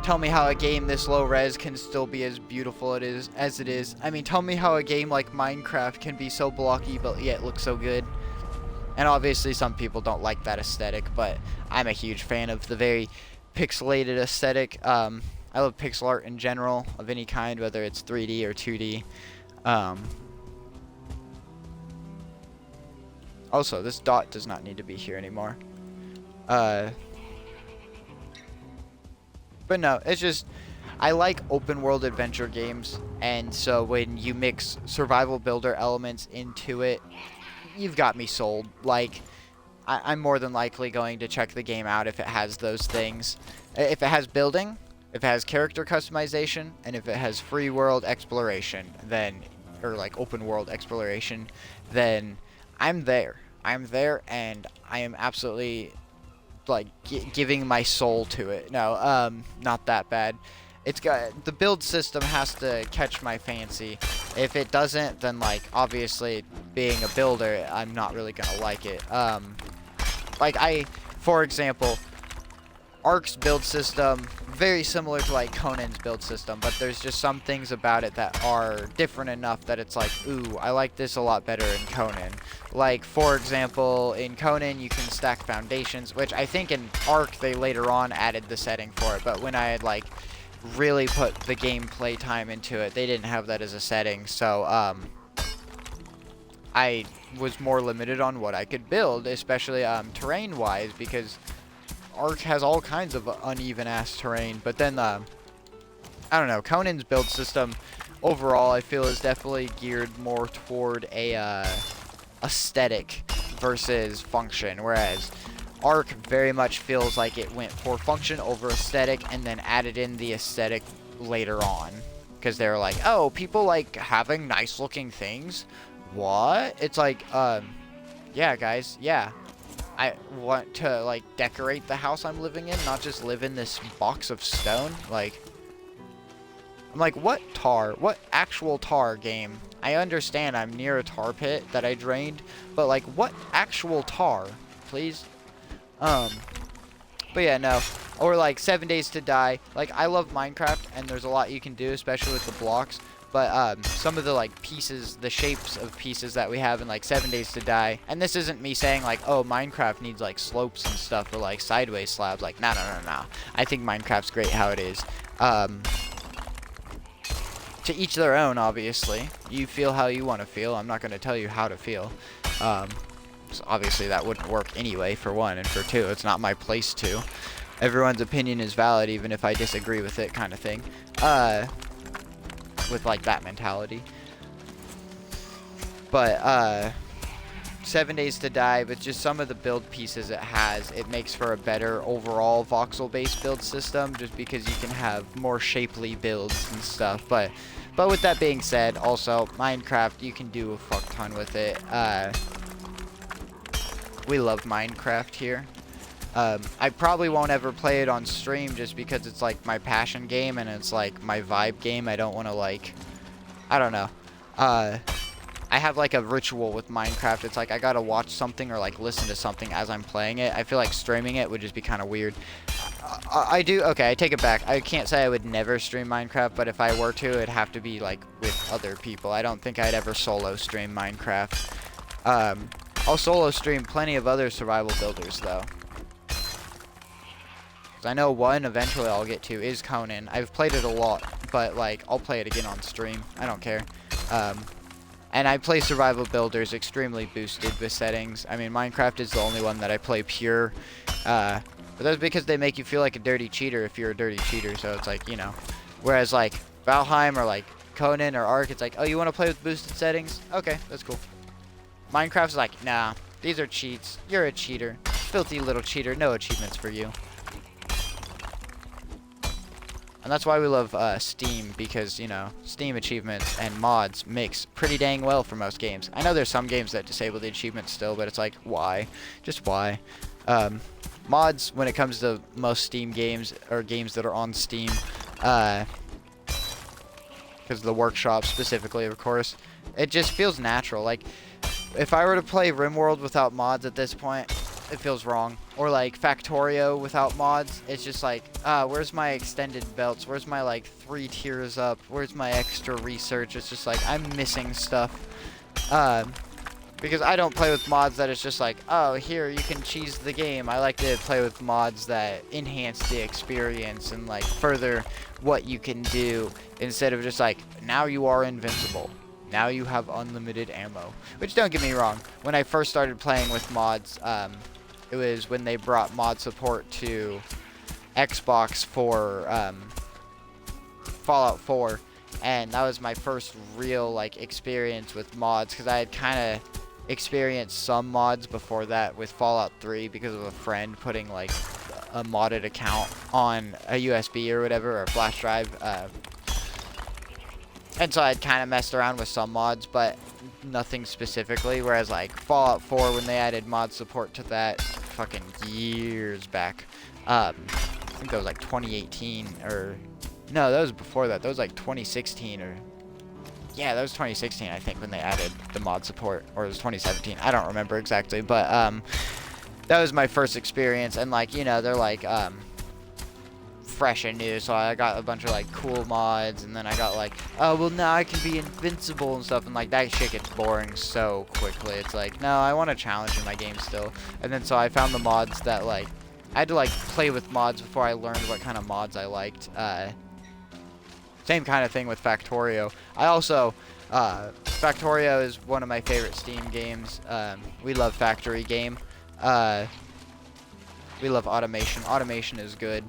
tell me how a game this low res can still be as beautiful as it is. I mean, tell me how a game like Minecraft can be so blocky but yet look so good. And obviously some people don't like that aesthetic, but I'm a huge fan of the very pixelated aesthetic. I love pixel art in general of any kind, whether it's 3D or 2D. Also, this dot does not need to be here anymore. But no, it's just, I like open world adventure games, and so when you mix survival builder elements into it, you've got me sold. Like, I'm more than likely going to check the game out if it has those things. If it has building, if it has character customization, and if it has free world exploration, then, or like open world exploration, then I'm there. I'm there, and I am absolutely like giving my soul to it. No, not that bad. It's got, the build system has to catch my fancy. If it doesn't, then like obviously being a builder, I'm not really gonna like it. Like for example, Ark's build system, very similar to like Conan's build system, but there's just some things about it that are different enough that it's like, ooh, I like this a lot better in Conan. Like, for example, in Conan you can stack foundations, which I think in Ark they later on added the setting for it, but when I had like really put the gameplay time into it, they didn't have that as a setting. So I was more limited on what I could build, especially terrain-wise, because Ark has all kinds of uneven-ass terrain. But then, I don't know, Conan's build system overall, I feel, is definitely geared more toward a aesthetic versus function, whereas Ark very much feels like it went for function over aesthetic and then added in the aesthetic later on. Because they're like, oh, people like having nice looking things. What? It's like, yeah, guys, yeah. I want to, like, decorate the house I'm living in, not just live in this box of stone. Like, I'm like, what tar? What actual tar, game? I understand I'm near a tar pit that I drained, but, like, what actual tar? Please? But yeah, no. Or, like, 7 Days to Die. Like, I love Minecraft, and there's a lot you can do, especially with the blocks. But some of the, like, pieces, the shapes of pieces that we have in, like, 7 Days to Die. And this isn't me saying, like, oh, Minecraft needs, like, slopes and stuff or, like, sideways slabs. Like, no. I think Minecraft's great how it is. To each their own, obviously. You feel how you want to feel. I'm not going to tell you how to feel. So obviously that wouldn't work anyway, for one. And for two, it's not my place to. Everyone's opinion is valid, even if I disagree with it, kind of thing. With, like, that mentality. But, 7 Days to Die, with just some of the build pieces it has, it makes for a better overall voxel-based build system, just because you can have more shapely builds and stuff. But with that being said, also, Minecraft, you can do a fuck ton with it. We love Minecraft here. I probably won't ever play it on stream just because it's, like, my passion game and it's, like, my vibe game. I don't want to, like, I don't know. I have, like, a ritual with Minecraft. It's like I gotta watch something or, like, listen to something as I'm playing it. I feel like streaming it would just be kind of weird. I do, okay, I take it back. I can't say I would never stream Minecraft, but if I were to, it'd have to be, like, with other people. I don't think I'd ever solo stream Minecraft. I'll solo stream plenty of other survival builders, though. Because I know one eventually I'll get to is Conan. I've played it a lot, but, like, I'll play it again on stream. I don't care. And I play survival builders extremely boosted with settings. I mean, Minecraft is the only one that I play pure. But that's because they make you feel like a dirty cheater if you're a dirty cheater. So it's like, you know. Whereas, like, Valheim or, like, Conan or Ark, it's like, oh, you want to play with boosted settings? Okay, that's cool. Minecraft's like, nah, these are cheats. You're a cheater. Filthy little cheater. No achievements for you. And that's why we love Steam, because, you know, Steam achievements and mods mix pretty dang well for most games. I know there's some games that disable the achievements still, but it's like, why? Just why? Mods, when it comes to most Steam games, or games that are on Steam, because of the workshop specifically, of course, it just feels natural. Like, if I were to play RimWorld without mods at this point, it feels wrong. Or like Factorio without mods, it's just like, where's my extended belts? Where's my, like, 3 tiers up? Where's my extra research? It's just like, I'm missing stuff. Because I don't play with mods that it's just like, oh, here, you can cheese the game. I like to play with mods that enhance the experience and, like, further what you can do, instead of just like, now you are invincible. Now you have unlimited ammo. Which, don't get me wrong, when I first started playing with mods, it was when they brought mod support to Xbox for Fallout 4, and that was my first real, like, experience with mods, because I had kind of experienced some mods before that with Fallout 3 because of a friend putting, like, a modded account on a USB or whatever, or a flash drive, and so I'd kind of messed around with some mods, but nothing specifically. Whereas, like, Fallout 4, when they added mod support to that fucking years back, I think that was like 2018, or no, that was before that. That was like 2016, or yeah, that was 2016, I think, when they added the mod support, or it was 2017. I don't remember exactly, but that was my first experience, and, like, you know, they're like fresh and new, so I got a bunch of, like, cool mods, and then I got, like, oh, well, now I can be invincible and stuff, and, like, that shit gets boring so quickly. It's like, no, I want a challenge in my game still. And then so I found the mods that, like, I had to, like, play with mods before I learned what kind of mods I liked. Same kind of thing with Factorio. I also Factorio is one of my favorite Steam games. We love Factory Game. We love automation. Automation is good.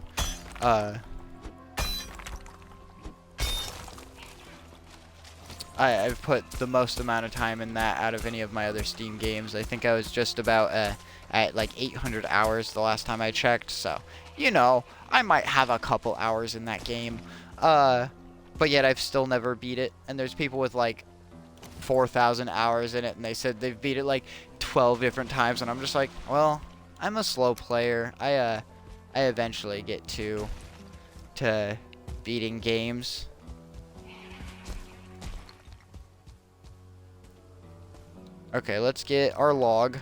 I've put the most amount of time in that out of any of my other Steam games. I think I was just about at like 800 hours the last time I checked. So, you know, I might have a couple hours in that game. But yet I've still never beat it. And there's people with like 4,000 hours in it, and they said they've beat it like 12 different times. And I'm just like, well, I'm a slow player. I eventually get to beating games. Okay, let's get our log.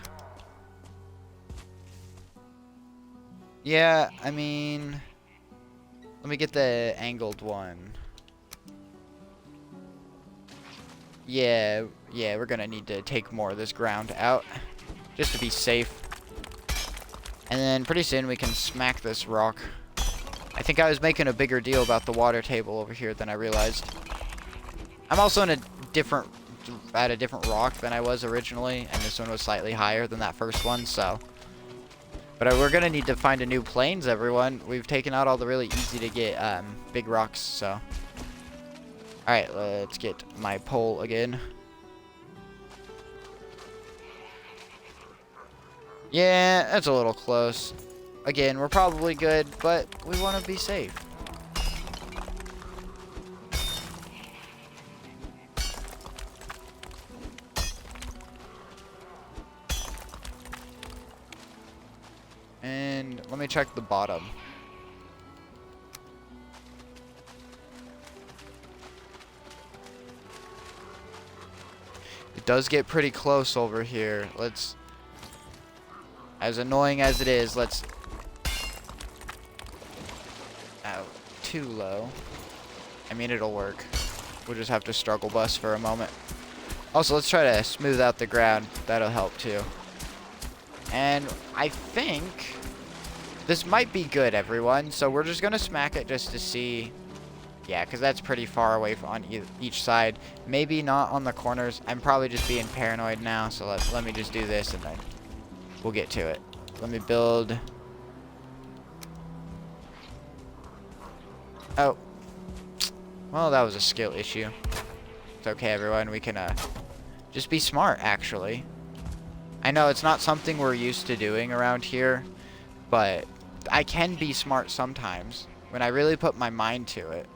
Yeah, I mean, let me get the angled one. Yeah, we're gonna need to take more of this ground out just to be safe. And then pretty soon we can smack this rock. I think I was making a bigger deal about the water table over here than I realized. I'm also in a different rock than I was originally, and this one was slightly higher than that first one, so. But we're gonna need to find a new plains, everyone. We've taken out all the really easy to get big rocks, so. Alright, let's get my pole again. Yeah, that's a little close. Again, we're probably good, but we want to be safe. And let me check the bottom. It does get pretty close over here. Let's, as annoying as it is, let's, oh, too low. I mean, it'll work. We'll just have to struggle bus for a moment. Also, let's try to smooth out the ground. That'll help too. And I think this might be good, everyone. So we're just going to smack it just to see. Yeah, because that's pretty far away on each side. Maybe not on the corners. I'm probably just being paranoid now. So let me just do this and then we'll get to it. Let me build. Oh. Well, that was a skill issue. It's okay, everyone. We can just be smart, actually. I know it's not something we're used to doing around here, but I can be smart sometimes when I really put my mind to it.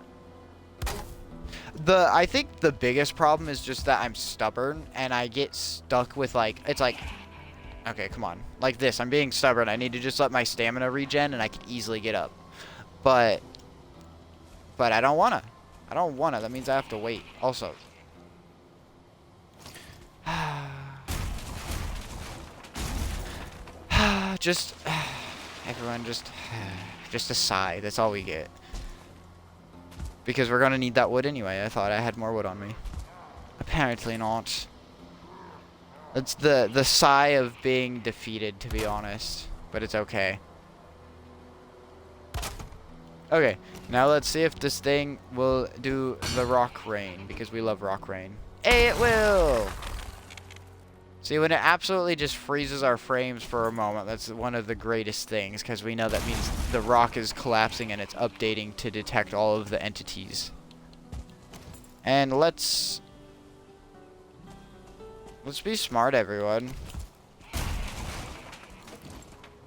I think the biggest problem is just that I'm stubborn and I get stuck with like, it's like, okay, come on. Like this, I'm being stubborn. I need to just let my stamina regen and I can easily get up. But I don't wanna. I don't wanna. That means I have to wait. Also. Just, everyone just a sigh. That's all we get. Because we're gonna need that wood anyway. I thought I had more wood on me. Apparently not. It's the sigh of being defeated, to be honest. But it's okay. Okay, now let's see if this thing will do the rock rain, because we love rock rain. Hey, it will! See, when it absolutely just freezes our frames for a moment, that's one of the greatest things, because we know that means the rock is collapsing and it's updating to detect all of the entities. And let's be smart, everyone.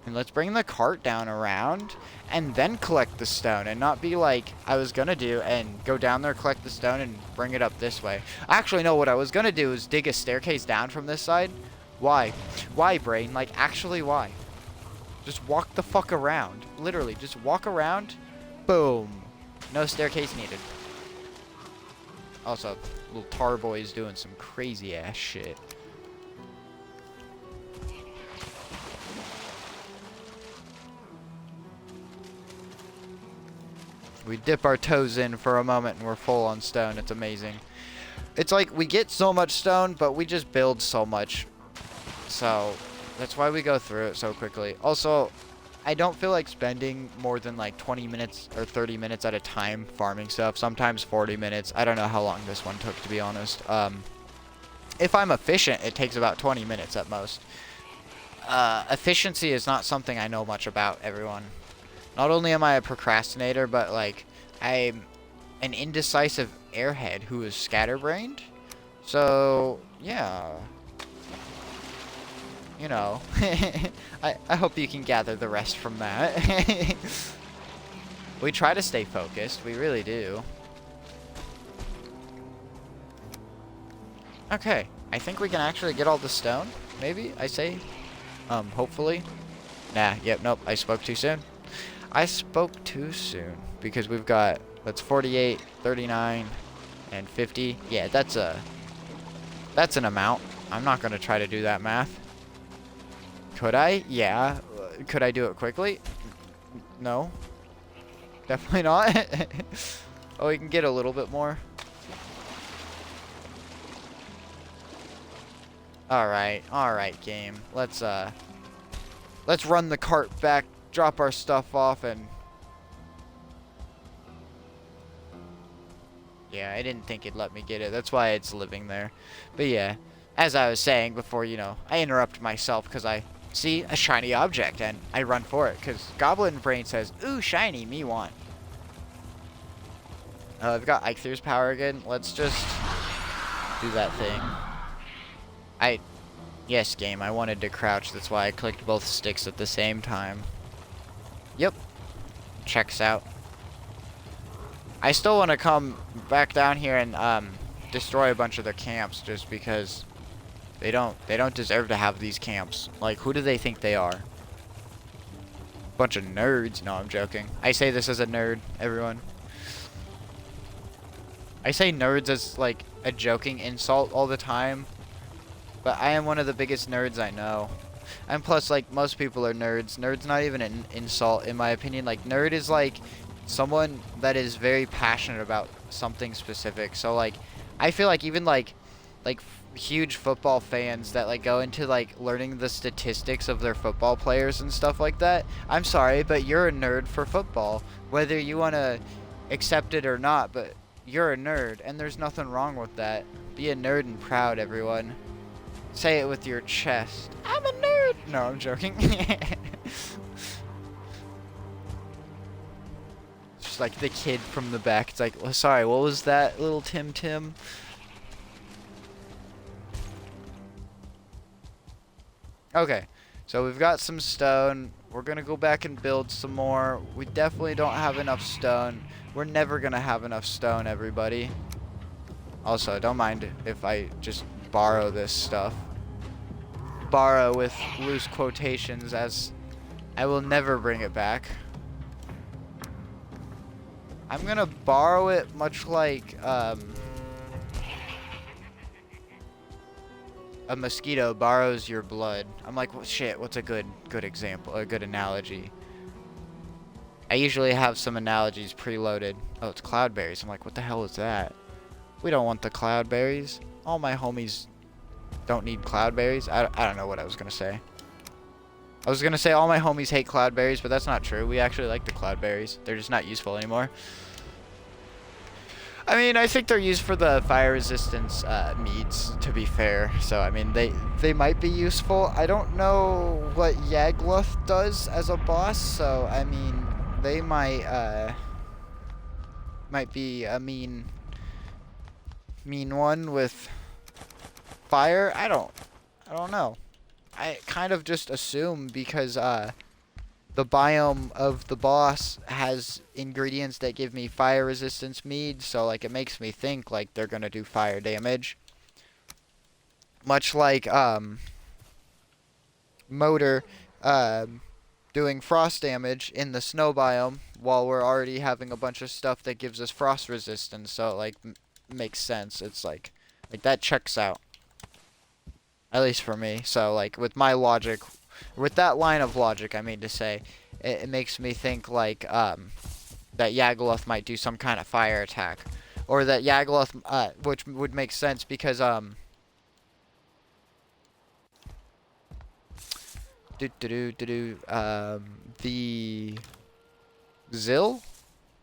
And let's bring the cart down around and then collect the stone and not be like I was gonna do and go down there, collect the stone, and bring it up this way. Actually, no, what I was gonna do is dig a staircase down from this side. Why? Why, brain? Like, actually, why? Just walk the fuck around. Literally, just walk around. Boom. No staircase needed. Also, little tar boy is doing some crazy ass shit. We dip our toes in for a moment and we're full on stone. It's amazing. It's like we get so much stone, but we just build so much. So that's why we go through it so quickly. Also, I don't feel like spending more than like 20 minutes or 30 minutes at a time farming stuff. Sometimes 40 minutes. I don't know how long this one took, to be honest. If I'm efficient, it takes about 20 minutes at most. Efficiency is not something I know much about, everyone. Not only am I a procrastinator, but like I'm an indecisive airhead who is scatterbrained. So, yeah. You know, I hope you can gather the rest from that. We try to stay focused, we really do. Okay, I think we can actually get all the stone, maybe, I say. Hopefully. Nah, yep, nope, I spoke too soon. I spoke too soon, because we've got, that's 48, 39, and 50. Yeah, that's an amount. I'm not gonna try to do that math. Could I? Yeah. Could I do it quickly? No. Definitely not. Oh, we can get a little bit more. Alright, game. Let's run the cart back, drop our stuff off, and... Yeah, I didn't think it'd let me get it. That's why it's living there. But yeah, as I was saying before, you know, I interrupt myself because I see a shiny object and I run for it because Goblin Brain says, ooh, shiny, me want. I've got Eikthyrs power again. Let's just do that thing. Yes, game, I wanted to crouch. That's why I clicked both sticks at the same time. Yep. Checks out. I still want to come back down here and destroy a bunch of their camps just because they don't deserve to have these camps. Like, who do they think they are? Bunch of nerds. No, I'm joking. I say this as a nerd, everyone. I say nerds as like a joking insult all the time, but I am one of the biggest nerds I know. And plus, like, most people are nerds. Nerd's not even an insult, in my opinion. Like, nerd is like someone that is very passionate about something specific. So like, I feel like even like huge football fans that like go into like learning the statistics of their football players and stuff like that. I'm sorry, but you're a nerd for football, whether you want to accept it or not, but you're a nerd and there's nothing wrong with that. Be a nerd and proud, everyone. Say it with your chest. I'm a nerd. No, I'm joking. Just like the kid from the back. It's like, oh, sorry, what was that, little Tim? Okay, so we've got some stone. We're gonna go back and build some more. We definitely don't have enough stone. We're never gonna have enough stone, everybody. Also, don't mind if I just borrow this stuff. Borrow with loose quotations, as I will never bring it back. I'm gonna borrow it much like a mosquito borrows your blood. I'm like, well, shit, what's a good example, a good analogy? I usually have some analogies preloaded. Oh, it's cloudberries. I'm like, what the hell is that? We don't want the cloudberries. All my homies don't need cloudberries. I don't know what I was gonna say. I was gonna say all my homies hate cloudberries, but that's not true. We actually like the cloudberries. They're just not useful anymore. I mean, I think they're used for the fire resistance meads, to be fair. So, I mean, they might be useful. I don't know what Yagluth does as a boss, so, I mean, they might be a mean one with fire. I don't know. I kind of just assume because the biome of the boss has ingredients that give me fire resistance mead, so like it makes me think like they're gonna do fire damage. Much like Motor doing frost damage in the snow biome, while we're already having a bunch of stuff that gives us frost resistance, so it like makes sense. It's like that checks out. At least for me. So like with my logic, with that line of logic, I mean to say, it makes me think like that Yagluth might do some kind of fire attack, or that Yagluth, which would make sense because The Zill?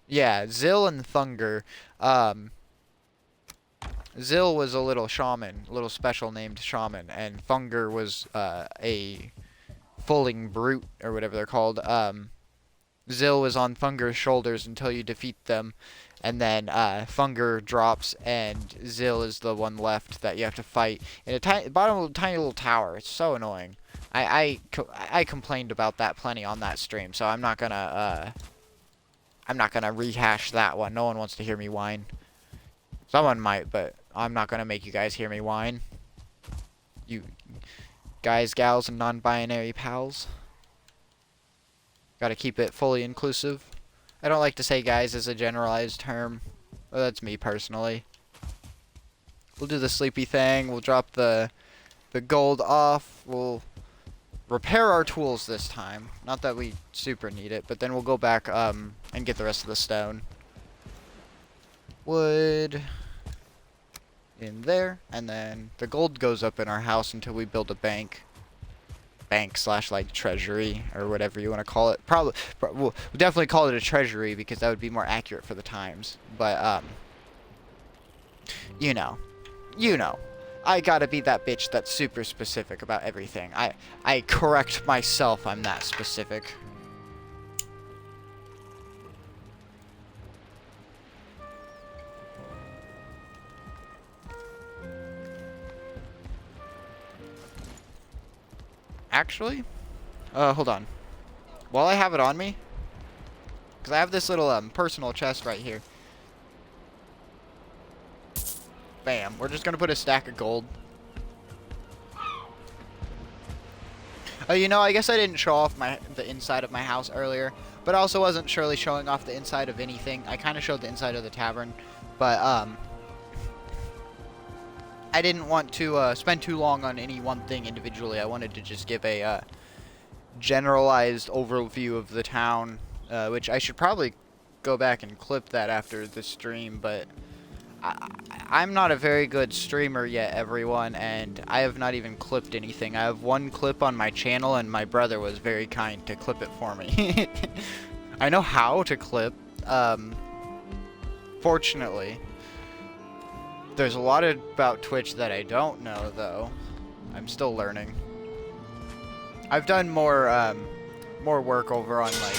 Yeah, Zill and Thunger. Zill was a little shaman, a little special named shaman, and Thunger was a fulling brute, or whatever they're called. Zill was on Thunger's shoulders until you defeat them, and then Thunger drops, and Zill is the one left that you have to fight in a bottom of a tiny little tower. It's so annoying. I complained about that plenty on that stream, so I'm not gonna rehash that one. No one wants to hear me whine. Someone might, but I'm not gonna make you guys hear me whine. You guys, gals, and non-binary pals. Gotta keep it fully inclusive. I don't like to say guys as a generalized term. Well, that's me personally. We'll do the sleepy thing. We'll drop the gold off. We'll repair our tools this time. Not that we super need it, but then we'll go back and get the rest of the stone. Wood in there, and then the gold goes up in our house until we build a bank slash like treasury or whatever you want to call it. We'll definitely call it a treasury because that would be more accurate for the times. But you know, I gotta be that bitch that's super specific about everything. I correct myself. I'm that specific. Actually, hold on. While I have it on me, because I have this little personal chest right here. Bam. We're just gonna put a stack of gold. You know, I guess I didn't show off the inside of my house earlier, but I also wasn't surely showing off the inside of anything. I kind of showed the inside of the tavern, but I didn't want to spend too long on any one thing individually. I wanted to just give a generalized overview of the town, which I should probably go back and clip that after the stream, but I'm not a very good streamer yet, everyone, and I have not even clipped anything. I have one clip on my channel, and my brother was very kind to clip it for me. I know how to clip, fortunately. There's a lot about Twitch that I don't know, though. I'm still learning. I've done more work over on, like,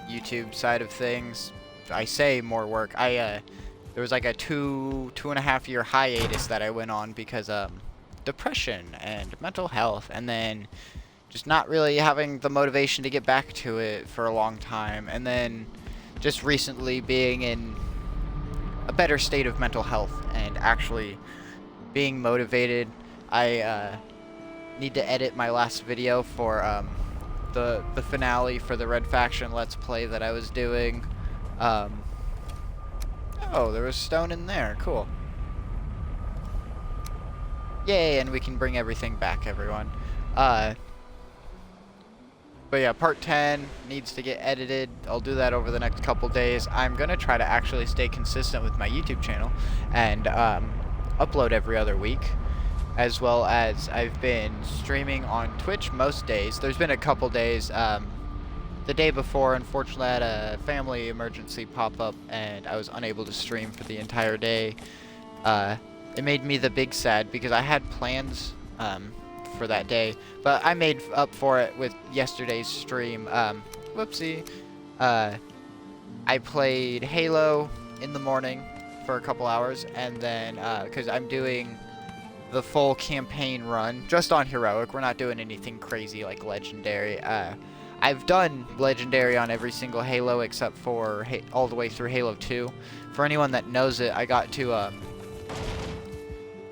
YouTube side of things. I say more work. There was like a 2.5 year hiatus that I went on because, depression and mental health, and then just not really having the motivation to get back to it for a long time, and then just recently being in a better state of mental health and actually being motivated. I need to edit my last video for the finale for the Red Faction Let's Play that I was doing. Oh, there was stone in there. Cool. Yay, and we can bring everything back, everyone. But yeah, part 10 needs to get edited. I'll do that over the next couple days. I'm going to try to actually stay consistent with my YouTube channel and upload every other week, as well as I've been streaming on Twitch most days. There's been a couple days. The day before, unfortunately, I had a family emergency pop up, and I was unable to stream for the entire day. It made me the big sad because I had plans for that day, but I made up for it with yesterday's stream. Whoopsie. I played Halo in the morning for a couple hours, and then because I'm doing the full campaign run just on heroic. We're not doing anything crazy like legendary. I've done legendary on every single Halo except for all the way through Halo 2. For anyone that knows it, I got to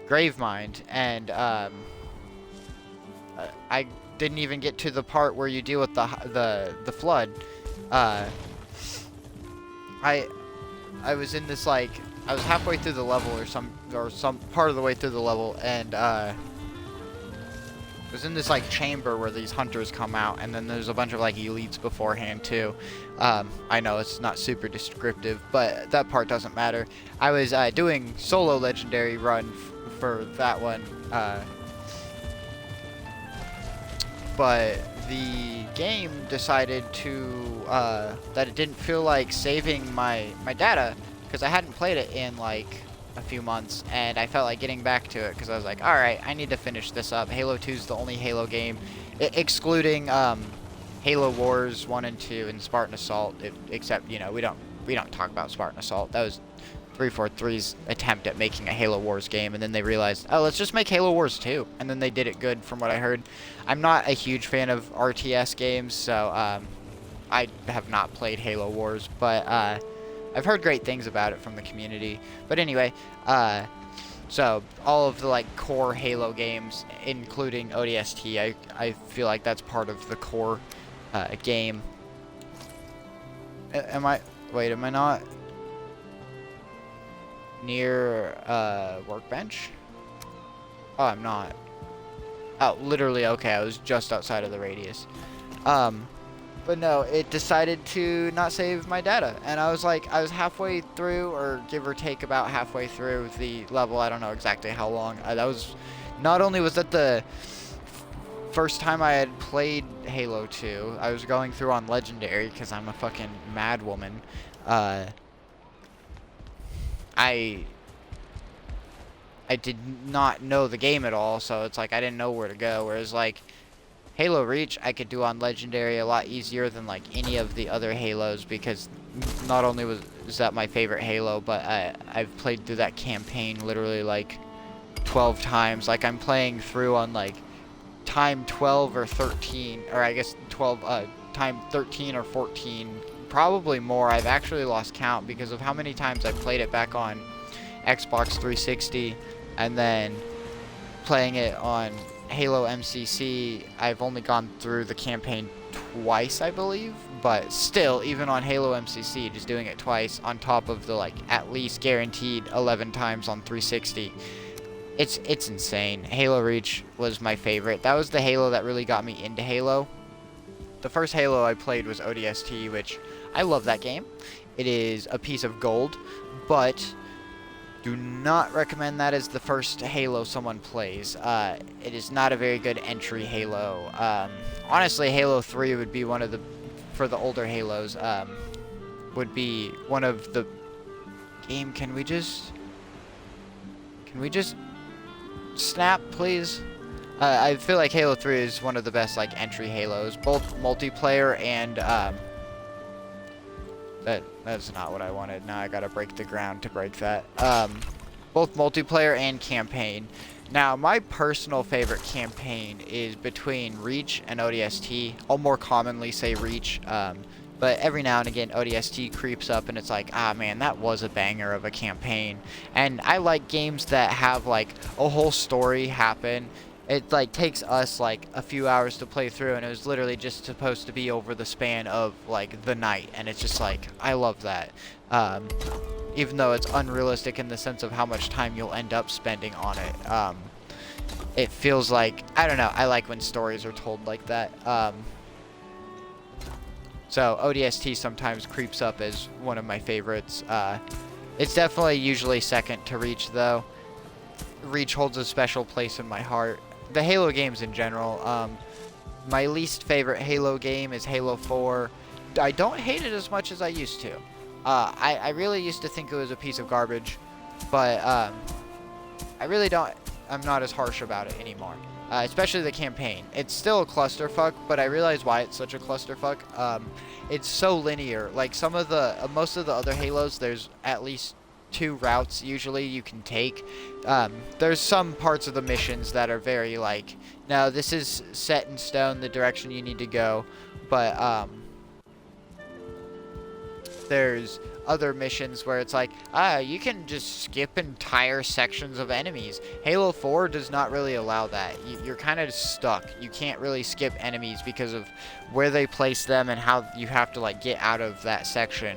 Gravemind, and I didn't even get to the part where you deal with the flood. I was in this, like, I was halfway through the level or some part of the way through the level, and I was in this, like, chamber where these hunters come out, and then there's a bunch of, like, elites beforehand too. I know it's not super descriptive, but that part doesn't matter. I was doing solo legendary run for that one, but the game decided to that it didn't feel like saving my data because I hadn't played it in like a few months, and I felt like getting back to it because I was like, all right, I need to finish this up. Halo 2 is the only Halo game, excluding Halo Wars 1 and 2 and Spartan Assault, except, you know, we don't talk about Spartan Assault. That was 343's attempt at making a Halo Wars game, and then they realized, oh, let's just make Halo Wars 2, and then they did it good from what I heard. I'm not a huge fan of RTS games, so I have not played Halo Wars, but I've heard great things about it from the community. But anyway, so all of the like core Halo games, including ODST, I feel like that's part of the core game. Am I not near workbench? Oh, I'm not. Oh, literally, okay, I was just outside of the radius. But no, it decided to not save my data, and I was halfway through, or give or take about halfway through the level. I don't know exactly how long. That was, not only was that the first time I had played Halo 2, I was going through on Legendary, because I'm a fucking mad woman. I did not know the game at all, so it's like I didn't know where to go, whereas like Halo Reach I could do on Legendary a lot easier than like any of the other Halos, because not only was that my favorite Halo, but I've played through that campaign literally like 12 times. Like I'm playing through on like time 12 or 13, or I guess 12 time 13 or 14, probably more. I've actually lost count because of how many times I played it back on Xbox 360 and then playing it on Halo MCC. I've only gone through the campaign twice, I believe, but still, even on Halo MCC, just doing it twice on top of the like at least guaranteed 11 times on 360, it's insane. Halo Reach was my favorite. That was the Halo that really got me into Halo. The first Halo I played was ODST, which I love that game. It is a piece of gold, but do not recommend that as the first Halo someone plays. It is not a very good entry Halo. Honestly, Halo 3 would be one of the, for the older Halos, would be one of the game. Can we just snap, please? I feel like Halo 3 is one of the best like entry Halos, both multiplayer and that's not what I wanted. Now I gotta break the ground to break that. Both multiplayer and campaign. Now, my personal favorite campaign is between Reach and ODST. I'll more commonly say Reach, but every now and again ODST creeps up and it's like, ah man, that was a banger of a campaign. And I like games that have like a whole story happen. It like takes us like a few hours to play through, and it was literally just supposed to be over the span of like the night, and it's just like, I love that. Even though it's unrealistic in the sense of how much time you'll end up spending on it. It feels like, I don't know, I like when stories are told like that. So ODST sometimes creeps up as one of my favorites. It's definitely usually second to Reach though. Reach holds a special place in my heart. The Halo games in general. My least favorite Halo game is Halo 4. I don't hate it as much as I used to. I really used to think it was a piece of garbage, but I really don't. I'm not as harsh about it anymore. Especially the campaign. It's still a clusterfuck, but I realize why it's such a clusterfuck. It's so linear. Like most of the other Halos, there's at least 2 routes usually you can take. There's some parts of the missions that are very like, no, this is set in stone, the direction you need to go, but there's other missions where it's like, you can just skip entire sections of enemies. Halo 4 does not really allow that. You're kind of stuck. You can't really skip enemies because of where they place them and how you have to like get out of that section.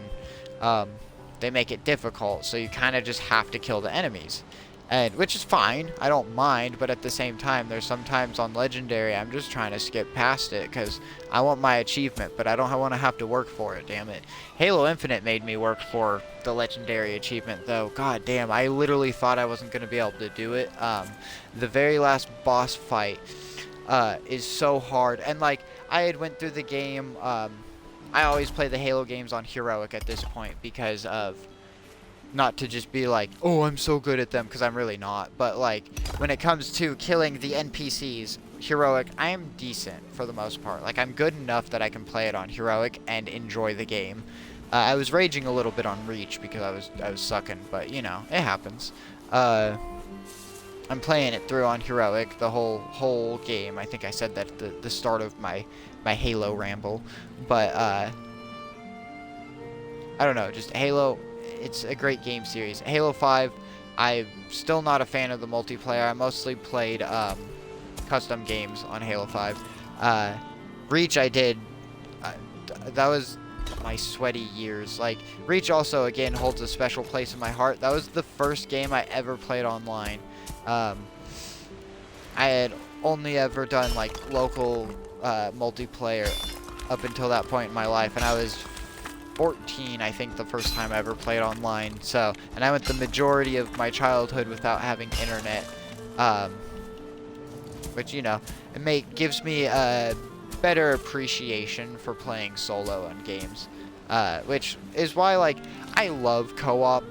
They make it difficult, so you kind of just have to kill the enemies, and which is fine. I don't mind, but at the same time, there's sometimes on Legendary I'm just trying to skip past it because I want my achievement, but I don't want to have to work for it. Damn it! Halo Infinite made me work for the Legendary achievement, though. God damn, I literally thought I wasn't gonna be able to do it. The very last boss fight, is so hard. And like I had went through the game. I always play the Halo games on heroic at this point because of not to just be like, oh, I'm so good at them, because I'm really not. But like when it comes to killing the NPCs, heroic, I am decent for the most part. Like I'm good enough that I can play it on heroic and enjoy the game. I was raging a little bit on reach because I was sucking, but you know, it happens. I'm playing it through on heroic the whole game. I think I said that at the start of my Halo ramble, but I don't know, just Halo. It's a great game series. Halo 5, I'm still not a fan of the multiplayer. I mostly played custom games on Halo 5. Reach I did. That was my sweaty years. Like, Reach also, again, holds a special place in my heart. That was the first game I ever played online. I had only ever done, like, local multiplayer up until that point in my life, and I was 14, I think, the first time I ever played online. So, and I went the majority of my childhood without having internet, which, you know, gives me a better appreciation for playing solo in games, which is why, like, I love co-op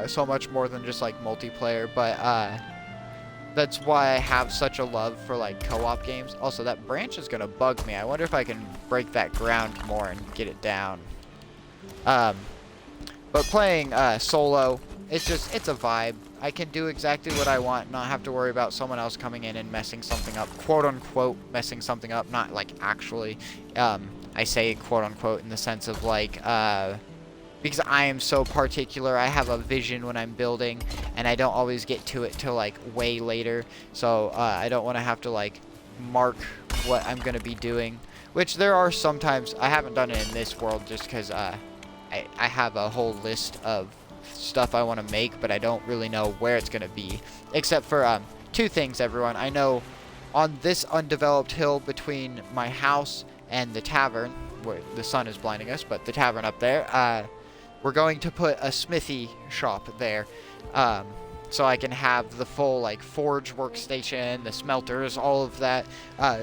so much more than just like multiplayer, but that's why I have such a love for like co-op games. Also, that branch is gonna bug me. I wonder if I can break that ground more and get it down. But playing solo, it's a vibe. I can do exactly what I want, not have to worry about someone else coming in and messing something up, quote unquote messing something up, not like actually. I say quote unquote in the sense of like, because I am so particular. I have a vision when I'm building, and I don't always get to it till like way later. So I don't want to have to like mark what I'm gonna be doing, which there are sometimes. I haven't done it in this world just because I have a whole list of stuff I want to make, but I don't really know where it's going to be. Except for two things, everyone. I know on this undeveloped hill between my house and the tavern, where the sun is blinding us, but the tavern up there, we're going to put a smithy shop there. So I can have the full like forge workstation, the smelters, all of that.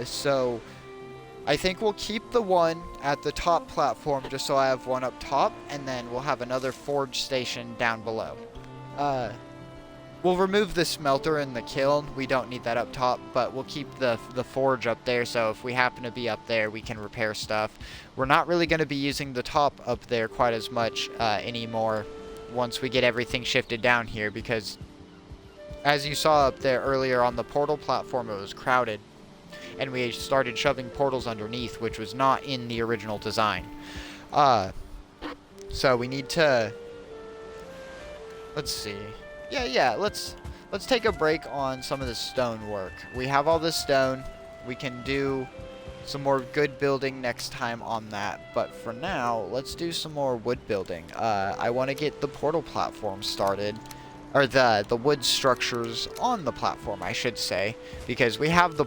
So I think we'll keep the one at the top platform just so I have one up top, and then we'll have another forge station down below. We'll remove the smelter and the kiln. We don't need that up top, but we'll keep the forge up there, so if we happen to be up there, we can repair stuff. We're not really going to be using the top up there quite as much anymore once we get everything shifted down here, because as you saw up there earlier on the portal platform, it was crowded. And we started shoving portals underneath, which was not in the original design. So we need to... Let's see. Yeah, let's take a break on some of the stone work. We have all this stone. We can do some more good building next time on that. But for now, let's do some more wood building. I want to get the portal platform started. Or the wood structures on the platform, I should say, because we have the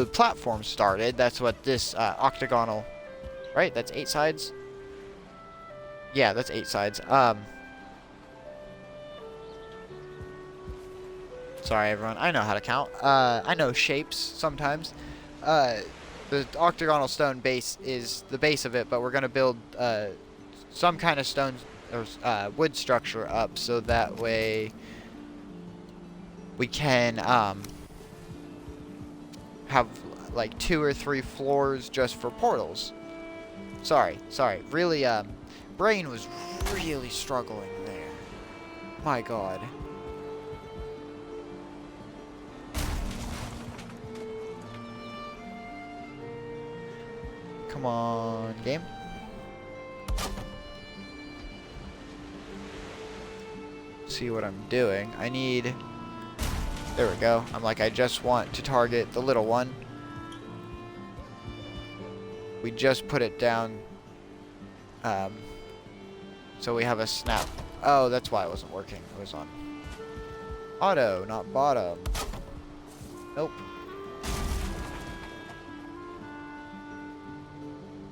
platform started. That's what this octagonal, right? That's 8 sides. Yeah, that's 8 sides. Sorry, everyone. I know how to count. I know shapes sometimes. The octagonal stone base is the base of it, but we're gonna build some kind of stone or wood structure up, so that way we can have like 2 or 3 floors just for portals. Sorry. Really, brain was really struggling there. My God. Come on, game. See what I'm doing. I need... There we go. I'm like, I just want to target the little one. We just put it down. So we have a snap. Oh, that's why it wasn't working. It was on auto, not bottom. Nope.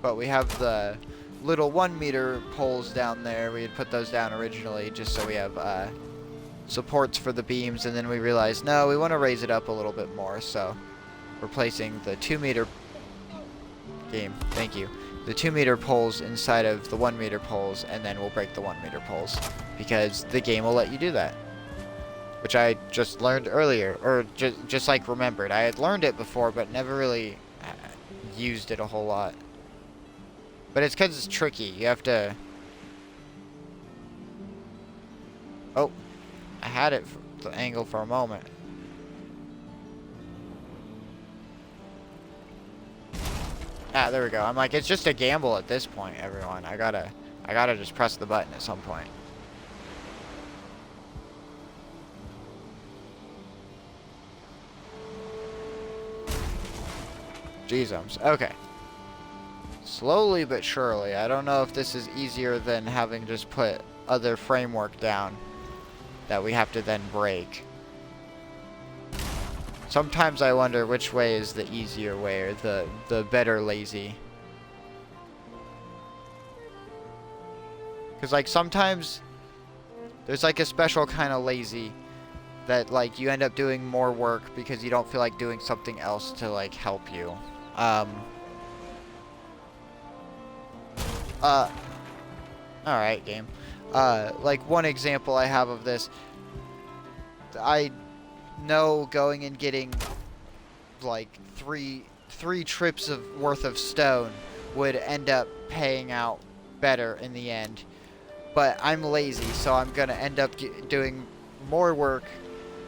But we have the little 1 meter poles down there. We had put those down originally just so we have supports for the beams, and then we realized, no, we want to raise it up a little bit more, so replacing the 2-meter game. Thank you. The 2-meter poles inside of the 1-meter poles, and then we'll break the 1-meter poles because the game will let you do that. Which I just learned earlier, or just like remembered. I had learned it before, but never really used it a whole lot. But it's because it's tricky. You have to... Oh, I had it for the angle for a moment. Ah, there we go. I'm like, it's just a gamble at this point, everyone. I gotta just press the button at some point. Jeezums. Okay. Slowly but surely. I don't know if this is easier than having just put other framework down that we have to then break. Sometimes I wonder which way is the easier way or the better lazy. Because like sometimes there's like a special kind of lazy that like you end up doing more work because you don't feel like doing something else to like help you. Alright, game. Like one example I have of this, I know going and getting like three trips worth of stone would end up paying out better in the end. But I'm lazy, so I'm gonna end up doing more work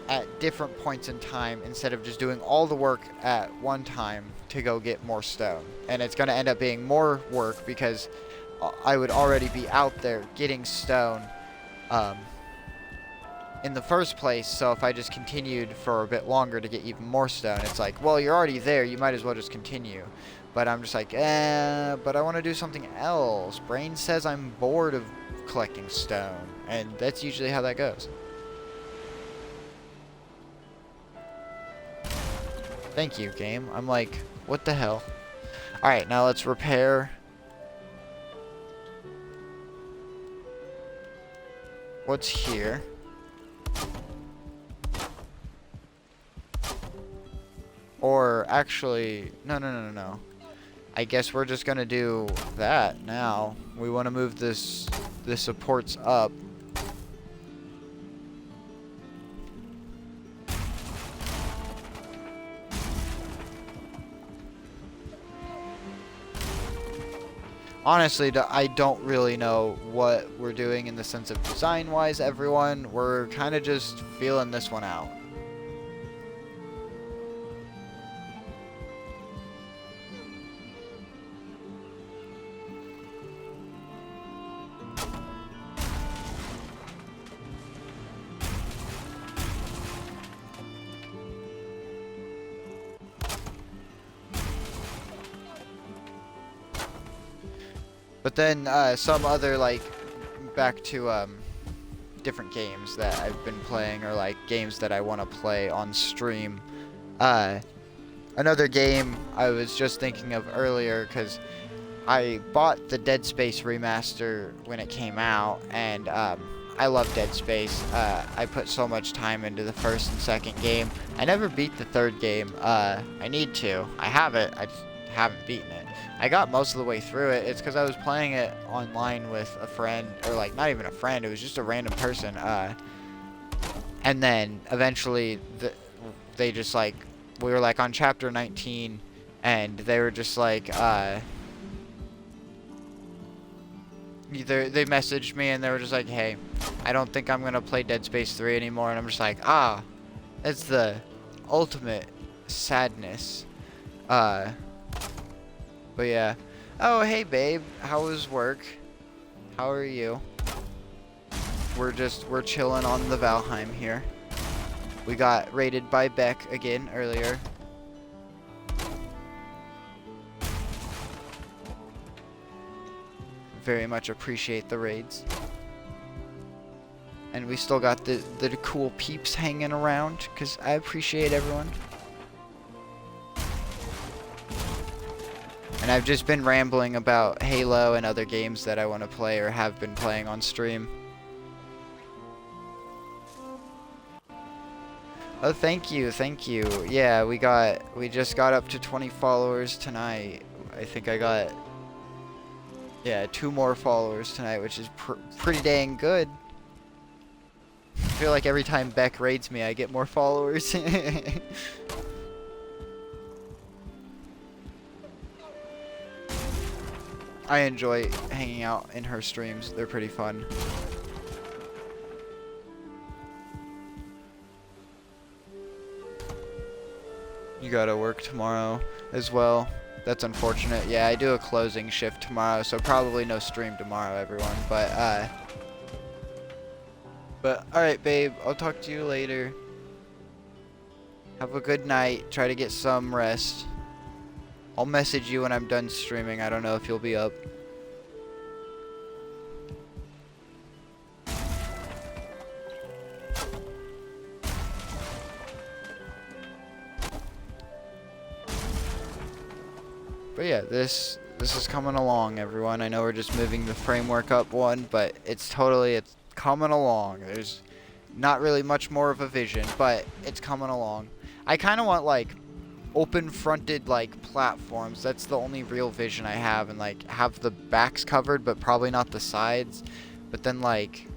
at different points in time instead of just doing all the work at one time to go get more stone. And it's going to end up being more work because I would already be out there getting stone in the first place. So if I just continued for a bit longer to get even more stone, it's like, well, you're already there, you might as well just continue. But I'm just like, but I want to do something else. Brain says I'm bored of collecting stone, and that's usually how that goes. Thank you, game. I'm like, what the hell? Alright, now let's repair. What's here? Or actually, no. I guess we're just gonna do that now. We want to move the supports up. Honestly, I don't really know what we're doing in the sense of design-wise, everyone. We're kind of just feeling this one out. But then some other, like, back to different games that I've been playing, or like games that I want to play on stream. Another game I was just thinking of earlier, because I bought the Dead Space remaster when it came out, and I love Dead Space. I put so much time into the first and second game. I never beat the third game. I need to. I have it. I just haven't beaten it. I got most of the way through it. It's because I was playing it online with a friend, or like not even a friend, it was just a random person. And then eventually they just like, we were like on chapter 19, and they were just like, they messaged me and they were just like, hey, I don't think I'm gonna play Dead Space 3 anymore. And I'm just like, that's the ultimate sadness. But yeah. Oh, hey babe, how was work? How are you? We're chilling on the Valheim here. We got raided by Beck again earlier. Very much appreciate the raids. And we still got the cool peeps hanging around, because I appreciate everyone. And I've just been rambling about Halo and other games that I want to play or have been playing on stream. Oh, thank you, thank you. Yeah, we just got up to 20 followers tonight. I think I got, yeah, 2 more followers tonight, which is pretty dang good. I feel like every time Beck raids me, I get more followers. I enjoy hanging out in her streams. They're pretty fun. You gotta work tomorrow as well. That's unfortunate. Yeah, I do a closing shift tomorrow, so probably no stream tomorrow, everyone. But alright, babe. I'll talk to you later. Have a good night. Try to get some rest. I'll message you when I'm done streaming. I don't know if you'll be up. But yeah, this is coming along, everyone. I know we're just moving the framework up one, but it's coming along. There's not really much more of a vision, but it's coming along. I kind of want like open-fronted like platforms. That's the only real vision I have, and like have the backs covered, but probably not the sides. But then like,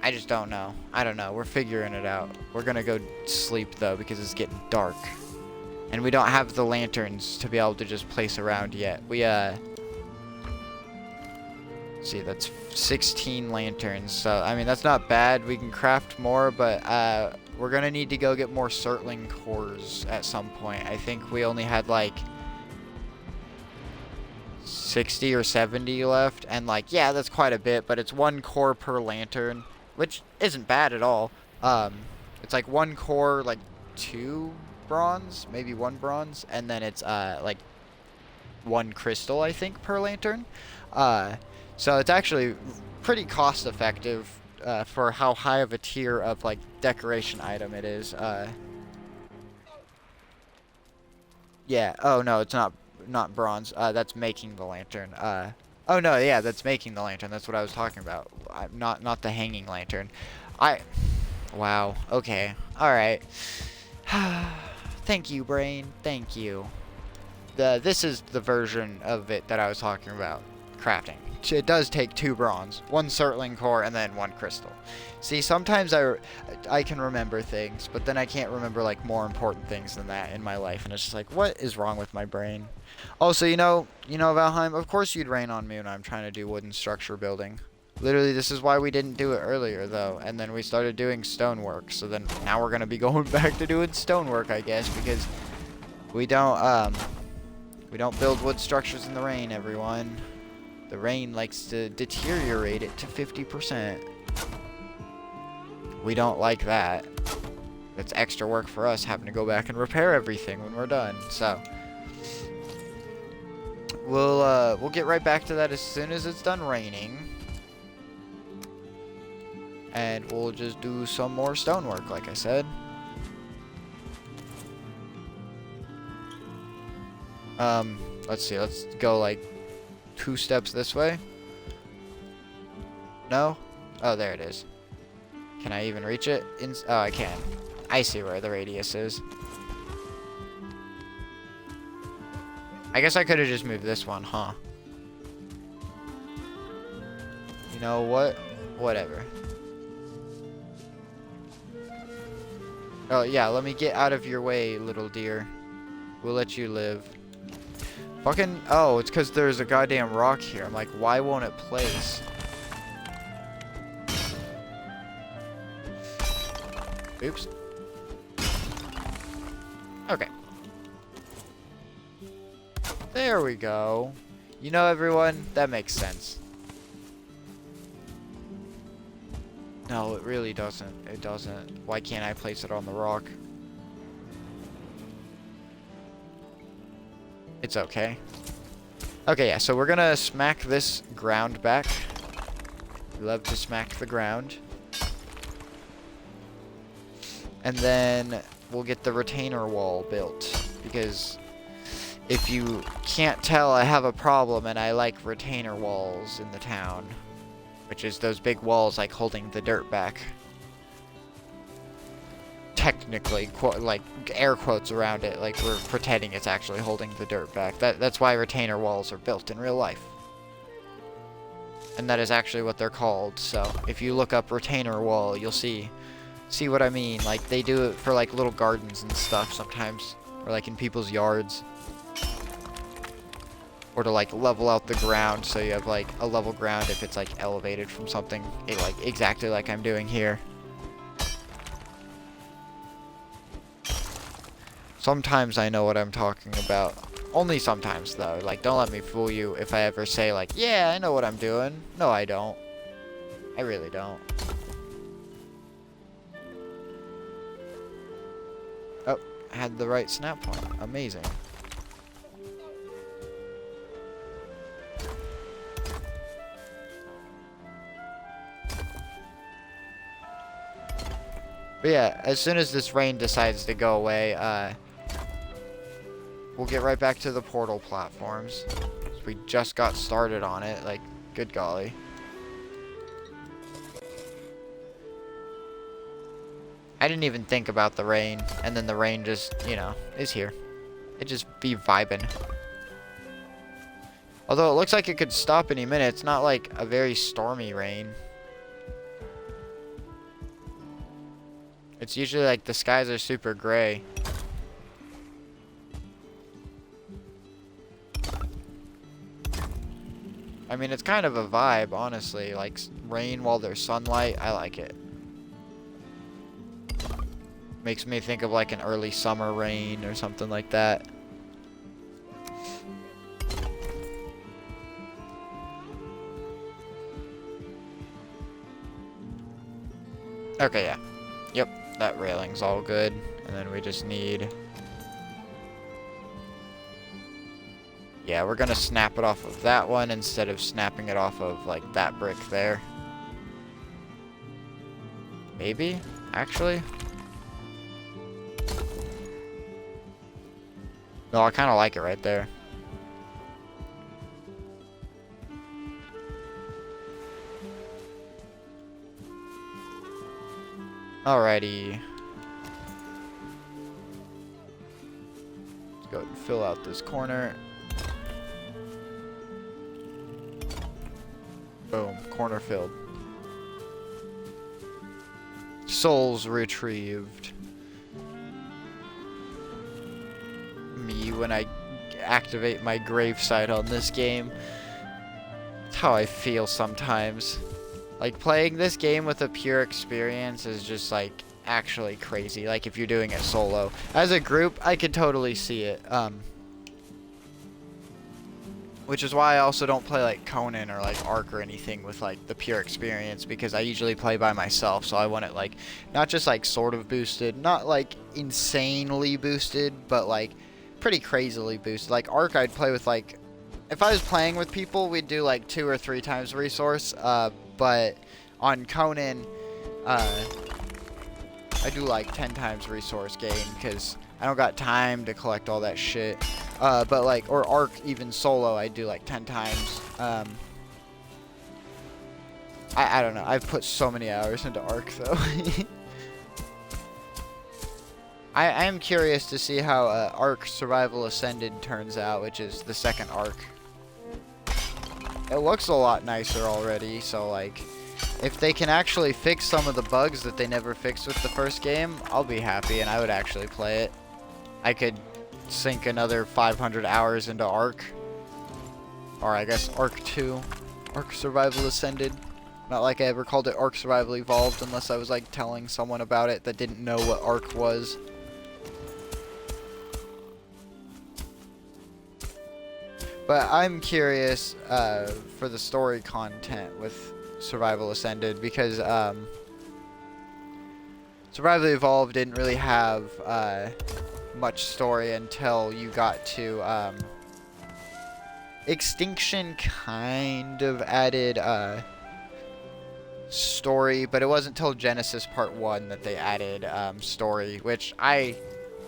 I just don't know. I don't know. We're figuring it out. We're gonna go sleep though because it's getting dark. And we don't have the lanterns to be able to just place around yet. We, let's see, that's 16 lanterns. So, I mean, that's not bad. We can craft more, but, we're gonna need to go get more Surtling cores at some point. I think we only had, like, 60 or 70 left. And, like, yeah, that's quite a bit, but it's 1 core per lantern, which isn't bad at all. It's like 1 core, like, 2 bronze, maybe 1 bronze, and then it's like 1 crystal, I think, per lantern. So it's actually pretty cost effective for how high of a tier of like decoration item it is. Yeah. Oh no, it's not bronze. That's making the lantern. Oh no, yeah, that's making the lantern. That's what I was talking about. Not the hanging lantern. Wow. Okay. All right. Thank you, brain. Thank you. This is the version of it that I was talking about. Crafting. It does take 2 bronze, 1 Surtling core, and then 1 crystal. See, sometimes I can remember things, but then I can't remember like more important things than that in my life, and it's just like, what is wrong with my brain? Also, you know, Valheim, of course you'd rain on me when I'm trying to do wooden structure building. Literally, this is why we didn't do it earlier, though. And then we started doing stonework. So then now we're going to be going back to doing stonework, I guess, because we don't build wood structures in the rain, everyone. The rain likes to deteriorate it to 50%. We don't like that. That's extra work for us, having to go back and repair everything when we're done. So we'll get right back to that as soon as it's done raining. And we'll just do some more stonework, like I said. Let's see. Let's go like 2 steps this way. No? Oh, there it is. Can I even reach it? Oh, I can. I see where the radius is. I guess I could have just moved this one, huh? You know what? Whatever. Oh, yeah, let me get out of your way, little dear. We'll let you live. Fucking... Oh, it's because there's a goddamn rock here. I'm like, why won't it place? Oops. Okay. There we go. You know, everyone, that makes sense. No, it really doesn't. It doesn't. Why can't I place it on the rock? It's okay. Okay, yeah, so we're gonna smack this ground back. We love to smack the ground. And then we'll get the retainer wall built. Because if you can't tell, I have a problem and I like retainer walls in the town. Which is those big walls like holding the dirt back. technically, like, air quotes around it, like we're pretending it's actually holding the dirt back. That's why retainer walls are built in real life. And that is actually what they're called. So if you look up retainer wall, you'll see what I mean. Like, they do it for like little gardens and stuff sometimes, or like in people's yards, or to like level out the ground so you have like a level ground if it's like elevated from something, like exactly like I'm doing here. Sometimes I know what I'm talking about. Only sometimes, though. Like, don't let me fool you if I ever say, like, yeah, I know what I'm doing. No, I don't. I really don't. Oh, I had the right snap point. Amazing. But yeah, as soon as this rain decides to go away, we'll get right back to the portal platforms. We just got started on it, like, good golly. I didn't even think about the rain, and then the rain just, you know, is here. It just be vibing. Although it looks like it could stop any minute, it's not like a very stormy rain. It's usually like the skies are super gray. I mean, it's kind of a vibe, honestly. Like, rain while there's sunlight, I like it. Makes me think of like an early summer rain or something like that. Okay, yeah. Yep, that railing's all good. And then we just need... Yeah, we're gonna snap it off of that one instead of snapping it off of, like, that brick there. Maybe? Actually? No, I kinda like it right there. Alrighty. Let's go and fill out this corner. Boom, corner filled. Souls retrieved. Me when I activate my gravesite on this game. It's how I feel sometimes. Like, playing this game with a pure experience is just, like, actually crazy. Like, if you're doing it solo. As a group, I could totally see it. Which is why I also don't play, like, Conan or, like, Ark or anything with, like, the pure experience. Because I usually play by myself. So I want it, like, not just, like, sort of boosted. Not, like, insanely boosted. But, like, pretty crazily boosted. Like, Ark, I'd play with, like... If I was playing with people, we'd do, like, 2 or 3 times resource. But on Conan, I do like 10 times resource gain because I don't got time to collect all that shit. But like, or Ark even solo, I do like 10 times. I don't know. I've put so many hours into Ark though. I am curious to see how Ark Survival Ascended turns out, which is the second Ark. It looks a lot nicer already, so like, if they can actually fix some of the bugs that they never fixed with the first game, I'll be happy and I would actually play it. I could sink another 500 hours into Ark. Or I guess Ark 2. Ark Survival Ascended. Not like I ever called it Ark Survival Evolved unless I was like telling someone about it that didn't know what Ark was. But I'm curious for the story content with Survival Ascended because Survival Evolved didn't really have much story until you got to Extinction kind of added story, but it wasn't until Genesis Part 1 that they added story, which I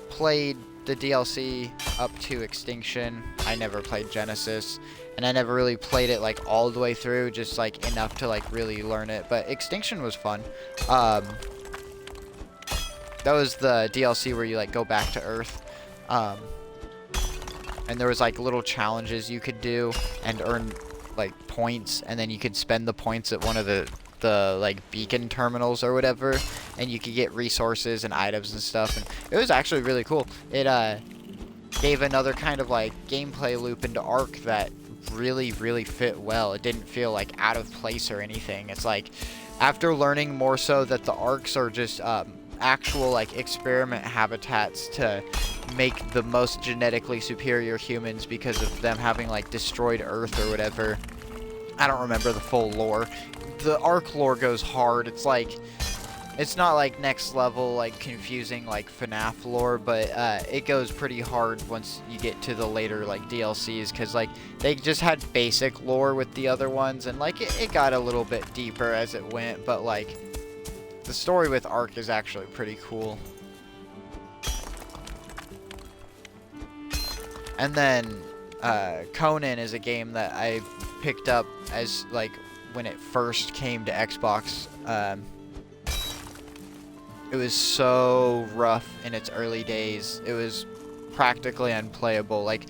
played the DLC up to Extinction. I never played Genesis, and I never really played it like all the way through, just like enough to like really learn it. But Extinction was fun. That was the DLC where you like go back to Earth. And there was like little challenges you could do and earn like points, and then you could spend the points at one of the like beacon terminals or whatever, and you could get resources and items and stuff, and it was actually really cool. It gave another kind of like gameplay loop into Ark that really fit well. It didn't feel like out of place or anything. It's like after learning more so that the Arks are just actual like experiment habitats to make the most genetically superior humans because of them having like destroyed Earth or whatever. I don't remember the full lore. The Ark lore goes hard. It's like, it's not like next level like confusing like FNAF lore, but it goes pretty hard once you get to the later like DLCs, because like they just had basic lore with the other ones, and like it got a little bit deeper as it went, but like the story with Ark is actually pretty cool. And then Conan is a game that I picked up as like when it first came to Xbox. It was so rough in its early days. It was practically unplayable. Like,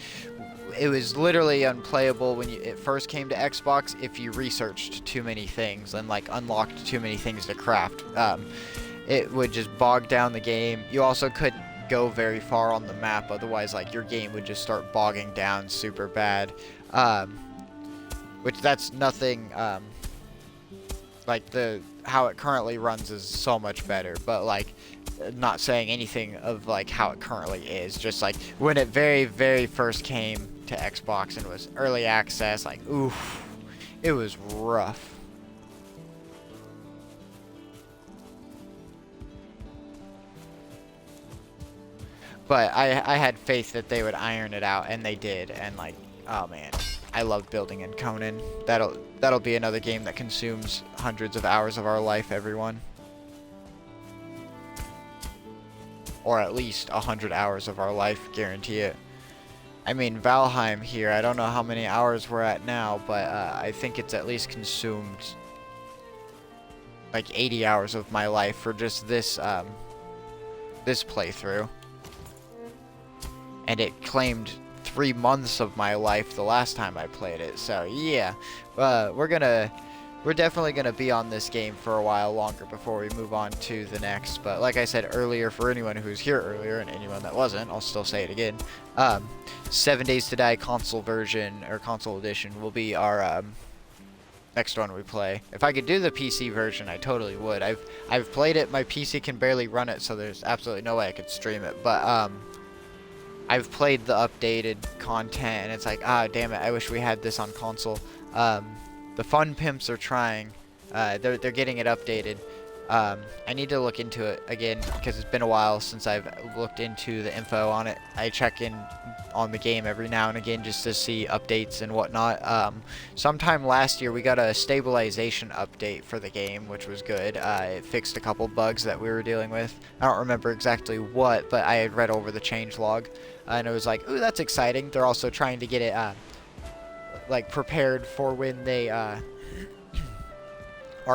it was literally unplayable when it first came to Xbox if you researched too many things and like unlocked too many things to craft. It would just bog down the game. You also couldn't go very far on the map, otherwise like your game would just start bogging down super bad. Which that's nothing, like how it currently runs is so much better, but like not saying anything of like how it currently is, just like when it very first came to Xbox and was early access, like oof, it was rough. But I had faith that they would iron it out, and they did, and like, oh man, I love building in Conan. That'll be another game that consumes hundreds of hours of our life, everyone. Or at least 100 hours of our life, guarantee it. I mean, Valheim here, I don't know how many hours we're at now, but I think it's at least consumed like 80 hours of my life for just this playthrough. And it claimed 3 months of my life the last time I played it. So yeah, we're definitely gonna be on this game for a while longer before we move on to the next. But like I said earlier, for anyone who's here earlier and anyone that wasn't, I'll still say it again. 7 Days to Die console version or console edition will be our next one we play. If I could do the PC version, I totally would. I've played it. My PC can barely run it, so there's absolutely no way I could stream it. But I've played the updated content, and it's like, ah, damn it, I wish we had this on console. The Fun Pimps are trying. They're getting it updated. I need to look into it again, because it's been a while since I've looked into the info on it. I check in on the game every now and again just to see updates and whatnot. Sometime last year, we got a stabilization update for the game, which was good. It fixed a couple bugs that we were dealing with. I don't remember exactly what, but I had read over the changelog. And it was like, ooh, that's exciting. They're also trying to get it like prepared for when they are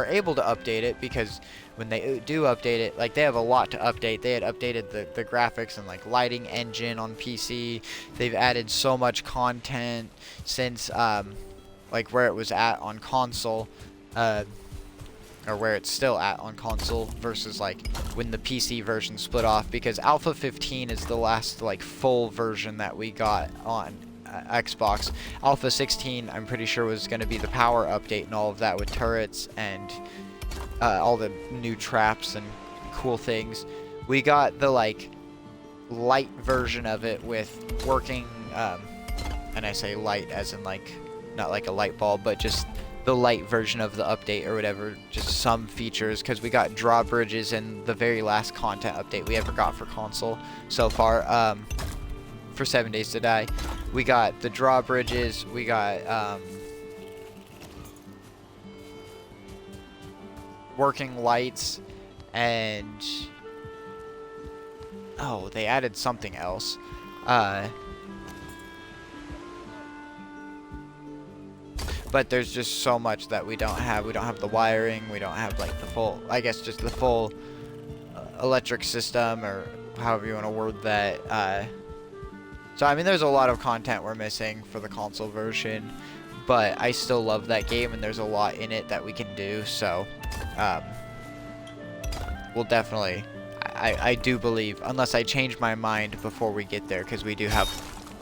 able to update it, because when they do update it, like they have a lot to update. They had updated the graphics and like lighting engine on PC. They've added so much content since like where it was at on console, or where it's still at on console versus like when the PC version split off, because Alpha 15 is the last like full version that we got on Xbox. Alpha 16 I'm pretty sure was going to be the power update and all of that with turrets and all the new traps and cool things. We got the like light version of it with working and I say light as in like not like a light bulb, but just the light version of the update or whatever, just some features, because we got drawbridges in the very last content update we ever got for console so far. For 7 Days to Die, we got the drawbridges, we got working lights, and oh, they added something else. But there's just so much that we don't have. We don't have the wiring. We don't have like the full, I guess just the full electric system, or however you want to word that. So I mean, there's a lot of content we're missing for the console version, but I still love that game, and there's a lot in it that we can do. So we'll definitely, I do believe, unless I change my mind before we get there, because we do have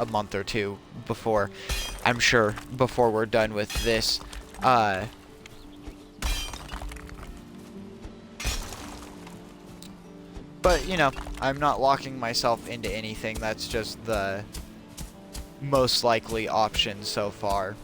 a month or two before, I'm sure, before we're done with this. But, you know, I'm not locking myself into anything. That's just the most likely option so far.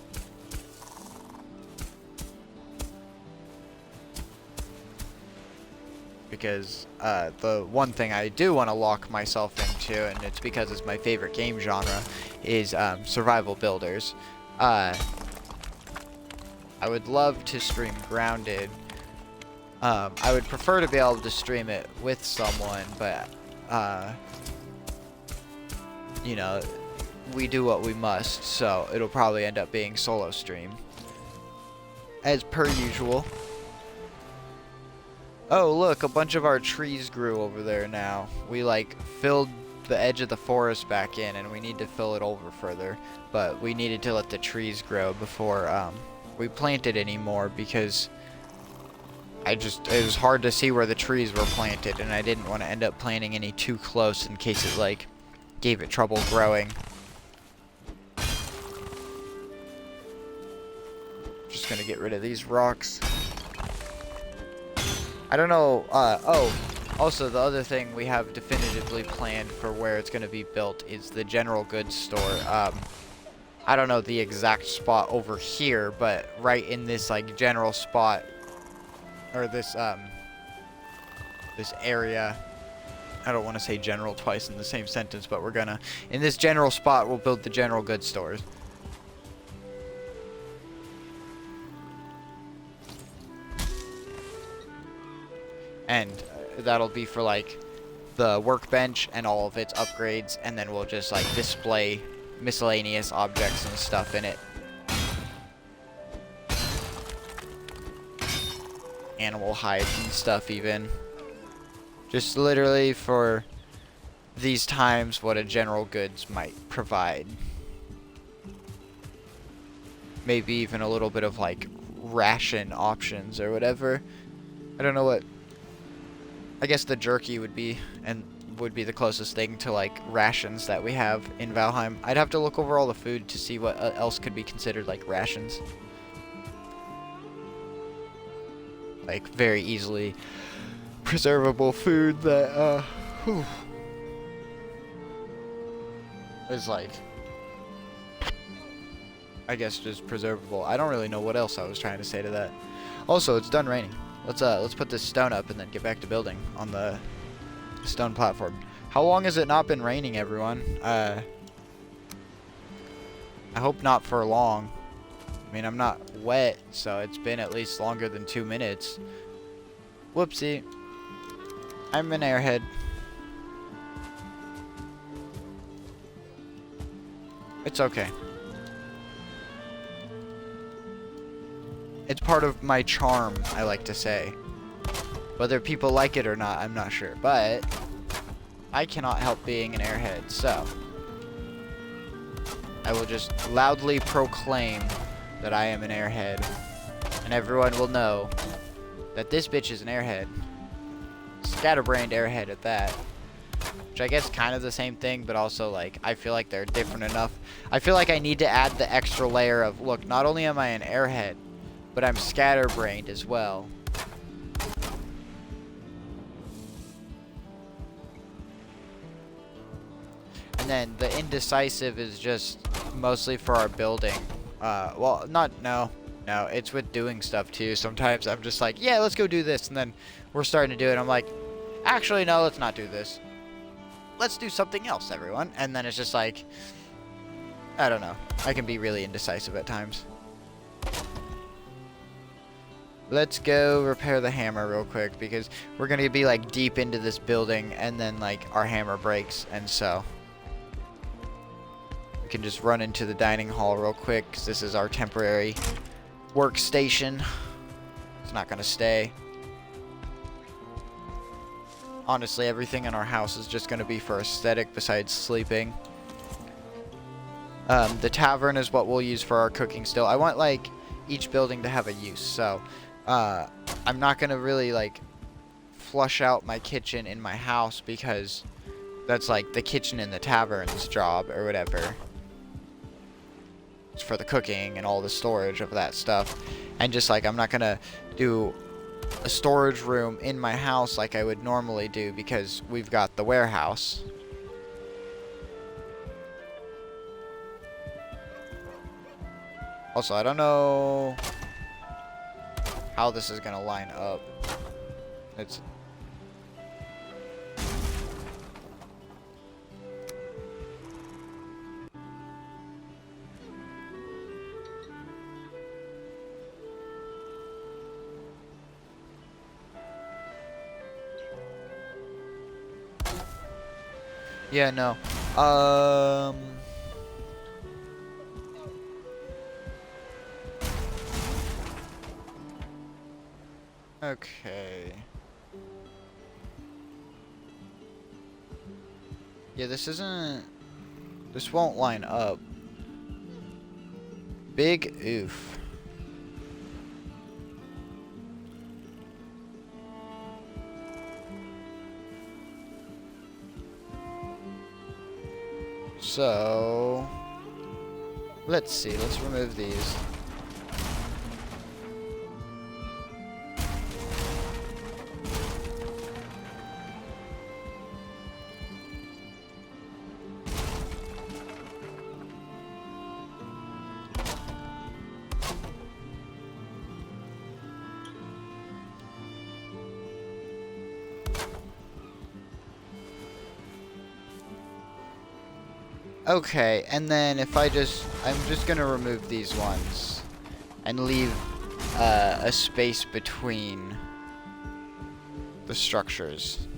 Because the one thing I do want to lock myself into, and it's because it's my favorite game genre, is survival builders. I would love to stream Grounded. I would prefer to be able to stream it with someone, but you know, we do what we must, so it'll probably end up being solo stream, as per usual. Oh, look, a bunch of our trees grew over there now. We, like, filled the edge of the forest back in, and we need to fill it over further. But we needed to let the trees grow before we planted anymore, because it was hard to see where the trees were planted, and I didn't want to end up planting any too close in case it, like, gave it trouble growing. Just gonna get rid of these rocks. I don't know, oh, also the other thing we have definitively planned for where it's going to be built is the general goods store. I don't know the exact spot over here, but right in this, like, general spot, or this, this area. I don't want to say general twice in the same sentence, but we're gonna, in this general spot, we'll build the general goods stores. And that'll be for, like, the workbench and all of its upgrades, and then we'll just, like, display miscellaneous objects and stuff in it. Animal hides and stuff, even. Just literally for these times what a general goods might provide. Maybe even a little bit of, like, ration options or whatever. I don't know what. I guess the jerky would be the closest thing to, like, rations that we have in Valheim. I'd have to look over all the food to see what else could be considered, like, rations. Like, very easily preservable food that is, like, I guess just preservable. I don't really know what else I was trying to say to that. Also, it's done raining. Let's put this stone up and then get back to building on the stone platform. How long has it not been raining, everyone? I hope not for long. I mean, I'm not wet, so it's been at least longer than 2 minutes. Whoopsie. I'm an airhead. It's okay. It's part of my charm, I like to say. Whether people like it or not, I'm not sure. But I cannot help being an airhead, so I will just loudly proclaim that I am an airhead. And everyone will know that this bitch is an airhead. Scatterbrained airhead at that. Which I guess kind of the same thing, but also, like, I feel like they're different enough. I feel like I need to add the extra layer of, look, not only am I an airhead, but I'm scatterbrained as well. And then the indecisive is just mostly for our building. Well, no, it's with doing stuff too. Sometimes I'm just like, yeah, let's go do this. And then we're starting to do it. I'm like, actually, no, let's not do this. Let's do something else, everyone. And then it's just like, I don't know. I can be really indecisive at times. Let's go repair the hammer real quick, because we're going to be, like, deep into this building, and then, like, our hammer breaks, and so we can just run into the dining hall real quick, because this is our temporary workstation. It's not going to stay. honestly, everything in our house is just going to be for aesthetic besides sleeping. The tavern is what we'll use for our cooking still. I want, like, each building to have a use, so I'm not going to really, like, flush out my kitchen in my house because that's, like, the kitchen in the tavern's job or whatever. It's for the cooking and all the storage of that stuff. And just, like, I'm not going to do a storage room in my house like I would normally do because we've got the warehouse. Also, I don't know how this is gonna line up. It's yeah, no. Okay. Yeah, this won't line up. Big oof. So, let's see. Let's remove these. Okay, and then if I'm just gonna remove these ones and leave a space between the structures.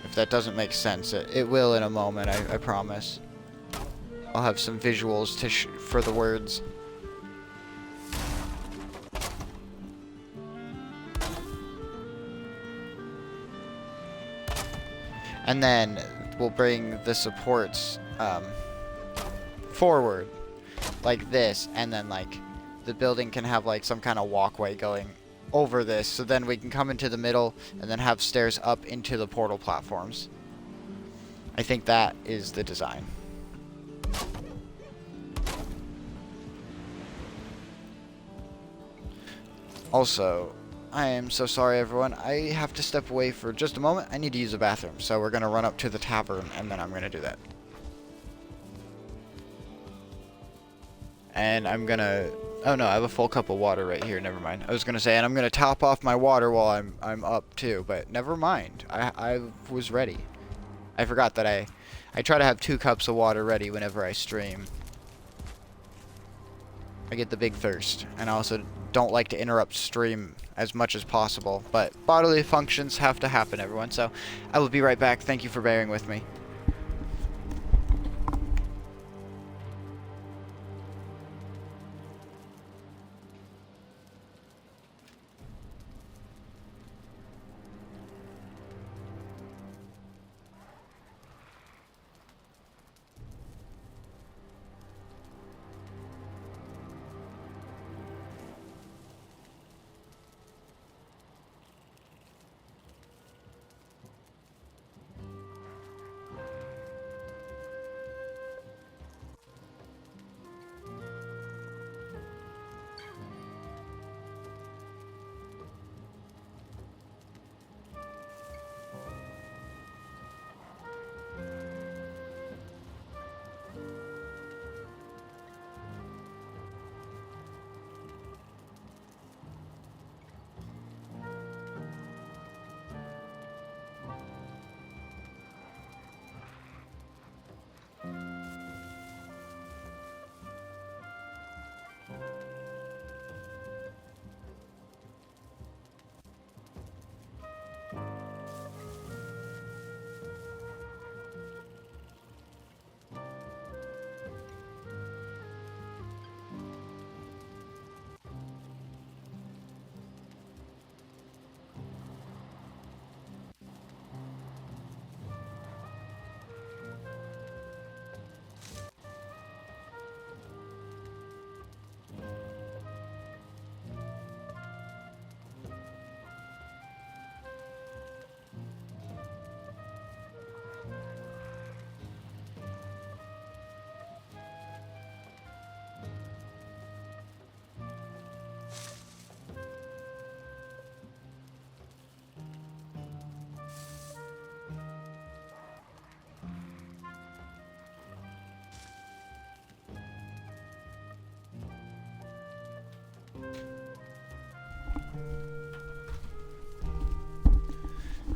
If that doesn't make sense, it will in a moment, I promise. I'll have some visuals for the words. And then we'll bring the supports forward like this, and then like the building can have like some kind of walkway going over this, so then we can come into the middle and then have stairs up into the portal platforms. I think that is the design. Also, I am so sorry, everyone. I have to step away for just a moment. I need to use the bathroom, so we're going to run up to the tavern, and then I'm going to do that. And I'm going to... Oh, no, I have a full cup of water right here. Never mind. I was going to say, and I'm going to top off my water while I'm up, too. But never mind. I was ready. I forgot that I try to have 2 cups of water ready whenever I stream. I get the big thirst, and I also don't like to interrupt stream as much as possible, but bodily functions have to happen, everyone, so I will be right back. Thank you for bearing with me.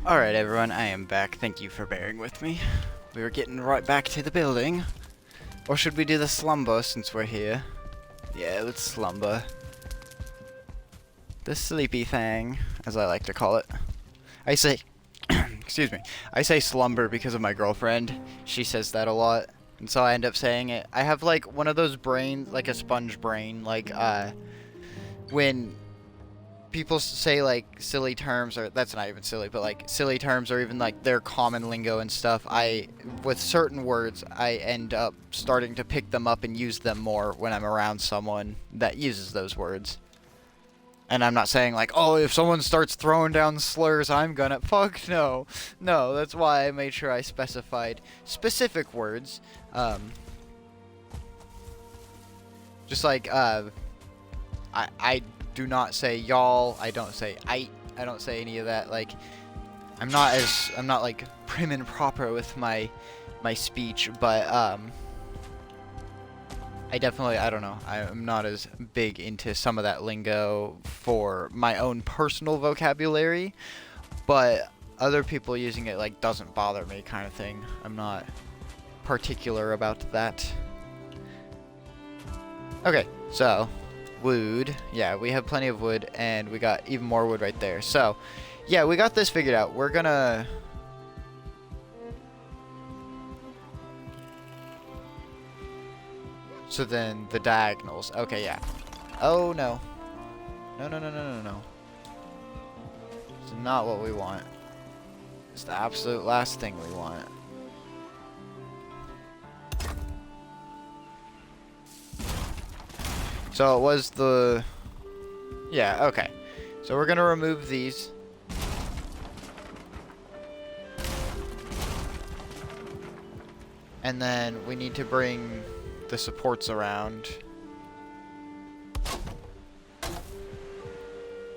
Alright everyone, I am back. Thank you for bearing with me. We were getting right back to the building. Or should we do the slumber since we're here? Yeah, let's slumber. The sleepy thing, as I like to call it. I say, excuse me, I say slumber because of my girlfriend. She says that a lot, and so I end up saying it. I have like one of those brains, like a sponge brain, like when people say like silly terms, or that's not even silly, but like silly terms, or even like their common lingo and stuff, with certain words, I end up starting to pick them up and use them more when I'm around someone that uses those words. And I'm not saying like, oh, if someone starts throwing down slurs, I'm gonna, fuck no. No, that's why I made sure I specified specific words. Just like, I do not say y'all, I don't say I don't say any of that. Like, I'm not like prim and proper with my speech, but I definitely, I don't know, I'm not as big into some of that lingo for my own personal vocabulary, but other people using it like doesn't bother me, kind of thing. I'm not particular about that. Okay, so wood. Yeah, we have plenty of wood, and we got even more wood right there. So, yeah, we got this figured out. We're gonna... So then, the diagonals. Okay, yeah. Oh, no. No. It's not what we want. It's the absolute last thing we want. So it was the... Yeah, okay. So we're gonna remove these. And then we need to bring the supports around.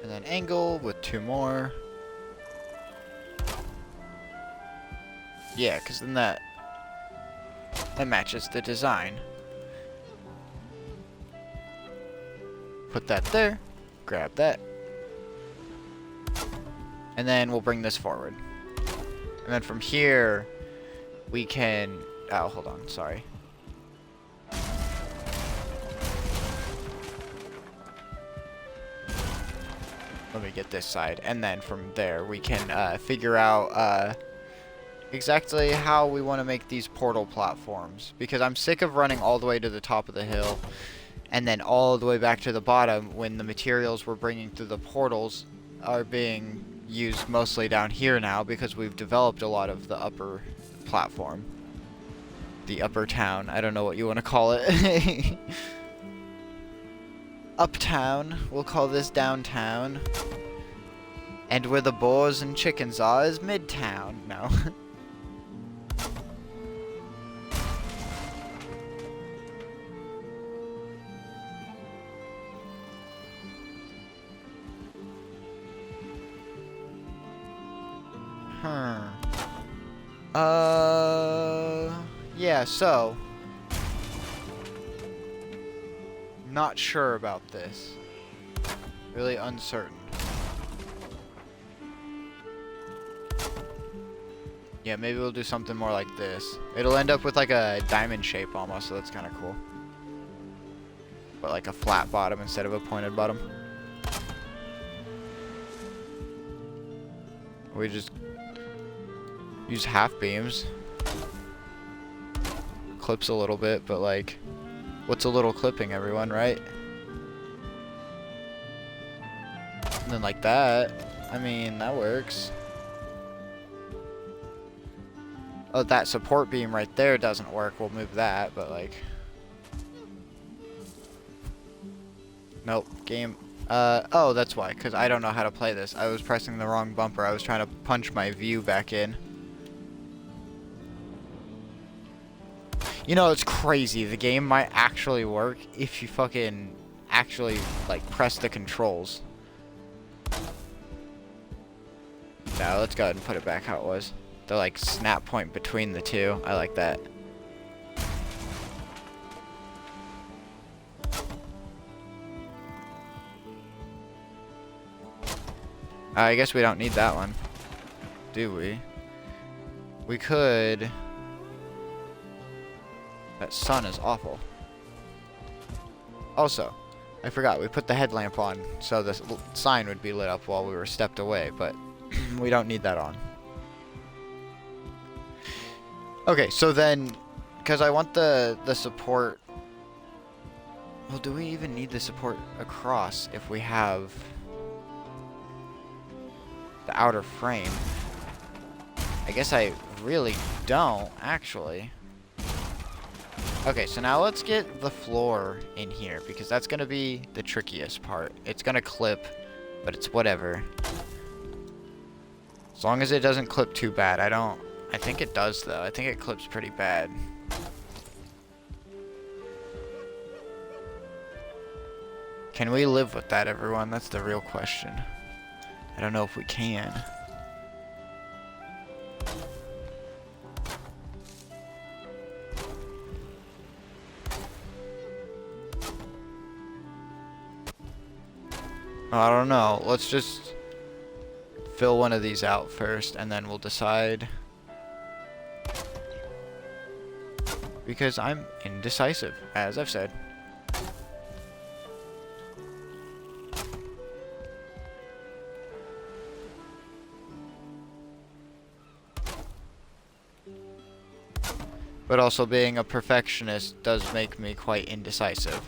And then angle with 2 more. Yeah, because then that matches the design. Put that there, grab that, and then we'll bring this forward. And then from here, we can, oh, hold on, sorry. Let me get this side, and then from there, we can figure out exactly how we want to make these portal platforms. Because I'm sick of running all the way to the top of the hill, and then all the way back to the bottom when the materials we're bringing through the portals are being used mostly down here now, because we've developed a lot of the upper platform. The upper town. I don't know what you want to call it. Uptown. We'll call this downtown. And where the boars and chickens are is midtown. No. Yeah, so not sure about this. Really uncertain. Yeah, maybe we'll do something more like this. It'll end up with like a diamond shape almost, so that's kind of cool. But like a flat bottom instead of a pointed bottom. We just use half beams. Clips a little bit, but like, what's a little clipping, everyone, right? And then like that. I mean, that works. Oh, that support beam right there doesn't work. We'll move that, but like... Nope, game... oh, that's why, because I don't know how to play this. I was pressing the wrong bumper. I was trying to punch my view back in. You know, it's crazy. The game might actually work if you fucking actually, like, press the controls. Now, let's go ahead and put it back how it was. The, like, snap point between the two. I like that. I guess we don't need that one. do we? We could... That sun is awful. Also, I forgot, we put the headlamp on so the sign would be lit up while we were stepped away, but we don't need that on. Okay, so then, because I want the support... Well, do we even need the support across if we have the outer frame? I guess I really don't, actually. Okay, so now let's get the floor in here, because that's going to be the trickiest part. It's going to clip, but it's whatever. As long as it doesn't clip too bad. I think it does, though. I think it clips pretty bad. Can we live with that, everyone? That's the real question. I don't know if we can. I don't know. Let's just fill one of these out first, and then we'll decide. Because I'm indecisive, as I've said. But also being a perfectionist does make me quite indecisive.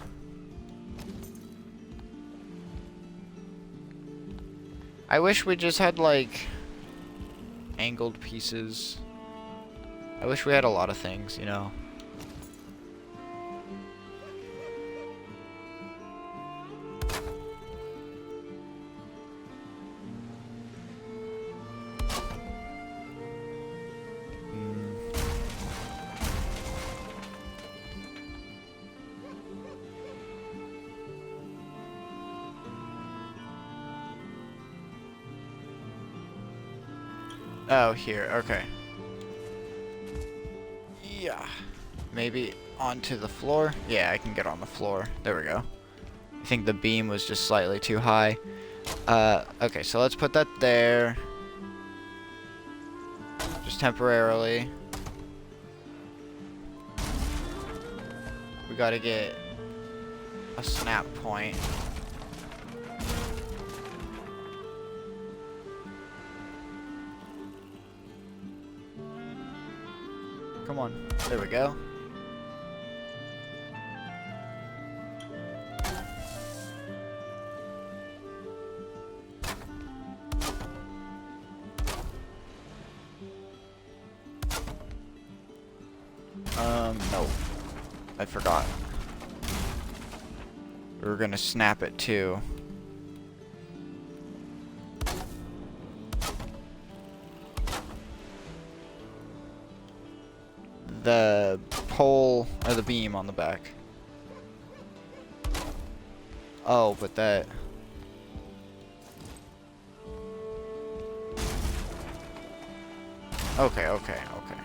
I wish we just had, like, angled pieces. I wish we had a lot of things, you know. Oh, here, okay. Yeah. Maybe onto the floor? Yeah, I can get on the floor. There we go. I think the beam was just slightly too high. Okay, so let's put that there. Just temporarily. We gotta get a snap point. Come on. There we go. No. I forgot. We were gonna snap it too. The pole or the beam on the back. Oh, but that... Okay, okay, okay.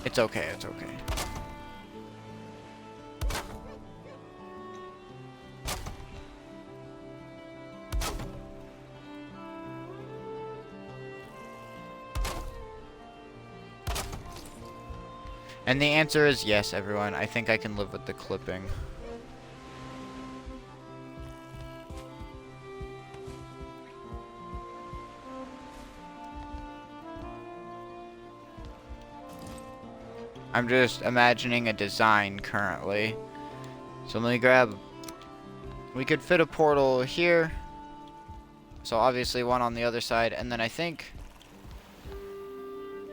It's okay, it's okay. And the answer is yes, everyone. I think I can live with the clipping. I'm just imagining a design currently. So let me grab... We could fit a portal here. So obviously one on the other side. And then I think...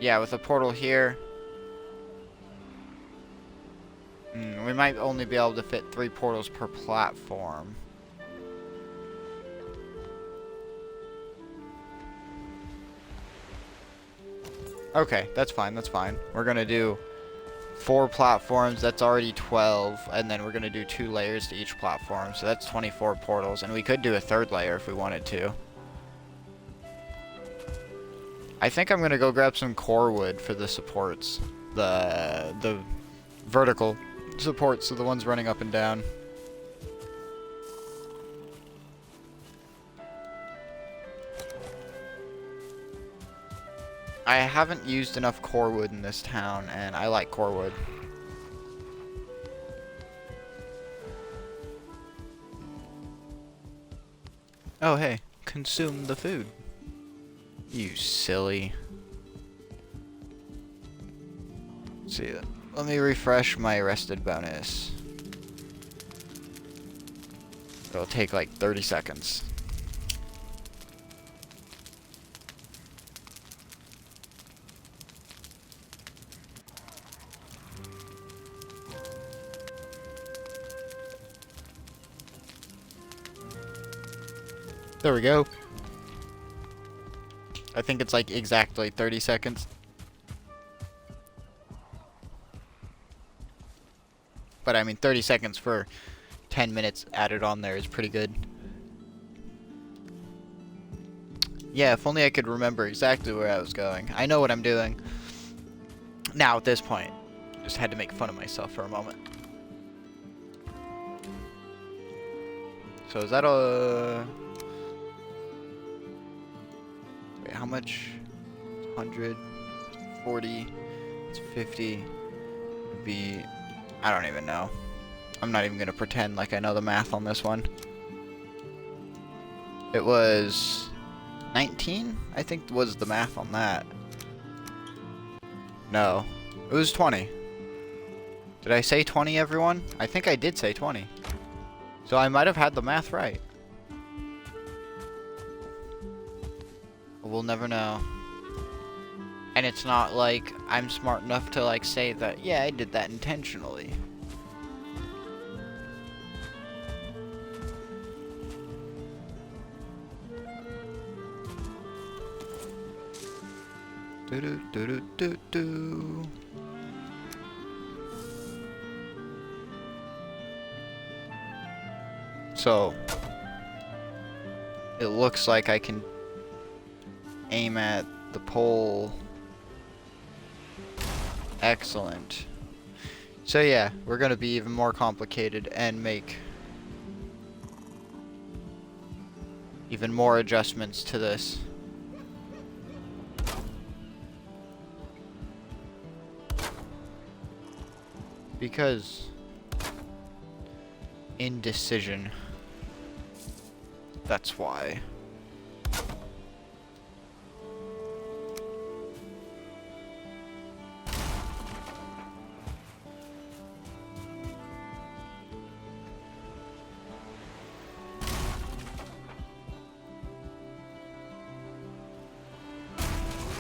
Yeah, with a portal here... we might only be able to fit 3 portals per platform. Okay, that's fine, that's fine. We're gonna do 4 platforms, that's already 12, and then we're gonna do 2 layers to each platform, so that's 24 portals, and we could do a 3rd layer if we wanted to. I think I'm gonna go grab some core wood for the supports. The vertical supports, so the ones running up and down. I haven't used enough core wood in this town, and I like core wood. Oh, hey. Consume the food. You silly. Let's see, let me refresh my rested bonus. It'll take like 30 seconds. There we go. I think it's like exactly 30 seconds. But I mean, 30 seconds for 10 minutes added on there is pretty good. Yeah, if only I could remember exactly where I was going. I know what I'm doing. Now, at this point, just had to make fun of myself for a moment. So is that a... Wait, how much? 140. It's 50. Would be... I don't even know. I'm not even going to pretend like I know the math on this one. It was 19, I think was the math on that. No, it was 20. Did I say 20, everyone? I think I did say 20. So I might have had the math right. We'll never know. And it's not like I'm smart enough to like say that, yeah, I did that intentionally. Do do do do do do. So it looks like I can aim at the pole. Excellent. So yeah, we're gonna be even more complicated and make even more adjustments to this. Because indecision. That's why.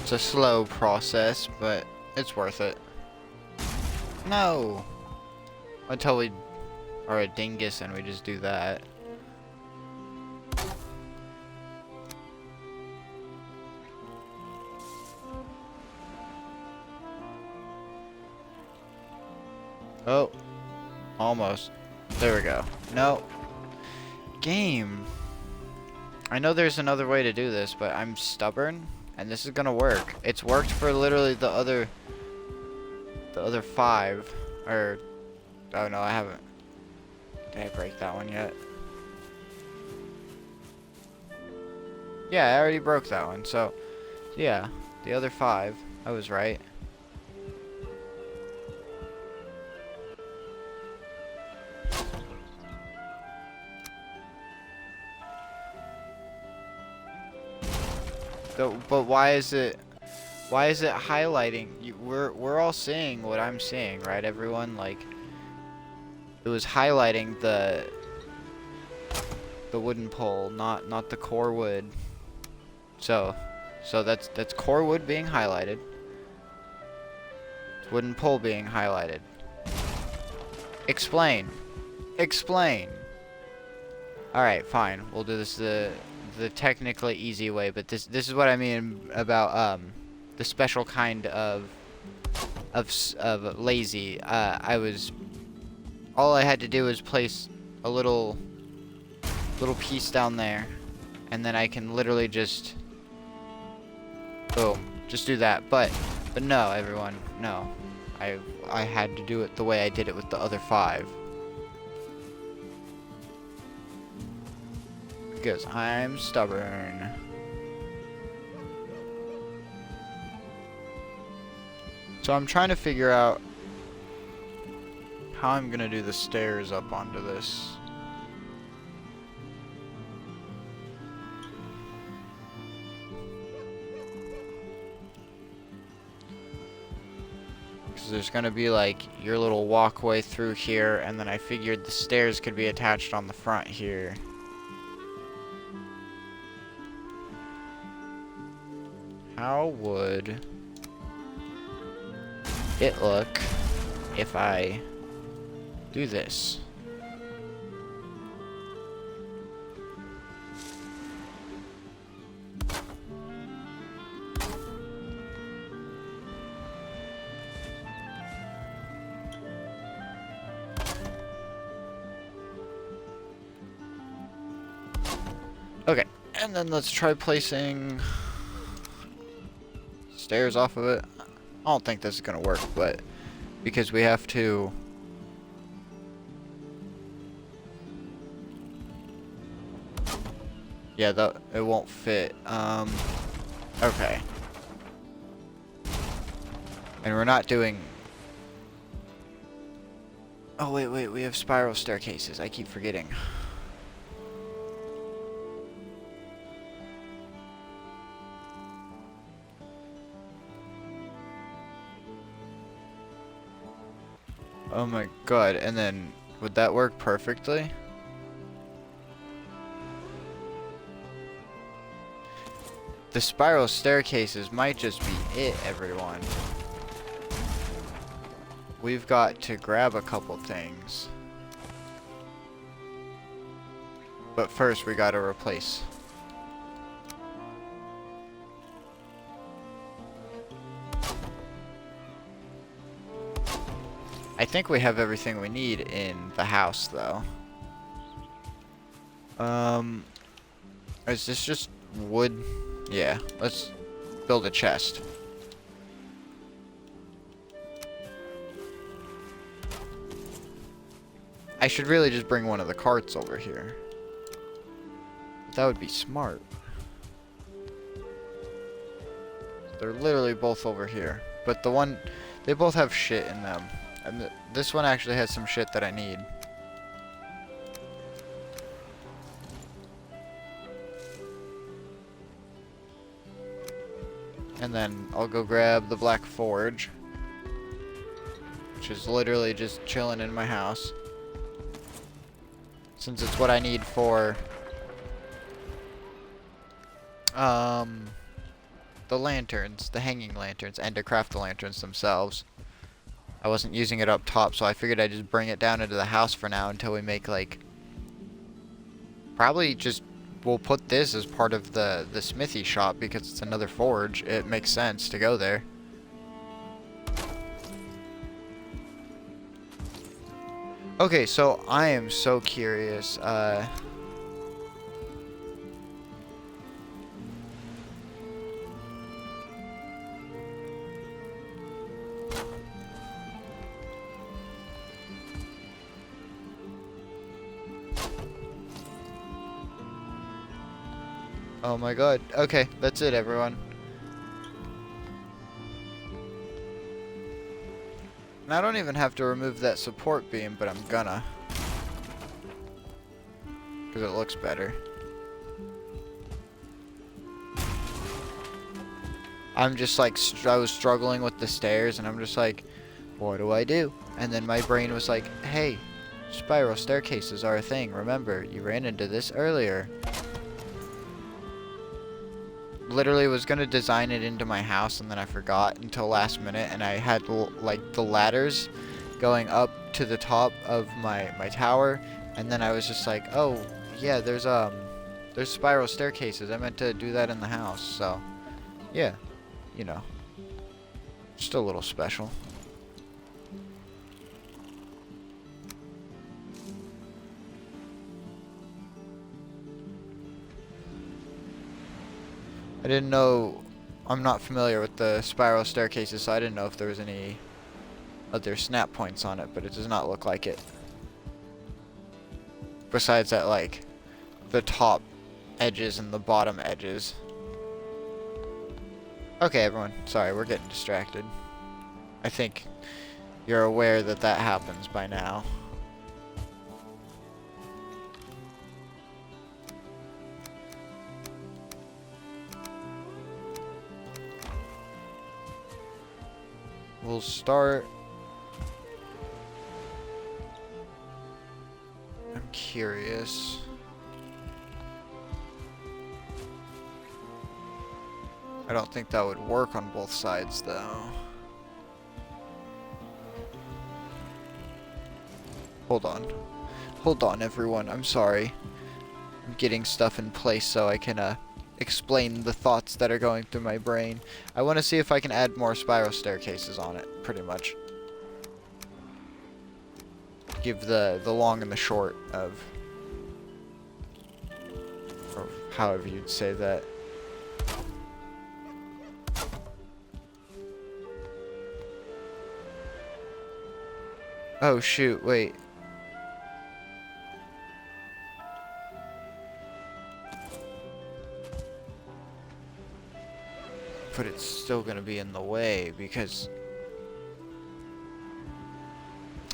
It's a slow process, but it's worth it. No! Until we are a dingus and we just do that. Oh. Almost. There we go. No. Game. I know there's another way to do this, but I'm stubborn. And this is gonna work. It's worked for literally the other 5. Or, oh no, I haven't. Did I break that one yet? Yeah, I already broke that one. So, yeah, the other 5. I was right. But why is it highlighting? We're all seeing what I'm seeing, right, everyone? Like, it was highlighting the wooden pole, not the core wood. So that's core wood being highlighted. It's wooden pole being highlighted. Explain. Explain. All right, fine. We'll do this the technically easy way, but this is what I mean about the special kind of lazy. All I had to do was place a little piece down there, and then I can literally just boom, just do that. But no, everyone, no. I had to do it the way I did it with the other 5. Because I'm stubborn. So I'm trying to figure out how I'm gonna do the stairs up onto this. Because there's gonna be like your little walkway through here, and then I figured the stairs could be attached on the front here. How would it look if I do this? Okay, and then let's try placing stairs off of it. I don't think this is gonna work, but because we have to yeah, it won't fit. Okay. And we're not doing oh wait, we have spiral staircases. I keep forgetting. Oh my god, and then would that work perfectly? The spiral staircases might just be it, everyone. We've got to grab a couple things. But first we gotta replace. I think we have everything we need in the house, though. Is this just wood? Yeah, let's build a chest. I should really just bring one of the carts over here. That would be smart. They're literally both over here. But the one, they both have shit in them. And this one actually has some shit that I need. And then I'll go grab the black forge, which is literally just chilling in my house, since it's what I need for the lanterns, the hanging lanterns, and to craft the lanterns themselves. I wasn't using it up top, so I figured I'd just bring it down into the house for now until we make, like, probably just, we'll put this as part of the smithy shop because it's another forge. It makes sense to go there. Okay, so I am so curious, oh my god. Okay, that's it, everyone. And I don't even have to remove that support beam, but I'm gonna. Because it looks better. I'm just like, I was struggling with the stairs, and I'm just like, what do I do? And then my brain was like, hey, spiral staircases are a thing. Remember, you ran into this earlier. Literally was gonna design it into my house, and then I forgot until last minute, and I had like the ladders going up to the top of my tower, and then I was just like, oh yeah, there's spiral staircases. I meant to do that in the house, so yeah, you know, just a little special. I didn't know, I'm not familiar with the spiral staircases, so I didn't know if there was any other snap points on it, but it does not look like it. Besides that, like, the top edges and the bottom edges. Okay, everyone, sorry, we're getting distracted. I think you're aware that that happens by now. We'll start. I'm curious. I don't think that would work on both sides though. Hold on. Hold on everyone, I'm sorry. I'm getting stuff in place so I can explain the thoughts that are going through my brain. I want to see if I can add more spiral staircases on it, pretty much. Give the long and the short of, or however you'd say that. Oh shoot, wait. But it's still gonna be in the way because...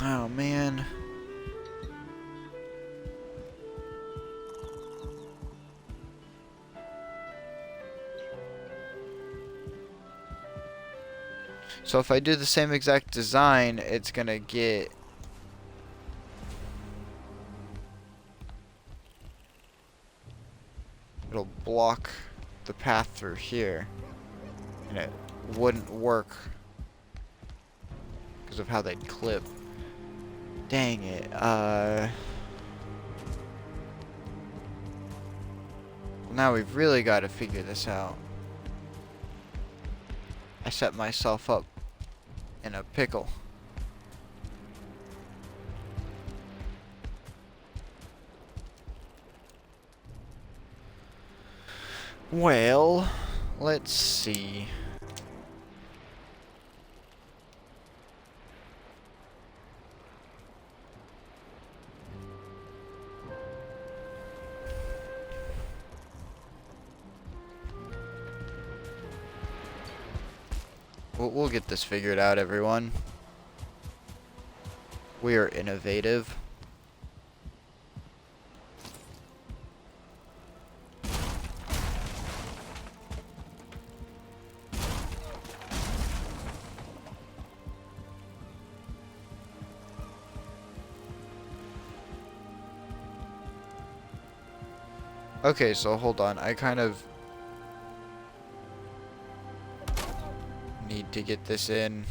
Oh man. So if I do the same exact design, it's gonna get... It'll block the path through here. And it wouldn't work because of how they'd clip. Dang it. Now we've really got to figure this out. I set myself up in a pickle. Well, let's see. We'll get this figured out, everyone. We are innovative. Okay, so hold on. I kind of need to get this in.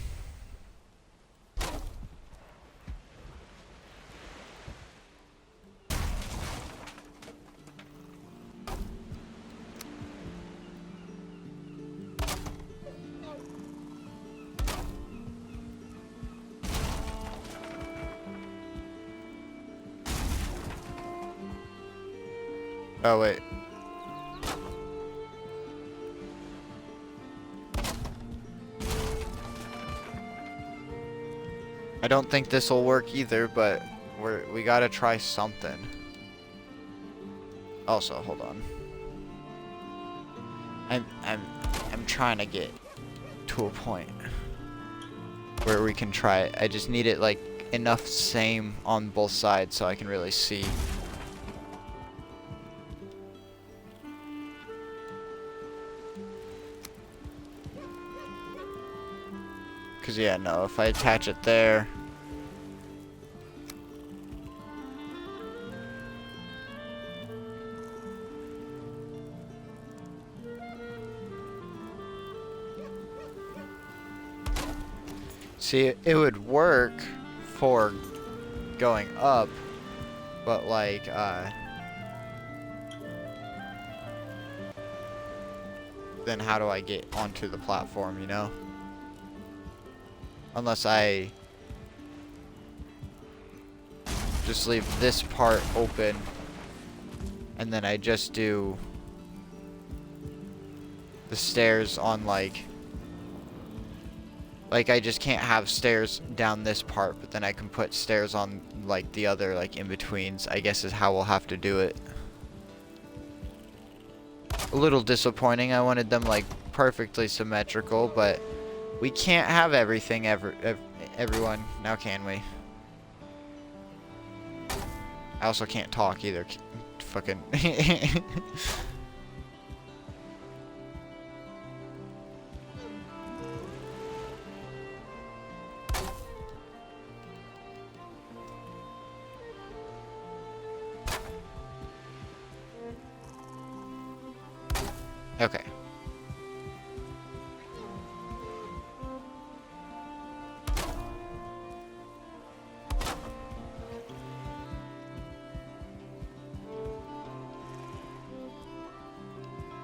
Oh, wait. I don't think this will work either, but we gotta try something. Also, hold on. I'm trying to get to a point where we can try it. I just need it like enough same on both sides so I can really see. Cause yeah, no, if I attach it there. See, it would work for going up, but like, then how do I get onto the platform, you know? Unless I just leave this part open and then I just do the stairs on like I just can't have stairs down this part, but then I can put stairs on like the other like in-betweens, I guess is how we'll have to do it. A little disappointing. I wanted them like perfectly symmetrical, but We can't have everything everyone. Now can we? I also can't talk either. Fucking. Okay.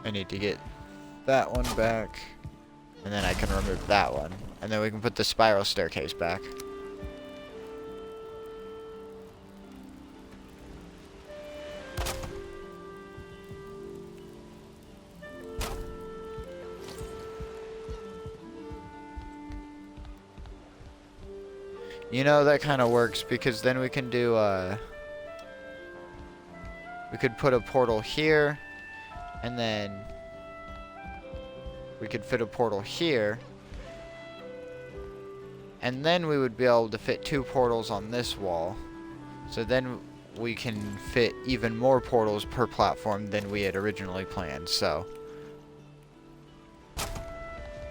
I need to get that one back, and then I can remove that one, and then we can put the spiral staircase back. You know, that kind of works, because then we can do, we could put a portal here, and then we could fit a portal here, and then we would be able to fit 2 portals on this wall. So then we can fit even more portals per platform than we had originally planned, so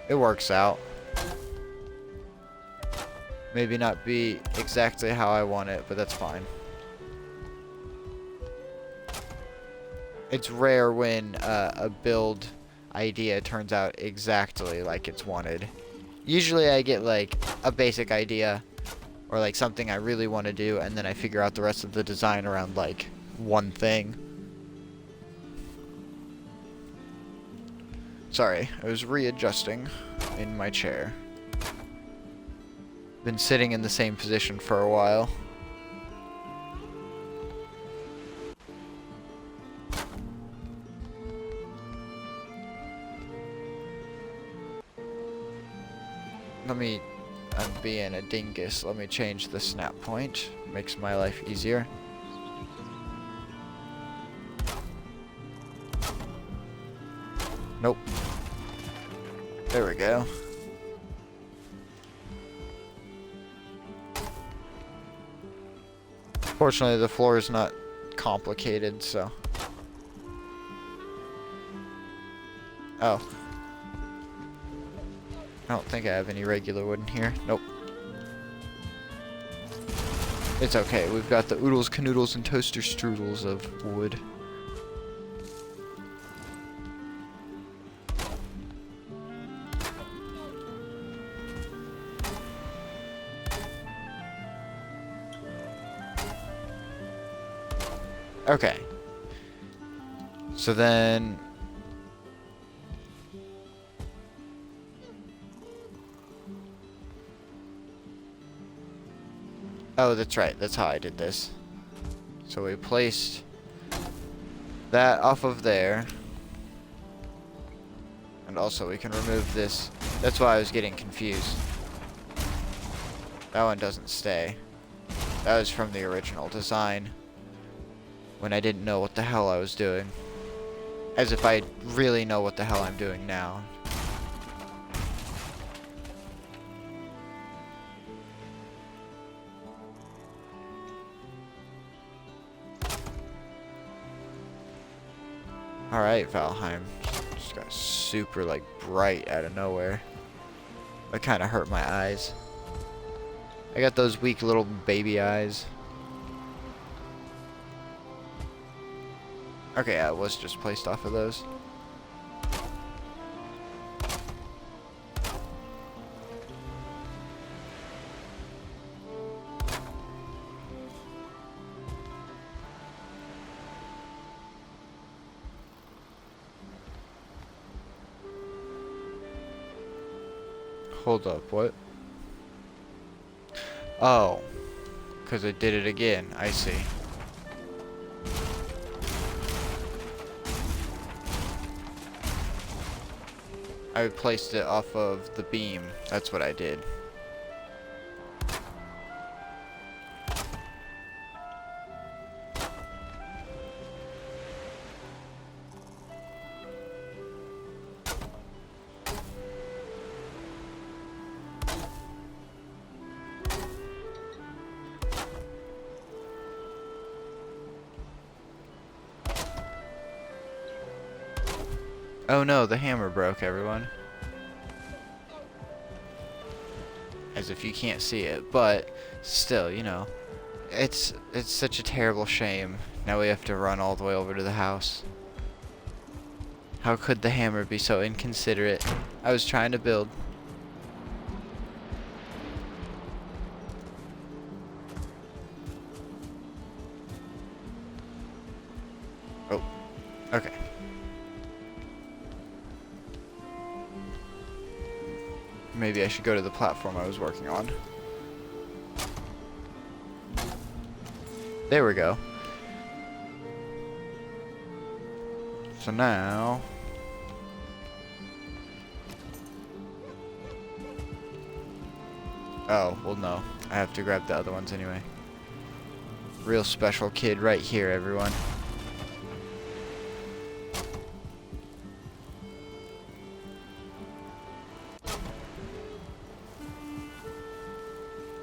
it works out. Maybe not be exactly how I want it, but that's fine. It's rare when a build idea turns out exactly like it's wanted. Usually I get like a basic idea or like something I really want to do, and then I figure out the rest of the design around like one thing. Sorry, I was readjusting in my chair. Been sitting in the same position for a while. I'm being a dingus. Let me change the snap point. Makes my life easier. Nope. There we go. Fortunately, the floor is not complicated, so. Oh. I don't think I have any regular wood in here. Nope. It's okay. We've got the oodles, canoodles, and toaster strudels of wood. Okay. So then... Oh, that's right. That's how I did this. So we placed that off of there. And also we can remove this. That's why I was getting confused. That one doesn't stay. That was from the original design, when I didn't know what the hell I was doing. As if I really know what the hell I'm doing now. Alright, Valheim. Just got super, like, bright out of nowhere. That kind of hurt my eyes. I got those weak little baby eyes. Okay, yeah, it was just placed off of those. Hold up, what? Oh, because I did it again. I see. I placed it off of the beam. That's what I did. Oh no, the hammer broke, everyone. As if you can't see it, but still, you know, it's such a terrible shame. Now we have to run all the way over to the house. How could the hammer be so inconsiderate? I was trying to build. Oh, okay. Maybe I should go to the platform I was working on. There we go. So now... Oh, well no. I have to grab the other ones anyway. Real special kid right here, everyone.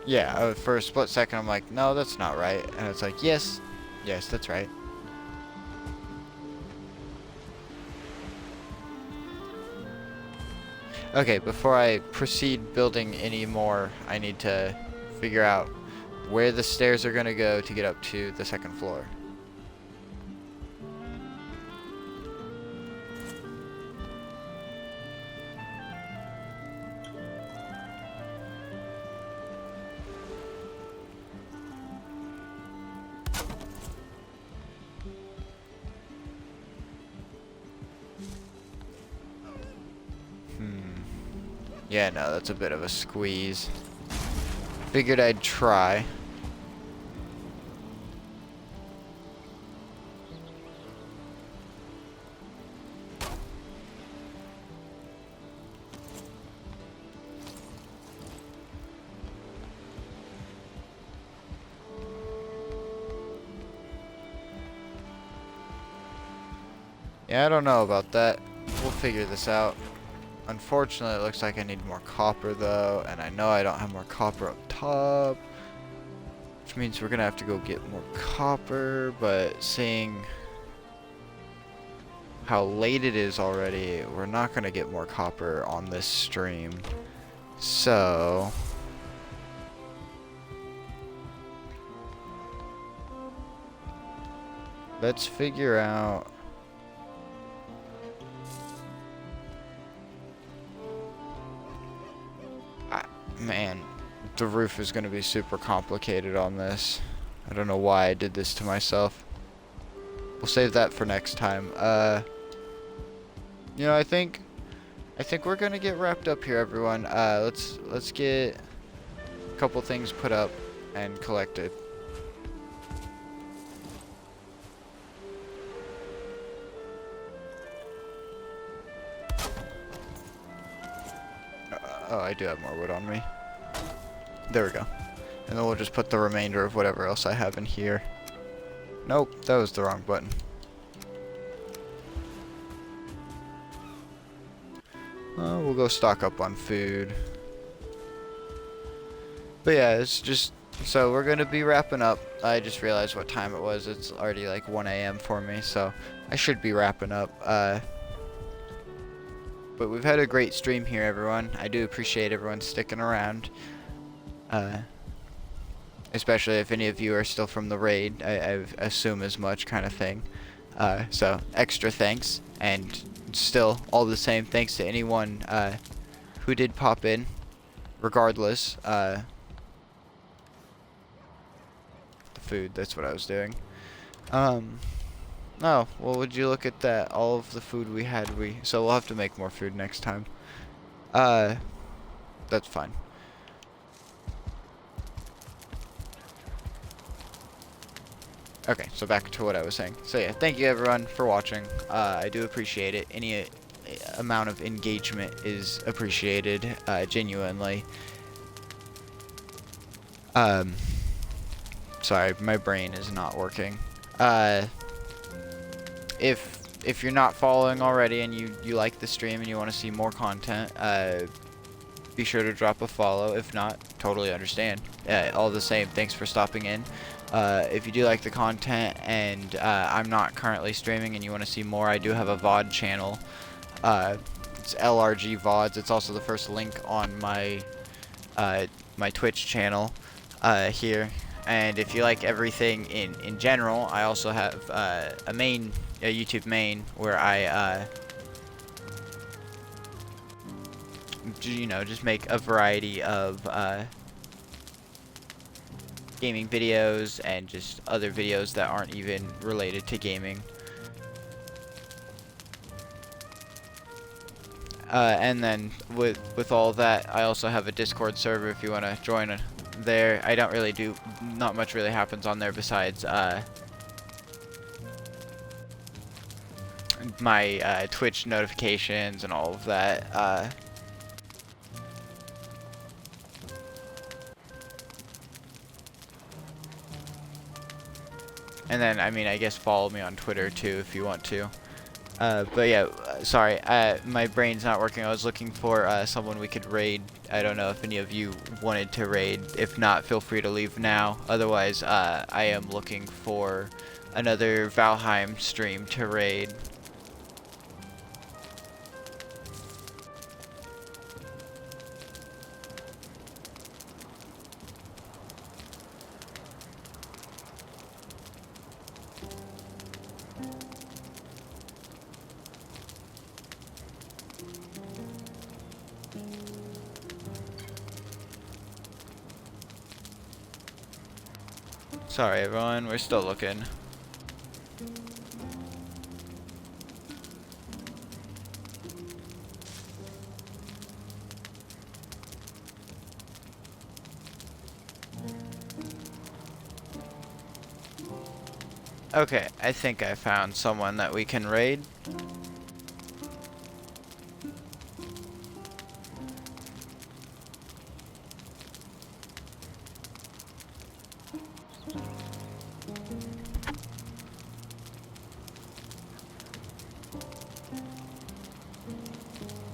Yeah, for a split second I'm like, no, that's not right. And it's like, yes, yes, that's right. Okay, before I proceed building any more, I need to figure out where the stairs are gonna go to get up to the second floor. Yeah, no, that's a bit of a squeeze. Figured I'd try. Yeah, I don't know about that. We'll figure this out. Unfortunately, it looks like I need more copper, though, and I know I don't have more copper up top, which means we're gonna have to go get more copper, but seeing how late it is already, we're not gonna get more copper on this stream. So... let's figure out... Man, the roof is going to be super complicated on this. I don't know why I did this to myself. We'll save that for next time. You know, I think we're going to get wrapped up here, everyone. Let's get a couple things put up and collected. Oh, I do have more wood on me. There we go. And then we'll just put the remainder of whatever else I have in here. Nope, that was the wrong button. We'll go stock up on food. But yeah, it's just... So we're going to be wrapping up. I just realized what time it was. It's already like 1 a.m. for me, so I should be wrapping up. But we've had a great stream here, everyone. I do appreciate everyone sticking around. Especially if any of you are still from the raid. I assume as much kind of thing. So, extra thanks. And still, all the same, thanks to anyone who did pop in. Regardless. The food, that's what I was doing. Oh, well, would you look at that? All of the food we had, so we'll have to make more food next time. That's fine. Okay, so back to what I was saying. So yeah, thank you everyone for watching. I do appreciate it. Any amount of engagement is appreciated, genuinely. Sorry, my brain is not working. If you're not following already and you like the stream and you want to see more content, be sure to drop a follow. If not, totally understand. All the same, thanks for stopping in. If you do like the content and I'm not currently streaming and you want to see more, I do have a VOD channel It's LRG VODs. It's also the first link on my my Twitch channel here. And if you like everything in general, I also have a YouTube main where I just make a variety of gaming videos and just other videos that aren't even related to gaming. And then with all that, I also have a Discord server if you want to join there. I don't really not much really happens on there besides my Twitch notifications and all of that. And then, I mean, I guess follow me on Twitter too if you want to. But yeah, sorry, my brain's not working. I was looking for someone we could raid. I don't know if any of you wanted to raid. If not, feel free to leave now. Otherwise, I am looking for another Valheim stream to raid. Sorry everyone, we're still looking. Okay, I think I found someone that we can raid.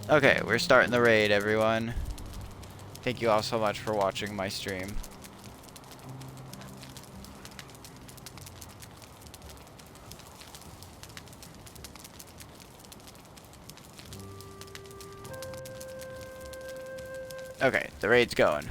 Okay, we're starting the raid, everyone. Thank you all so much for watching my stream. Okay, the raid's going.